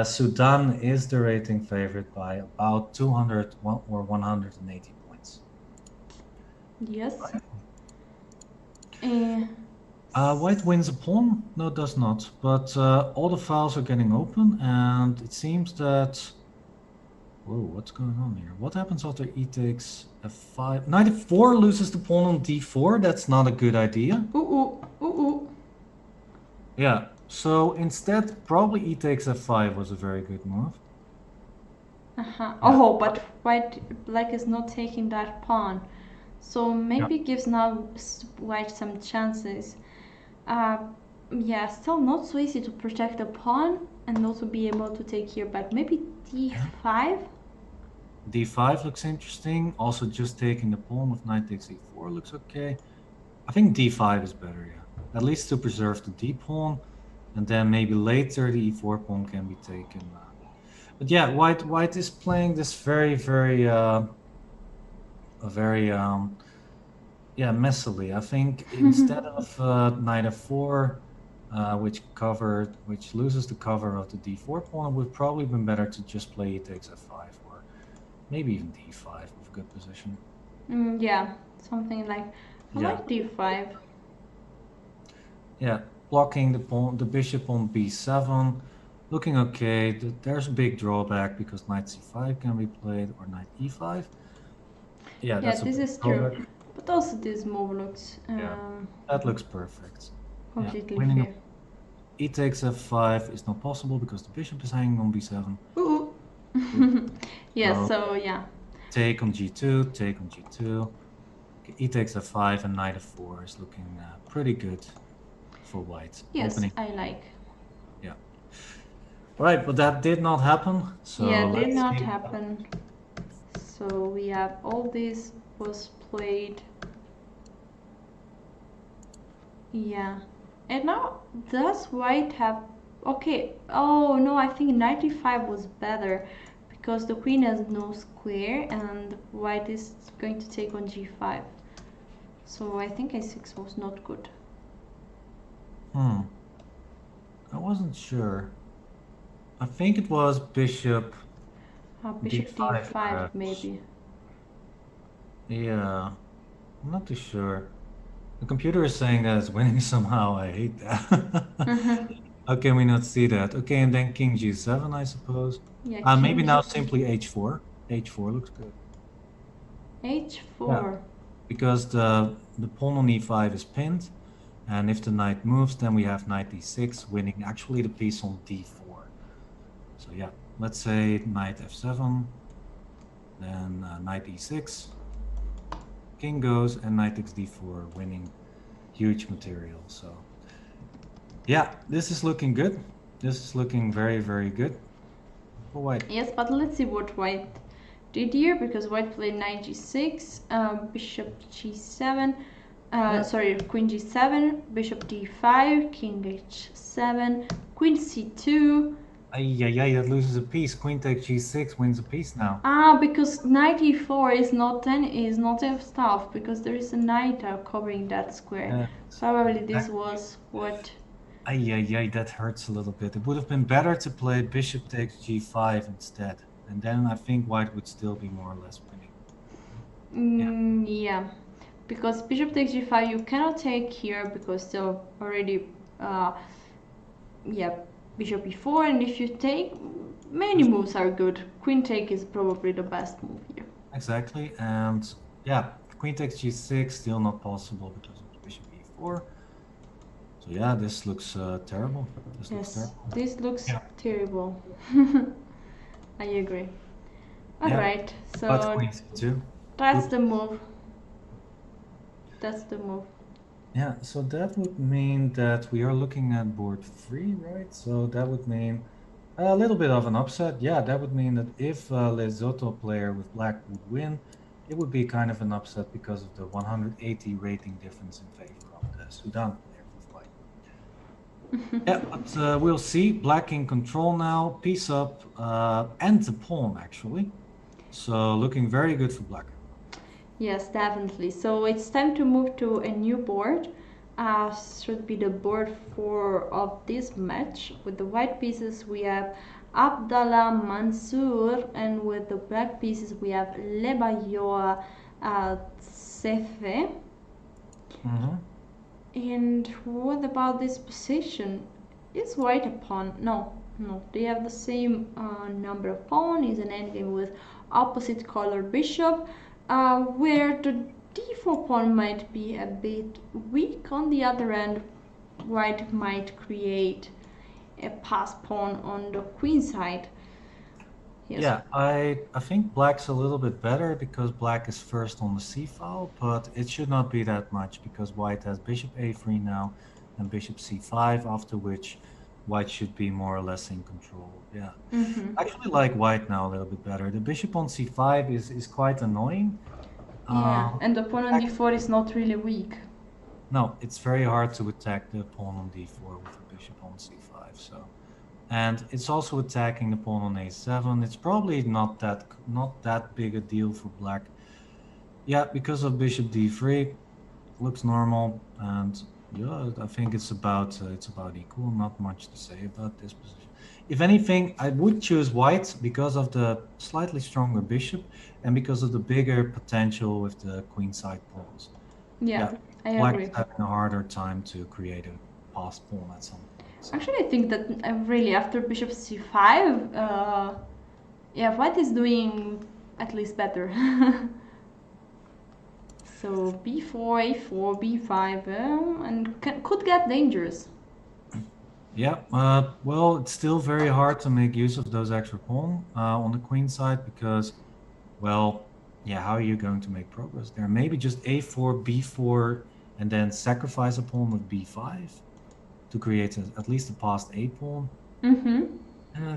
Sudan is the rating favorite by about 200 or 180 points. Yes. White wins a pawn? No, it does not. But all the files are getting open, and it seems that. Whoa, what's going on here? What happens after e takes f5? Knight f4 loses the pawn on d4. That's not a good idea. Ooh, ooh, ooh. Yeah, so instead, probably e takes f5 was a very good move. Uh-huh. Yeah. Oh, but black is not taking that pawn, so Yeah. maybe gives now white some chances. Uh, yeah, still not so easy to protect the pawn and also be able to take here back. Maybe d5. d5 looks interesting. Also, just taking the pawn with knight takes e4 looks okay. I think d5 is better, yeah. At least to preserve the d pawn, and then maybe later the e4 pawn can be taken. But yeah, white is playing this very yeah, messily. I think instead of knight f4, which loses the cover of the d4 pawn, it would probably been better to just play e takes f5 or maybe even d5 with good position. Yeah, something like I Yeah. like d5. Yeah, blocking the bishop on b7, looking okay. There's a big drawback because knight c5 can be played or knight e5. Yeah, Yeah, that's a this big is true. drawback. But also this move looks Yeah, that looks perfect. Yeah, completely winning fair. e takes f5 is not possible because the bishop is hanging on b7. Ooh. Yeah, So so yeah. take on g2, take on g2. Okay, e takes f5 and knight f4 is looking pretty good for white. Yes, Opening, I like. yeah. Right, but that did not happen. So Yeah, did let's not see. happen. So we have all this was played. Yeah. And now does white have okay. Oh no, I think 95 was better because the queen has no square and white is going to take on g5. So I think a6 was not good. I wasn't sure. I think it was bishop Bishop d5 d5 perhaps. maybe. Yeah, I'm not too sure. The computer is saying that it's winning somehow. I hate that. How can we not see that? Okay, and then king g7, I suppose. Yeah, Maybe king now simply h4. h4 looks good. Yeah, h4. because the pawn on e5 is pinned, and if the knight moves, then we have knight d6, winning actually the piece on d4. So yeah, let's say knight f7, then knight e6, king goes, and knight takes d4, winning huge material. So yeah, this is looking good. This is looking very, very good for white. Yes, but let's see what white did here, because white played knight g6, bishop g7, Yeah. sorry, queen g7, bishop d5, king h7, queen c2. Ay, that loses a piece. Queen takes g6, wins a piece now. Because knight e4 is not a stuff, because there is a knight covering that square. Probably this was what. Ay, that hurts a little bit. It would have been better to play bishop takes g5 instead. And then I think white would still be more or less winning. Yeah, because bishop takes g5 you cannot take here, because still already yeah, bishop e4, and if you take, many moves are good. Queen take is probably the best move here. Exactly, and yeah, queen takes g6, still not possible because of bishop e4. So yeah, this looks terrible. This looks terrible. I agree. Yeah, Alright, but so queen c2. that's the move. That's the move. Yeah, so that would mean that we are looking at board 3, right? So that would mean a little bit of an upset. Yeah, that would mean that if Lesotho player with black would win, it would be kind of an upset because of the 180 rating difference in favor of the Sudan player with white. Yeah, but we'll see. Black in control now, piece up, and the pawn actually. So looking very good for black. Yes, definitely. So it's time to move to a new board. Should be the board 4 of this match. With the white pieces we have Abdallah Mansour, and with the black pieces we have Lebayoa Sefe. And what about this position? Is white a pawn? No, they have the same number of pawn. Is an endgame with opposite color bishop, where the d4 pawn might be a bit weak. On the other end, white might create a passed pawn on the queen side. Yes. Yeah, I think black's a little bit better because black is first on the c file, but it should not be that much because white has bishop a3 now and bishop c5, after which white should be more or less in control. Yeah. I actually like white now a little bit better. The bishop on c5 is quite annoying. Yeah, and the pawn on d4 is not really weak. No, it's very hard to attack the pawn on d4 with the bishop on c5. So, and it's also attacking the pawn on a7. It's probably not that big a deal for black. Yeah, because of bishop d3, looks normal, and yeah, I think it's about equal. Not much to say about this position. If anything, I would choose white because of the slightly stronger bishop and because of the bigger potential with the queenside pawns. Yeah, I black agree. Is having a harder time to create a passed pawn at some point. So. Actually, I think that really after bishop c5, yeah, white is doing at least better. So b4, a4, b5, and could get dangerous. Yeah, well, it's still very hard to make use of those extra pawn on the queen side because, well, yeah, how are you going to make progress there? Maybe just a4, b4, and then sacrifice a pawn with b5 to create at least a passed a pawn.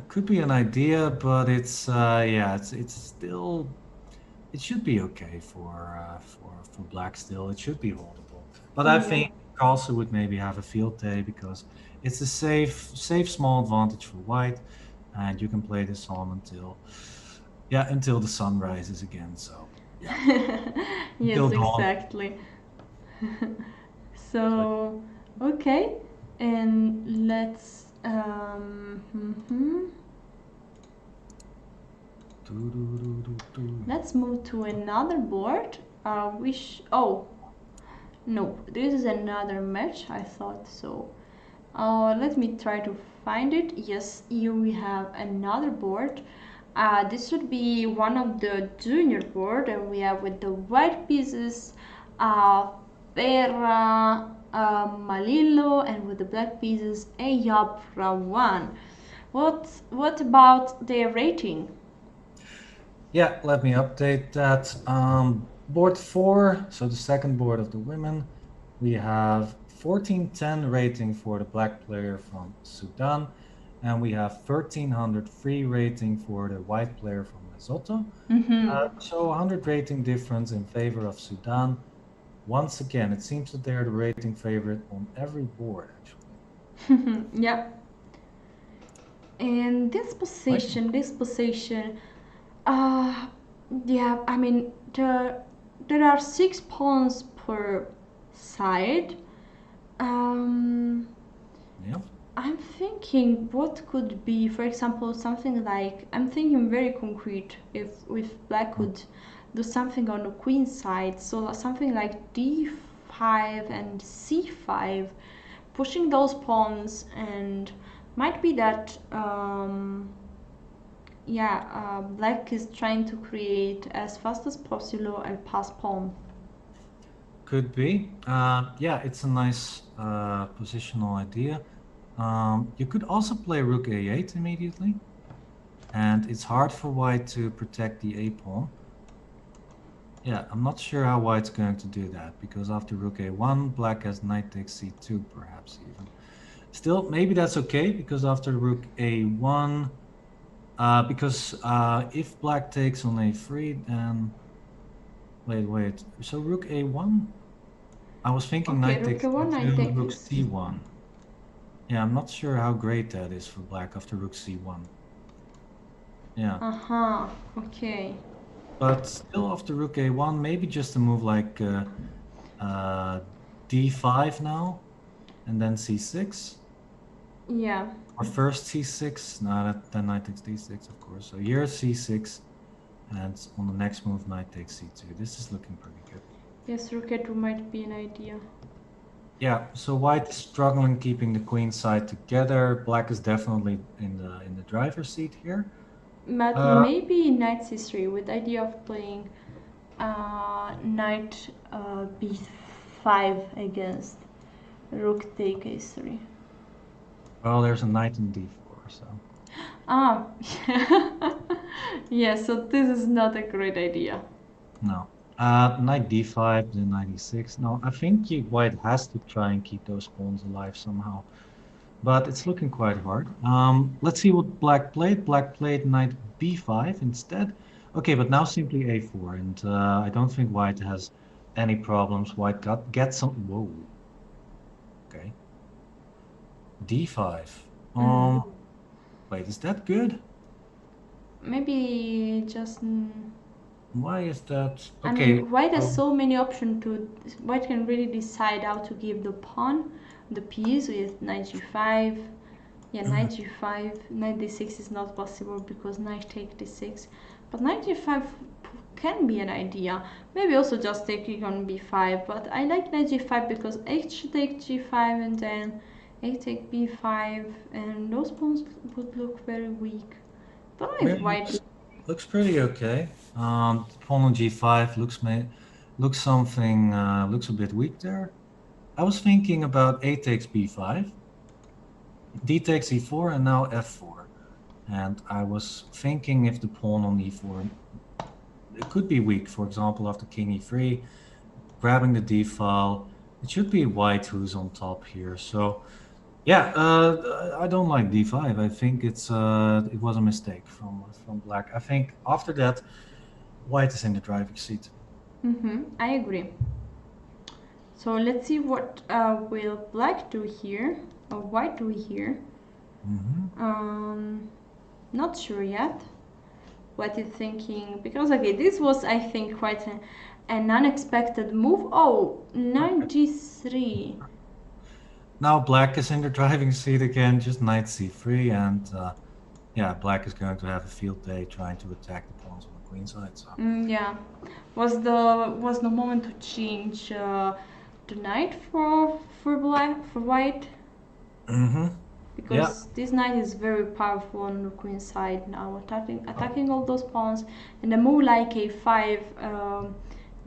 Could be an idea, but it's yeah, it's still, it should be okay for black still. It should be holdable, but I think Carlsen would maybe have a field day because it's a safe small advantage for white, and you can play this on until the sun rises again. So yeah. Yes, exactly. So, okay, and let's move to another board. Oh, no, this is another match. I thought so. Let me try to find it. Yes, here we have another board. This would be one of the junior board, and we have with the white pieces, Pera, Malillo, and with the black pieces, Ayab Rawan. What about their rating? Yeah, let me update that. Board 4, so the second board of the women, we have 1410 rating for the black player from Sudan, and we have 1300 free rating for the white player from Lesotho. So 100 rating difference in favor of Sudan. Once again, it seems that they're the rating favorite on every board, actually. Yeah. And this position, uh, yeah, I mean, there are 6 pawns per side. Yeah. I'm thinking what could be, for example, something like, I'm thinking very concrete, if black could do something on the queen side, so something like d5 and c5, pushing those pawns, and might be that black is trying to create as fast as possible a pass pawn. Could be. Yeah, it's a nice positional idea. You could also play rook a8 immediately, and it's hard for white to protect the a pawn. Yeah, I'm not sure how white's going to do that, because after rook a1, black has knight takes c2, perhaps even. Still, maybe that's okay, because after rook a1, if black takes on a3, then... Wait, so rook a1? I was thinking Okay, knight takes rook a1, knight c2, rook takes. c1. Yeah, I'm not sure how great that is for black after rook c1. Yeah. Okay. But still after rook a1, maybe just a move like d5 now, and then c6. Yeah. Or first c6, then knight takes d6, of course. So here c6, and on the next move knight takes c2. This is looking pretty good. Yes, rook a2 might be an idea. Yeah, so white is struggling keeping the queen side together. Black is definitely in the driver's seat here. But maybe knight c3 with the idea of playing knight b5 against rook take a3. Well, there's a knight in d4, so. Ah, yeah, so this is not a great idea. No. Knight d5, then knight e6. No, I think white has to try and keep those pawns alive somehow. But it's looking quite hard. Let's see what black played. Black played knight b5 instead. Okay, but now simply a4, and I don't think white has any problems. White gets some... Whoa. Okay. d5. Wait, is that good? Maybe just... Why is that? I Okay. mean, white has so many options to... White can really decide how to give the pawn, the piece with knight g5. Yeah, knight g5, knight d6 is not possible because knight take d6. But knight g5 can be an idea. Maybe also just taking on b5, but I like knight g5 because h take g5 and then a take b5, and those pawns would look very weak. Don't know if white... Looks pretty okay. Pawn on g5 looks a bit weak there. I was thinking about a takes b5, d takes e4, and now f4. And I was thinking if the pawn on e4, it could be weak. For example, after king e3, grabbing the d file, it should be white who's on top here. So yeah, I don't like d5. I think it was a mistake from black. I think after that, white is in the driving seat. I agree. So let's see what will black do here, or white do here. Not sure yet what you're thinking, because okay, this was, I think, quite an unexpected move. Oh, knight g3. Now black is in the driving seat again, just knight c3, and yeah, black is going to have a field day trying to attack the pawns on the queen side. So Yeah, was the moment to change the knight for black for white, yeah, because this knight is very powerful on the queen side now, attacking all those pawns, and a move like a5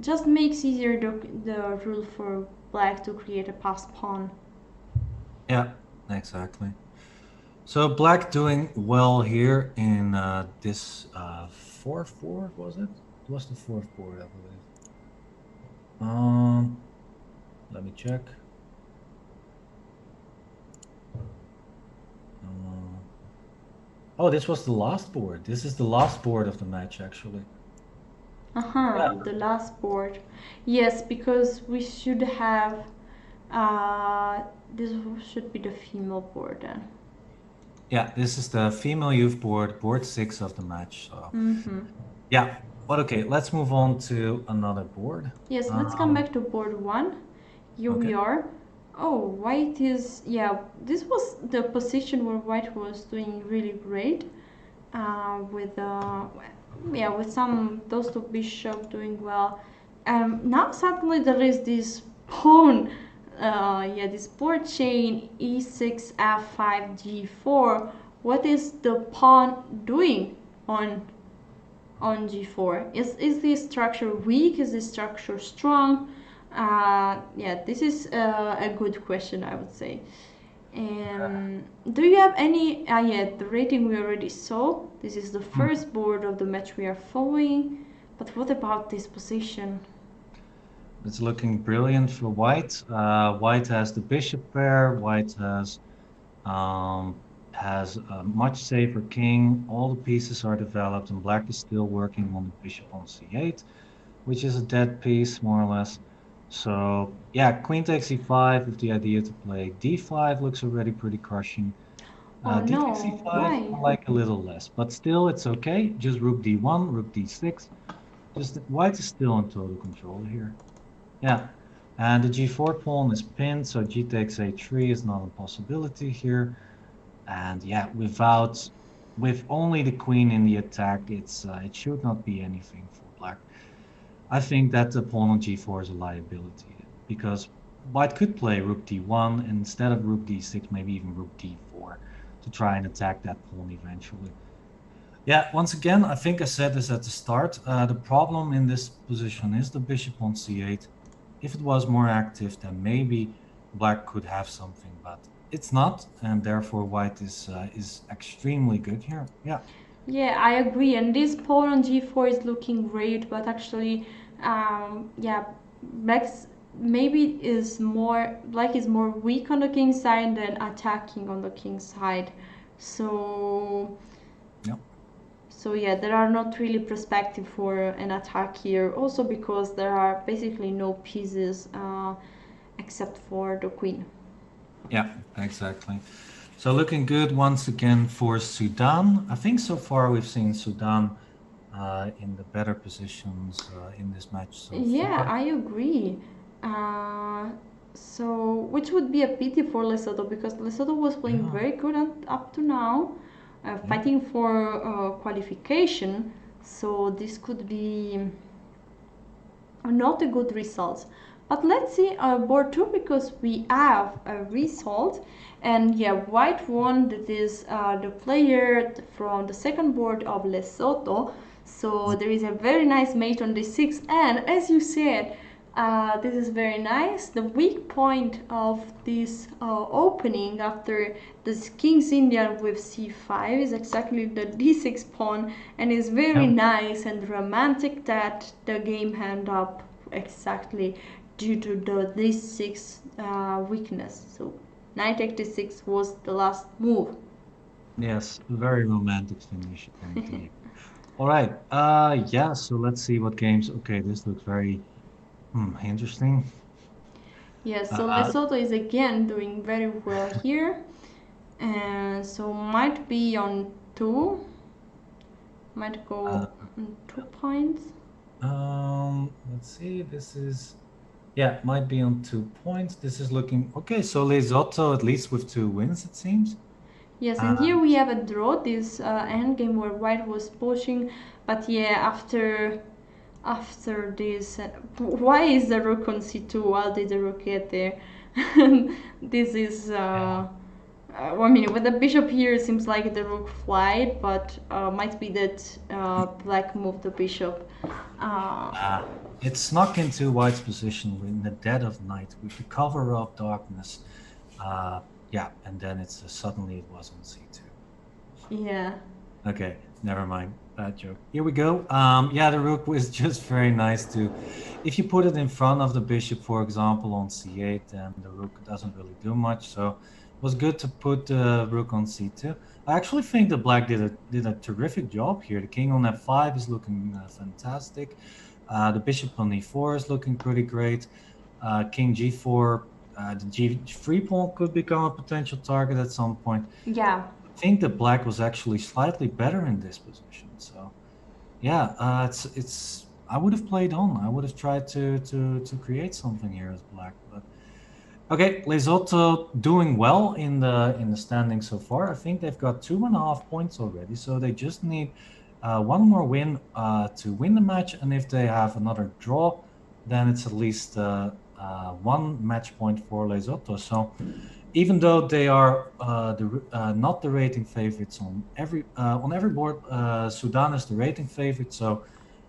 just makes easier the rule for black to create a passed pawn. yeah, exactly. So black doing well here in this 4-4, was it? It was the fourth board, I believe. Let me check. Oh, this was the last board. This is the last board of the match, actually. Yeah. The last board. Yes, because we should have this should be the female board then. Yeah, this is the female youth board, board 6 of the match. So yeah, but okay, let's move on to another board. Yes, let's come back to board 1. Here we are. Oh, white is, yeah, this was the position where white was doing really great, with those two bishops doing well. Now suddenly there is this pawn, this board chain e6 f5 g4. What is the pawn doing on g4? Is the structure weak? Is the structure strong? This is a good question, I would say. Do you have any? The rating we already saw. This is the first board of the match we are following. But what about this position? It's looking brilliant for white. White has the bishop pair. White has a much safer king. All the pieces are developed, and black is still working on the bishop on c8, which is a dead piece, more or less. So yeah, queen takes e5 with the idea to play d5 looks already pretty crushing. D takes e5, why? I like a little less, but still it's okay. Just rook d1, rook d6. Just white is still in total control here. Yeah, and the g4 pawn is pinned, so g takes a3 is not a possibility here. And yeah, with only the queen in the attack, it should not be anything for black. I think that the pawn on g4 is a liability, because white could play rook d1 and instead of rook d6, maybe even rook d4 to try and attack that pawn eventually. Yeah, once again, I think I said this at the start. The problem in this position is the bishop on c8. If it was more active, then maybe black could have something, but it's not, and therefore white is extremely good here. Yeah. Yeah, I agree. And this pawn on g4 is looking great, but actually, black's black is more weak on the king side than attacking on the king side. So. Yep. So yeah, there are not really perspective for an attack here. Also because there are basically no pieces except for the queen. Yeah, exactly. So looking good once again for Sudan. I think so far we've seen Sudan in the better positions in this match so Yeah, far. I agree. So which would be a pity for Lesotho, because Lesotho was playing very good up to now. Fighting for qualification, so this could be not a good result. But let's see board 2, because we have a result, and yeah, white won. That is the player from the second board of Lesotho. So there is a very nice mate on d6, and as you said, this is very nice. The weak point of this opening after this King's Indian with c5 is exactly the d6 pawn, and it's very nice and romantic that the game end up exactly due to the d6 weakness. So knight takes d6 was the last move. Yes, very romantic finish indeed. All right. Yeah, so let's see what games. Okay, this looks very interesting. Yes, so Lesotho is again doing very well here, and so might be on 2, might go 2 points. Let's see. This is, yeah, might be on 2 points. This is looking okay. So Lesotho at least with 2 wins, it seems. Yes, and here And we have a draw. This end game where White was pushing, but yeah, after this, why is the rook on c2? How did the rook get there? This is. yeah. I mean, with the bishop here, it seems like the rook flied, but might be that black moved the bishop. Uh, it snuck into White's position in the dead of night with the cover of darkness. Yeah, and then it's suddenly it was on c2. Yeah. Okay, never mind. Bad joke. Here we go. Yeah, the rook was just very nice to. If you put it in front of the bishop, for example, on c8, then the rook doesn't really do much. So it was good to put the rook on c2. I actually think the black did a terrific job here. The king on f5 is looking fantastic. The bishop on e4 is looking pretty great. King g4, the g3 pawn could become a potential target at some point. Yeah. I think the black was actually slightly better in this position. So yeah, it's. I would have played on. I would have tried to create something here as black. But okay, Lesotho doing well in the standings so far. I think they've got 2.5 points already. So they just need one more win to win the match. And if they have another draw, then it's at least one match point for Lesotho. So even though they are not the rating favorites on every board, Sudan is the rating favorite. So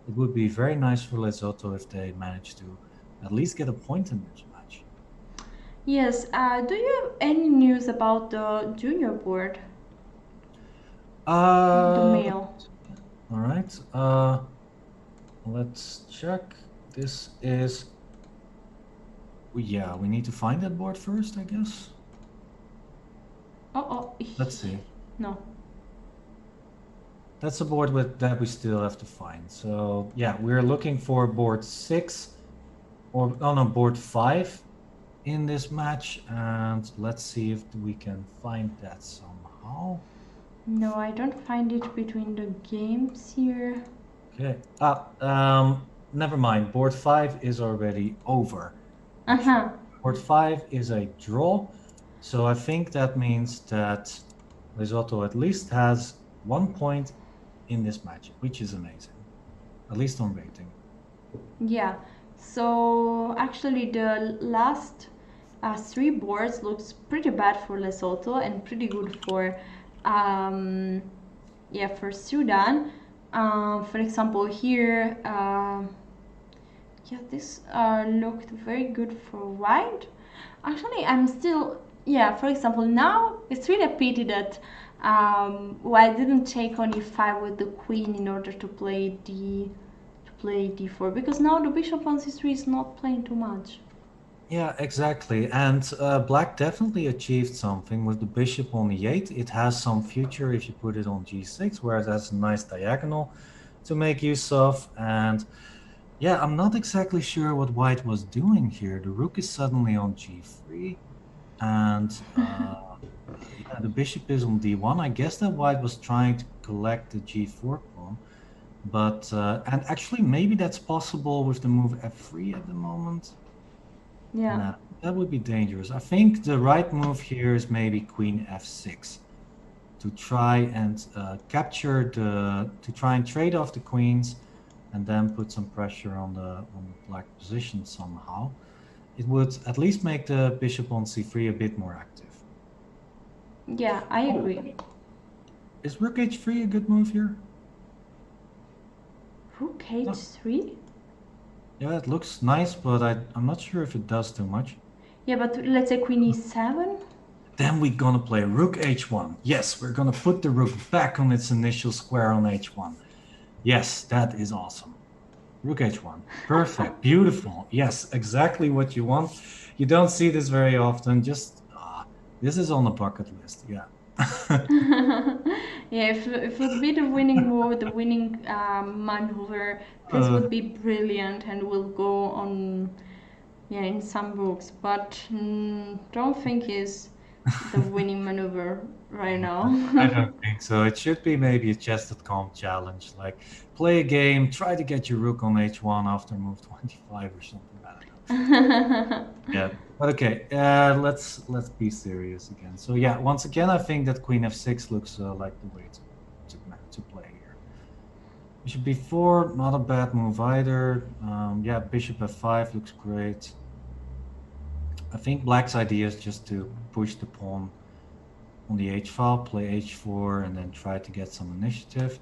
it would be very nice for Lesotho if they manage to at least get a point in this match. Yes. Do you have any news about the junior board, the Uh, male? all right. Let's check. This is. Yeah, we need to find that board first, I guess. Oh. Let's see. No. That's a board that we still have to find. So yeah, we're looking for board 6 or oh no, board 5 in this match, and let's see if we can find that somehow. No, I don't find it between the games here. Okay. Never mind. Board 5 is already over. Uh-huh. Board 5 is a draw, so I think that means that Lesotho at least has 1 point in this match, which is amazing, at least on rating. Yeah. So actually, the last 3 boards looks pretty bad for Lesotho and pretty good for, yeah, for Sudan. For example, here, yeah, this looked very good for White. Actually, I'm still, yeah. For example, now it's really a pity that White didn't take on e5 with the queen in order to play d4, because now the bishop on c3 is not playing too much. Yeah, exactly. And black definitely achieved something with the bishop on e8. It has some future if you put it on g6, where it has a nice diagonal to make use of. And yeah, I'm not exactly sure what white was doing here. The rook is suddenly on g3, and yeah, the bishop is on d1. I guess that white was trying to collect the g4 pawn. But, and actually, maybe that's possible with the move f3 at the moment. Yeah. Nah, that would be dangerous. I think the right move here is maybe queen f6 to try and to try and trade off the queens and then put some pressure on the black position somehow. It would at least make the bishop on c3 a bit more active. Yeah, I agree. Is rook h3 a good move here? Rook h3? Yeah, it looks nice, but I'm not sure if it does too much. Yeah, but let's say queen e7? Then we're gonna play rook h1. Yes, we're gonna put the rook back on its initial square on h1. Yes, that is awesome. Rook h1. Perfect. Beautiful. Yes, exactly what you want. You don't see this very often. Just, this is on the bucket list. Yeah. Yeah, if it would be the winning move, the winning maneuver, this would be brilliant and will go on, yeah, in some books. But don't think is the winning maneuver right now. I don't think so. It should be maybe a chested calm challenge, like play a game, try to get your rook on h1 after move 25 or something. I don't know. Yeah, but okay. Let's be serious again. So yeah, once again, I think that queen f6 looks like the way to play here. Bishop b4, not a bad move either. Yeah, bishop f5 looks great. I think black's idea is just to push the pawn on the h file, play h4, and then try to get some initiative.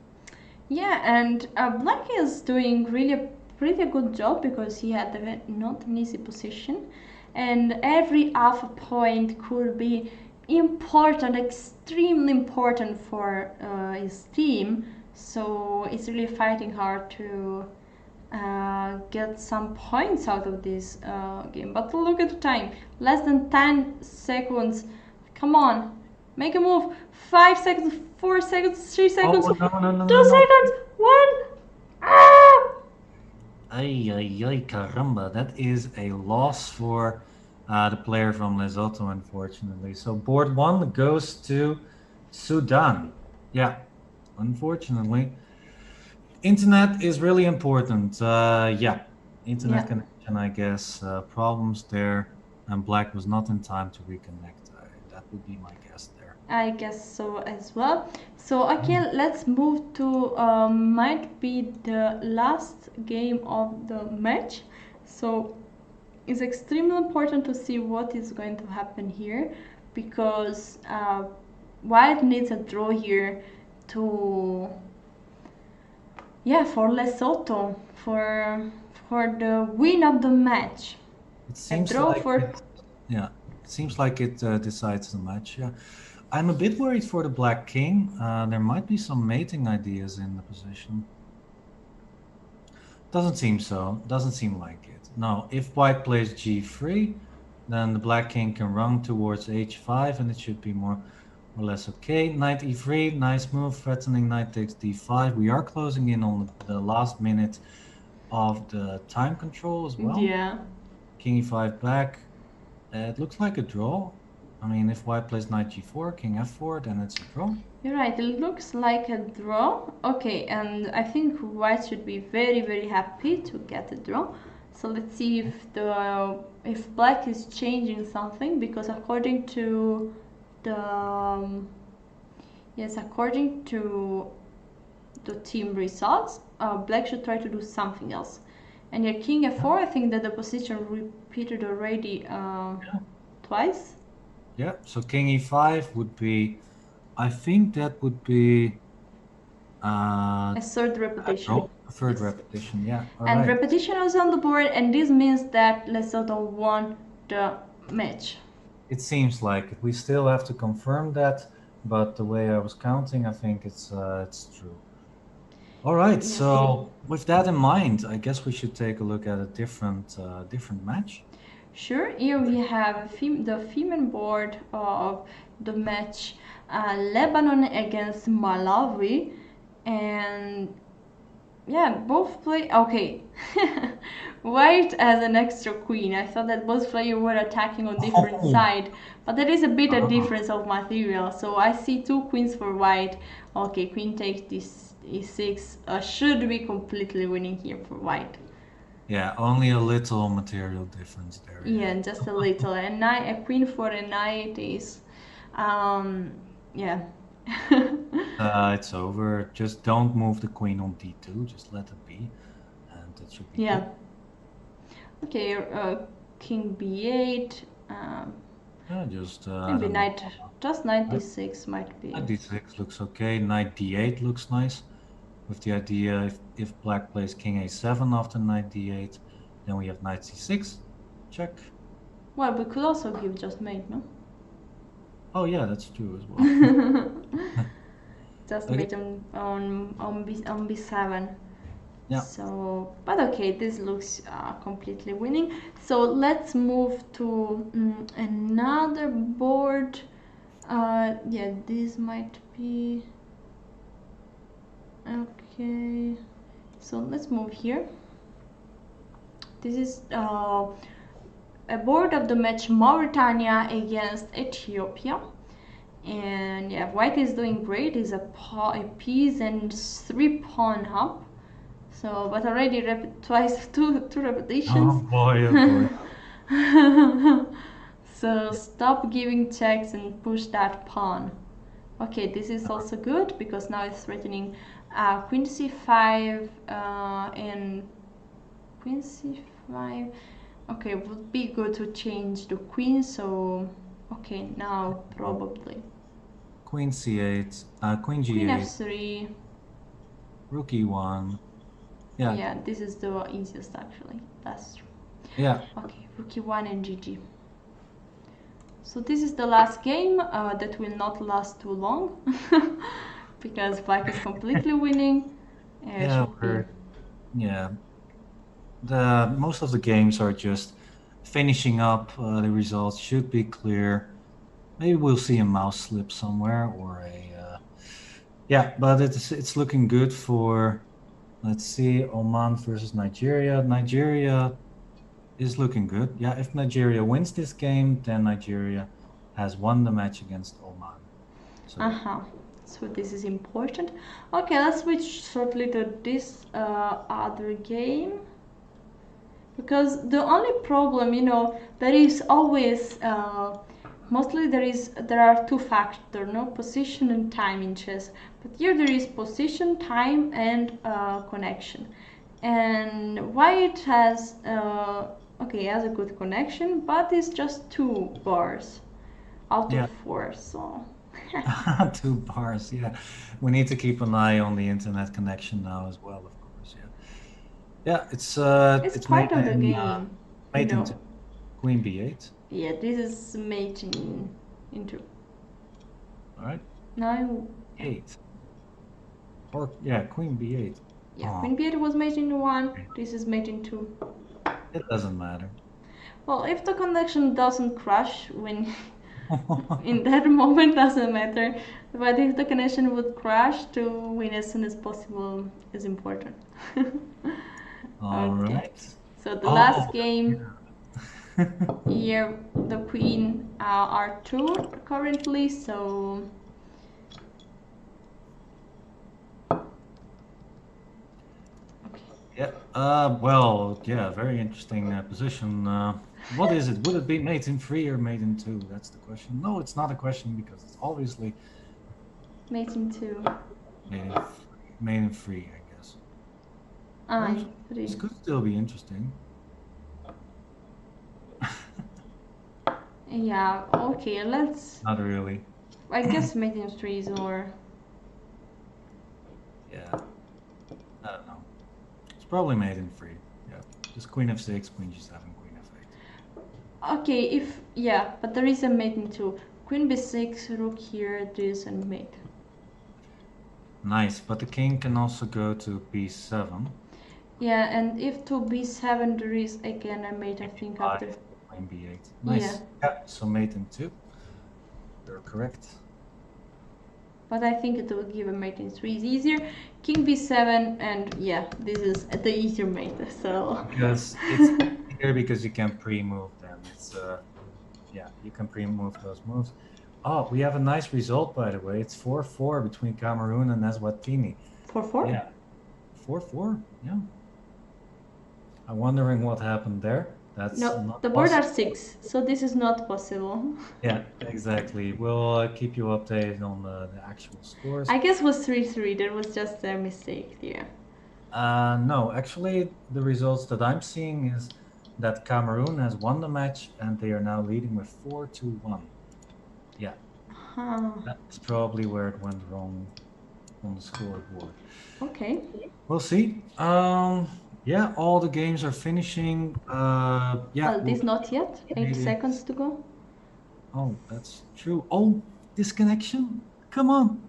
Yeah, and black is doing really a pretty good job because he had not an easy position, and every half a point could be important, extremely important for his team. So he's really fighting hard to get some points out of this game. But look at the time, less than 10 seconds. Come on, make a move. 5 seconds, 4 seconds, 3 seconds, Oh, no, 2 seconds, 1. Ah! Ay, ay, ay, caramba. That is a loss for the player from Lesotho, unfortunately. So board 1 goes to Sudan. Yeah, unfortunately. Internet is really important. Yeah, internet connection, I guess. Problems there, and black was not in time to reconnect. That would be my guess there. I guess so as well. So okay, let's move to might be the last game of the match. So it's extremely important to see what is going to happen here, because white needs a draw here to, yeah, for Lesotho, for the win of the match. It seems a draw like for yeah, it seems like it decides the match. Yeah, I'm a bit worried for the black king. There might be some mating ideas in the position. Doesn't seem so. Doesn't seem like it. No, if white plays g3, then the black king can run towards h5, and it should be more or less okay. Knight e3, nice move, threatening knight takes d5. We are closing in on the last minute of the time control as well. Yeah. King e5 back. It looks like a draw. I mean, if white plays knight g4, king f4, then it's a draw. You're right, it looks like a draw. Okay, and I think white should be very, very happy to get a draw. So let's see if black is changing something, because according to the yes, according to the team results, black should try to do something else. And your king f4, I think that the position repeated already twice. Yeah, so king e5 would be, I think that would be a third repetition. A third repetition, yeah. And repetition was on the board, and this means that Lesotho won the match. It seems like it. We still have to confirm that, but the way I was counting, I think it's true. All right, so with that in mind, I guess we should take a look at a different match. Sure, here we have the female board of the match, Lebanon against Malawi, and yeah, both play okay. White as an extra queen. I thought that both players were attacking on different side, but there is a bit of difference of material. So I see 2 queens for white. Okay, queen takes this e6. Should be completely winning here for white. Yeah, only a little material difference there. Yeah, just a little. And a queen for a knight is, yeah. It's over. Just don't move the queen on d2. Just let it be, and that should be good. Okay, king b8. Yeah, just maybe knight d6 might be. Knight d6 looks okay. Knight d8 looks nice. With the idea, if black plays king a7 after knight d8, then we have knight c6. Check. Well, we could also give just mate, no? Oh yeah, that's true as well. Just mate on b7. Yeah. So, but okay, this looks completely winning. So let's move to another board. Yeah, this might be okay. So let's move here. This is a board of the match Mauritania against Ethiopia. And yeah, white is doing great. Is a piece and 3 pawn up. So, but already twice, two repetitions. Oh boy, oh boy. So stop giving checks and push that pawn. Okay, this is also good because now it's threatening queen c5 and queen c5. Okay, would be good to change the queen. So okay, now probably Queen c8, queen g8, queen f3, rook e1. Yeah. Yeah, this is the easiest actually. That's true. Yeah. Okay, rook e1 and GG. So this is the last game that will not last too long because black is completely winning. Yeah, yeah. The most of the games are just finishing up. The results should be clear. Maybe we'll see a mouse slip somewhere or a yeah, but it's looking good for, let's see, Oman versus Nigeria. Nigeria is looking good. Yeah, if Nigeria wins this game, then Nigeria has won the match against Oman. So, so this is important. Okay, let's switch shortly to this other game. Because the only problem, there is always mostly there are two factors, no, position and time in chess. But here there is position, time, and connection. And white has has a good connection, but it's just 2 bars out of 4. So 2 bars, yeah. We need to keep an eye on the internet connection now as well, of course. Yeah, it's part of the game. Mate into queen b8. Yeah, this is mate into. All right. 9-8. Or yeah, queen b8. Yeah, queen b8 was mate into 1. This is mate into 2. It doesn't matter. Well, if the connection doesn't crash when in that moment doesn't matter. But if the connection would crash, to win as soon as possible is important. All right. So the last game here, the queen r2 currently. So yeah. Well, yeah. Very interesting position. What is it? Would it be mate in 3 or mate in 2? That's the question. No, it's not a question because it's obviously mate in 2. Mate in 3, I guess. This could still be interesting. Yeah. Okay. Let's. Not really. I guess mate in 3 is more. Yeah. I don't know. It's probably mate in 3. Yeah. Just queen f6, queen g7, queen f8. Okay, but there is a mate in 2. Queen b6, rook here, this, and mate. Nice, but the king can also go to b7. Yeah, and if to b7 there is again a mate, I think after. Queen b8. Nice. Yeah, so mate in 2. You're correct. But I think it will give a mate in 3 is easier. King b7, and yeah, this is the easier mate. So. Because it's easier because you can pre-move them. It's yeah, you can pre-move those moves. Oh, we have a nice result, by the way. It's 4-4 between Cameroon and Eswatini. 4-4? Yeah. 4-4, yeah. I'm wondering what happened there. That's not the board are 6, so this is not possible. Yeah, exactly. We'll keep you updated on the actual scores. I guess it was 3-3. There was just a mistake there. No, actually, the results that I'm seeing is that Cameroon has won the match and they are now leading with 4-1. Yeah. That's probably where it went wrong on the scoreboard. Okay. We'll see. Yeah, all the games are finishing. Yeah. Well, this not yet. 8 seconds to go. Oh, that's true. Oh, disconnection? Come on.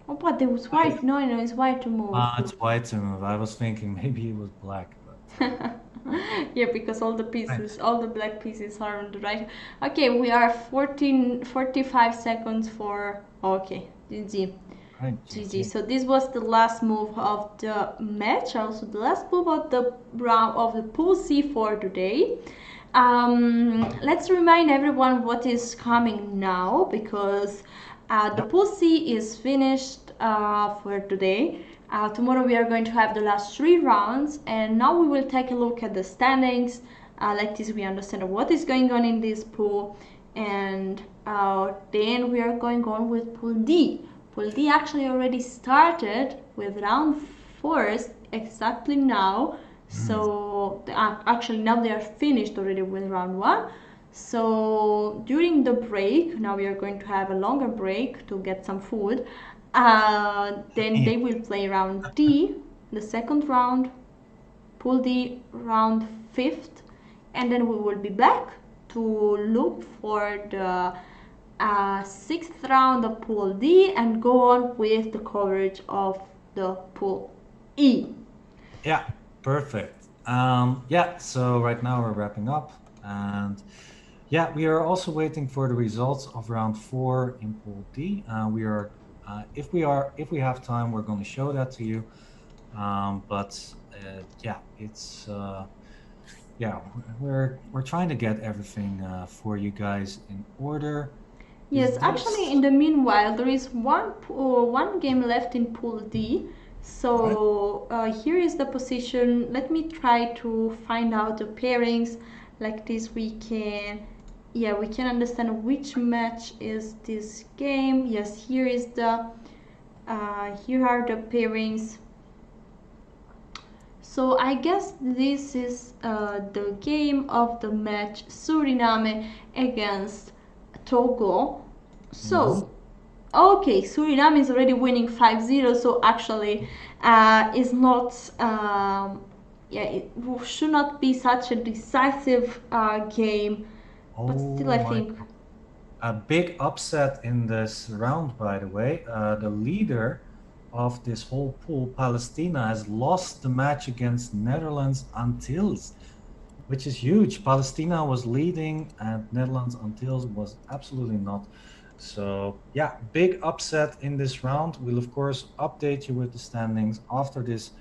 Oh, but there was white. No, it's white to move. It's white to move. I was thinking maybe it was black. But... yeah, because all the pieces, all the black pieces are on the right. Okay, we are 45 seconds for... Okay, GG. Right, GG. So this was the last move of the match, also the last move of the round of the pool C for today. Let's remind everyone what is coming now, because the pool C is finished for today. Tomorrow we are going to have the last 3 rounds, and now we will take a look at the standings. Like this, we understand what is going on in this pool, and then we are going on with Pool D. Pool D actually already started with round 4 exactly now. So actually now they are finished already with round 1. So during the break, now we are going to have a longer break to get some food. Then they will play round D, the second round, Pool D round 5th, and then we will be back to look for the 6th round of Pool D and go on with the coverage of the Pool E. Yeah, perfect. Yeah, so right now we're wrapping up, and yeah, we are also waiting for the results of round 4 in Pool D. If we have time, we're going to show that to you. Yeah, it's yeah, we're trying to get everything for you guys in order. Yes, actually, in the meanwhile, there is one game left in Pool D. So here is the position. Let me try to find out the pairings. Like this, we can understand which match is this game. Yes, here is the here are the pairings. So I guess this is the game of the match, Suriname against Togo. So, okay, Suriname is already winning 5-0, so actually is not, it should not be such a decisive game, but still I think. A big upset in this round, by the way. The leader of this whole pool, Palestina, has lost the match against Netherlands Antilles, which is huge. Palestina was leading and Netherlands Antilles was absolutely not. So yeah, big upset in this round. We'll of course update you with the standings after this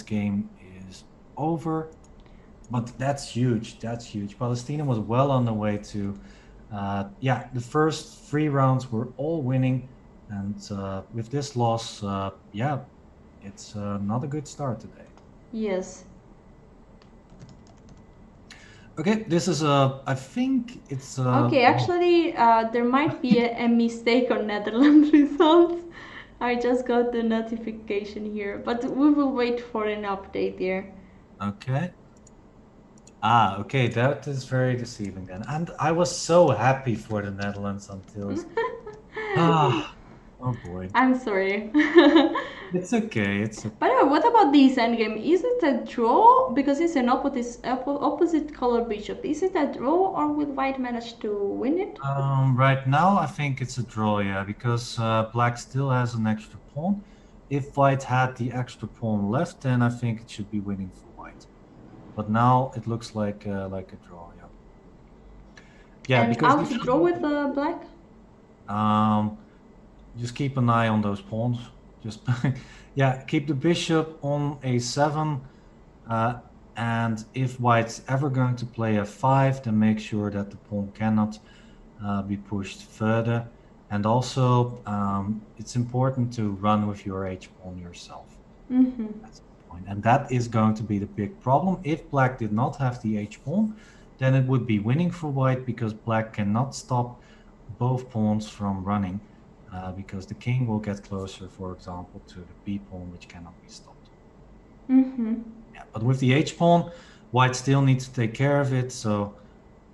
game is over. But that's huge. That's huge. Palestina was well on the way to yeah, the first 3 rounds were all winning, and with this loss, yeah, it's not a good start today. Yes. Okay, this is I think it's okay, actually, there might be a mistake on Netherlands results. I just got the notification here, but we will wait for an update there. Okay. Okay, that is very deceiving then. And I was so happy for the Netherlands until oh boy. I'm sorry. It's okay. It's okay. By the way, what about this endgame? Is it a draw? Because it's an opposite color bishop. Is it a draw, or will white manage to win it? Right now, I think it's a draw, yeah, because black still has an extra pawn. If white had the extra pawn left, then I think it should be winning for white. But now it looks like a draw, yeah. Yeah, and because how to draw with black? Just keep an eye on those pawns. Just yeah, keep the bishop on a7, and if white's ever going to play f5, then make sure that the pawn cannot be pushed further. And also, it's important to run with your h-pawn yourself. That's the point. And that is going to be the big problem. If black did not have the h-pawn, then it would be winning for white, because black cannot stop both pawns from running, because the king will get closer, for example, to the b-pawn, which cannot be stopped. Yeah, but with the h-pawn, white still needs to take care of it. So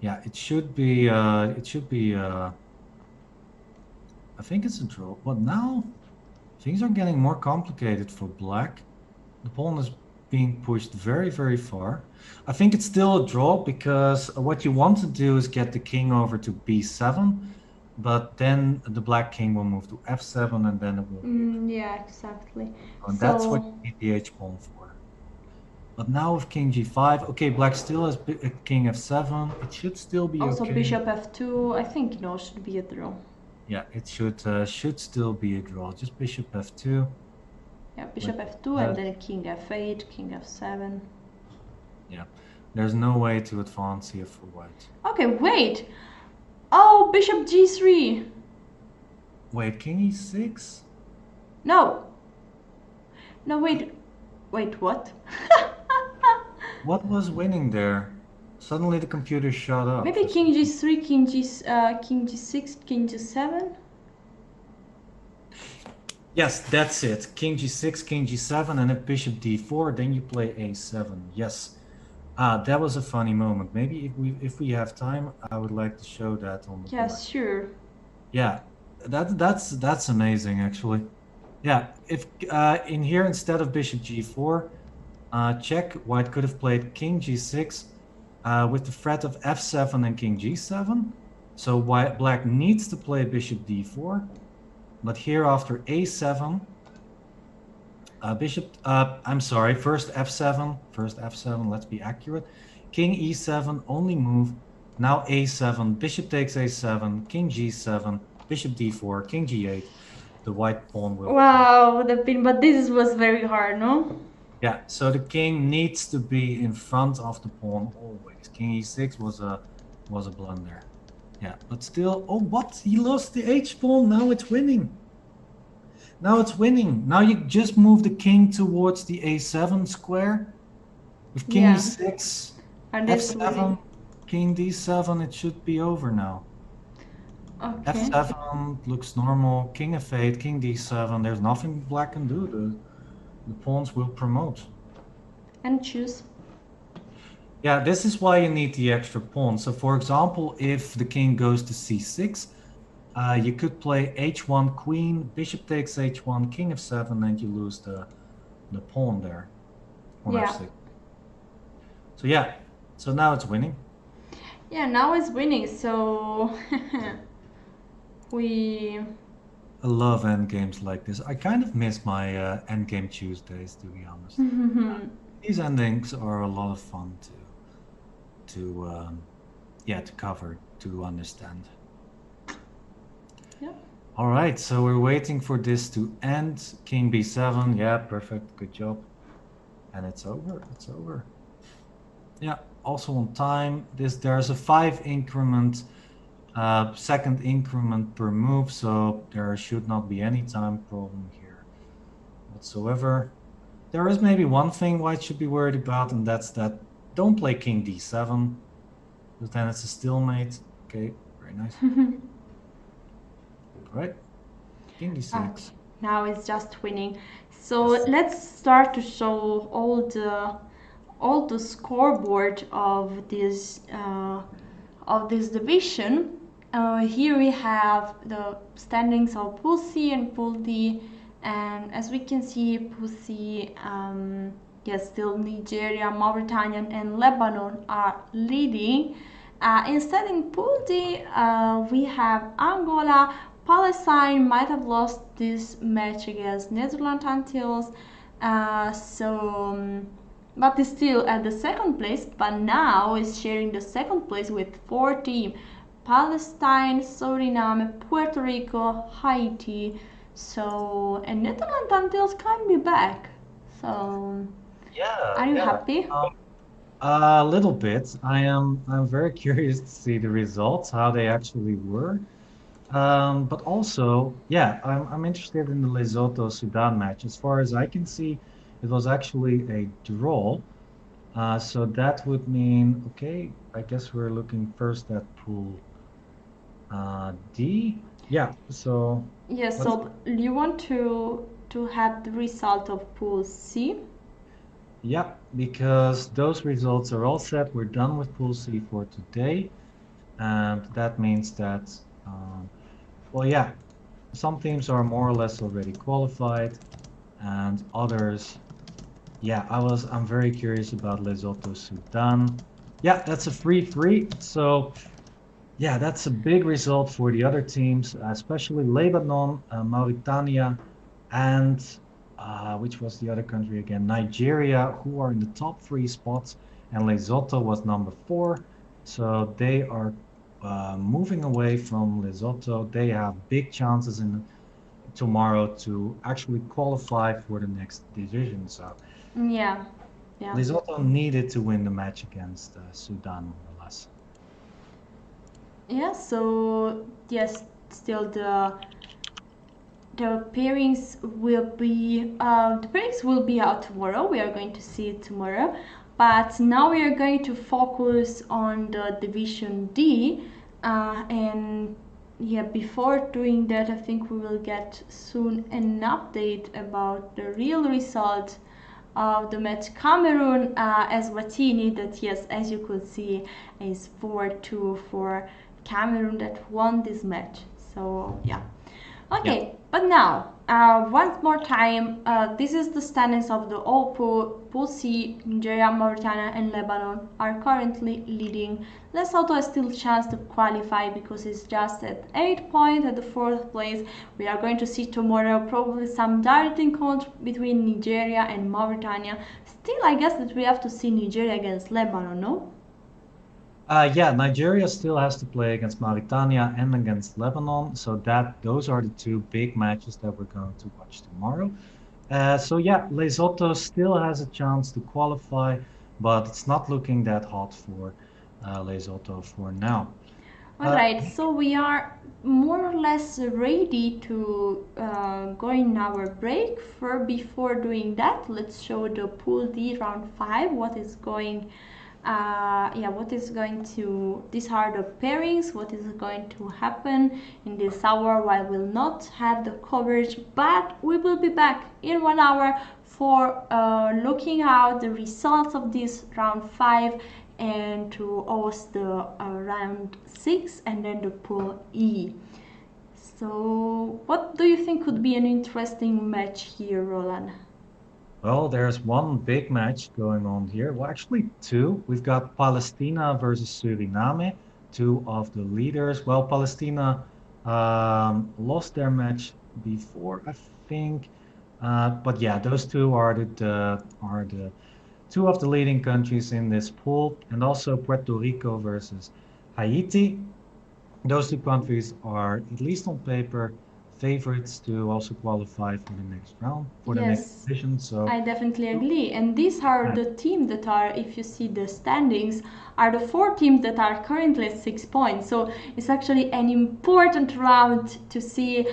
yeah, it should be I think it's a draw, but now things are getting more complicated for black. The pawn is being pushed very, very far. I think it's still a draw, because what you want to do is get the king over to b7, but then the black king will move to f7, and then it will yeah, exactly. And that's what you need the h-pawn for. But now with king g5, okay, black still has king f7. It should still be also okay. Bishop f2, I think should be a draw. Yeah, it should still be a draw. Just bishop f2. Yeah, bishop f2 and then king f8, king f7. Yeah, There's no way to advance here for white. Okay, wait. Oh, bishop g3. Wait, king e6? No. No, wait. Wait, what? What was winning there? Suddenly the computer shut up Maybe for king some reason. g3, king g6, king g7. Yes, that's it. King g6, king g7, and if bishop d4, then you play a7. Yes. That was a funny moment. Maybe if we have time, I would like to show that on the Yeah, board. sure. Yeah, that's amazing actually. Yeah, if in here instead of bishop g4, check, white could have played king g6 with the threat of f7 and king g7. So black needs to play bishop d4, but here after a7, I'm sorry, first f7, let's be accurate. King e7, only move. Now a7, bishop takes a7, king g7, bishop d4, king g8. The white pawn will come. Wow, but this was very hard, no? Yeah, so the king needs to be in front of the pawn always. King e6 was a blunder. Yeah, but still, oh what? He lost the h pawn. Now it's winning. Now it's winning. Now you just move the king towards the a7 square. With king Yeah, e6, and it's f7, winning. king d7, it should be over now. Okay. f7 looks normal. King f8, king d7. There's nothing black can do. The pawns will promote. And choose. Yeah, this is why you need the extra pawn. So for example, if the king goes to c6, you could play h1 queen, bishop takes h1, king f7, and you lose the pawn there on Yeah. f6. So yeah, so now it's winning. Yeah, now it's winning, so we. I love endgames like this. I kind of miss my endgame Tuesdays, to be honest. These endings are a lot of fun to cover, to understand. Yeah. All right, so we're waiting for this to end. King b7, yeah, perfect, good job. And it's over, it's over. Yeah, also on time. There's a 5 increment, second increment per move, so there should not be any time problem here whatsoever. There is maybe one thing white should be worried about, and that's that don't play king d7, because then it's a stalemate. Okay, very nice. All right, king d6. Okay. Now it's just winning. So yes. Let's start to show all the scoreboard of this division. Here we have the standings of Pool C and Pool D, and as we can see, Pool C, yes, still Nigeria, Mauritania, and Lebanon are leading. Instead, in Pool D, we have Angola. Palestine might have lost this match against Netherlands Antilles, but is still at the second place, but now is sharing the second place with 4 teams: Palestine, Suriname, Puerto Rico, Haiti. So, and Netherlands Antilles can be back. So, Yeah, are you yeah. happy? A little bit. I'm very curious to see the results, how they actually were. But also, yeah, I'm interested in the Lesotho Sudan match. As far as I can see, it was actually a draw. So that would mean, okay, I guess we're looking first at Pool D. Yeah, so Yes, so you want to have the result of Pool C? yeah, because those results are all set. We're done with Pool C for today. And that means that, well, yeah, some teams are more or less already qualified, and others, yeah, I'm very curious about Lesotho Sudan. Yeah, that's a 3-3. So, yeah, that's a big result for the other teams, especially Lebanon, Mauritania, and which was the other country again? Nigeria, who are in the top 3 spots, and Lesotho was number 4. So they are moving away from Lesotho. They have big chances in tomorrow to actually qualify for the next division. So Yeah. Yeah. Lesotho needed to win the match against Sudan, more or less. Yeah, so yes, still the pairings will be out tomorrow. We are going to see it tomorrow, but now we are going to focus on the division D, and yeah, before doing that, I think we will get soon an update about the real result of the match. Cameroon Eswatini, that yes, as you could see, is 4-2 for Cameroon that won this match. So yeah. Okay, Yeah. but now, once more time, this is the standings of the all pool C. Nigeria, Mauritania, and Lebanon are currently leading. Lesotho has still chance to qualify because it's just at 8 points at the 4th place. We are going to see tomorrow probably some direct encounter between Nigeria and Mauritania. Still, I guess that we have to see Nigeria against Lebanon, no? Yeah, Nigeria still has to play against Mauritania and against Lebanon, so those are the two big matches that we're going to watch tomorrow. So yeah, Lesotho still has a chance to qualify, but it's not looking that hot for Lesotho for now. Alright, so we are more or less ready to go in our break. Before doing that, let's show the pool D round 5. What is going to, these are the pairings, what is going to happen in this hour. While we'll not have the coverage, but we will be back in 1 hour for looking out the results of this round 5 and to host the round 6 and then the pool E. So what do you think could be an interesting match here, Roland? Well, there's one big match going on here. Well, actually two. We've got Palestina versus Suriname, two of the leaders. Well, Palestina lost their match before, I think. But yeah, those two are the two of the leading countries in this pool, and also Puerto Rico versus Haiti. Those two countries are, at least on paper, favorites to also qualify for the next round, for the next Yes, division. So, I definitely agree. And these are the teams that are, if you see the standings, are the 4 teams that are currently at 6 points. So it's actually an important round to see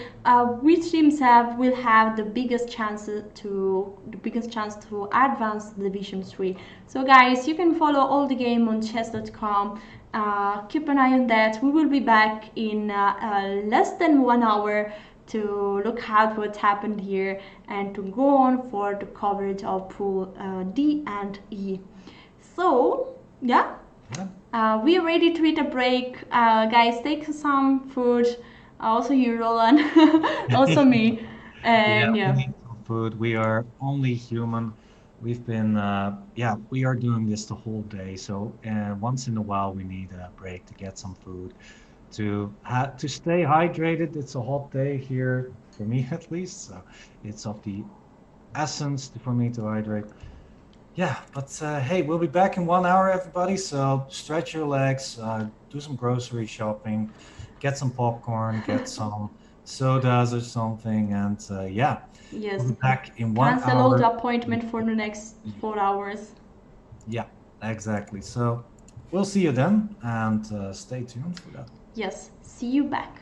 which teams will have the biggest chance to advance to Division 3. So guys, you can follow all the game on chess.com. Keep an eye on that. We will be back in less than 1 hour to look at what happened here and to go on for the coverage of pool D and E. So yeah, we are ready to eat a break. Guys, take some food. Also you, Roland. Also me. yeah, And we yeah. need some food. We are only human. We've been, we are doing this the whole day. So, once in a while, we need a break to get some food, to stay hydrated. It's a hot day here for me, at least. So, it's of the essence for me to hydrate. Yeah, but hey, we'll be back in 1 hour, everybody. So stretch your legs, do some grocery shopping, get some popcorn, get some sodas or something, and yeah, we'll Yes. be back in one Cancel all hour. the appointment for the next 4 hours. Yeah, exactly. So we'll see you then, and stay tuned for that. Yes. See you back.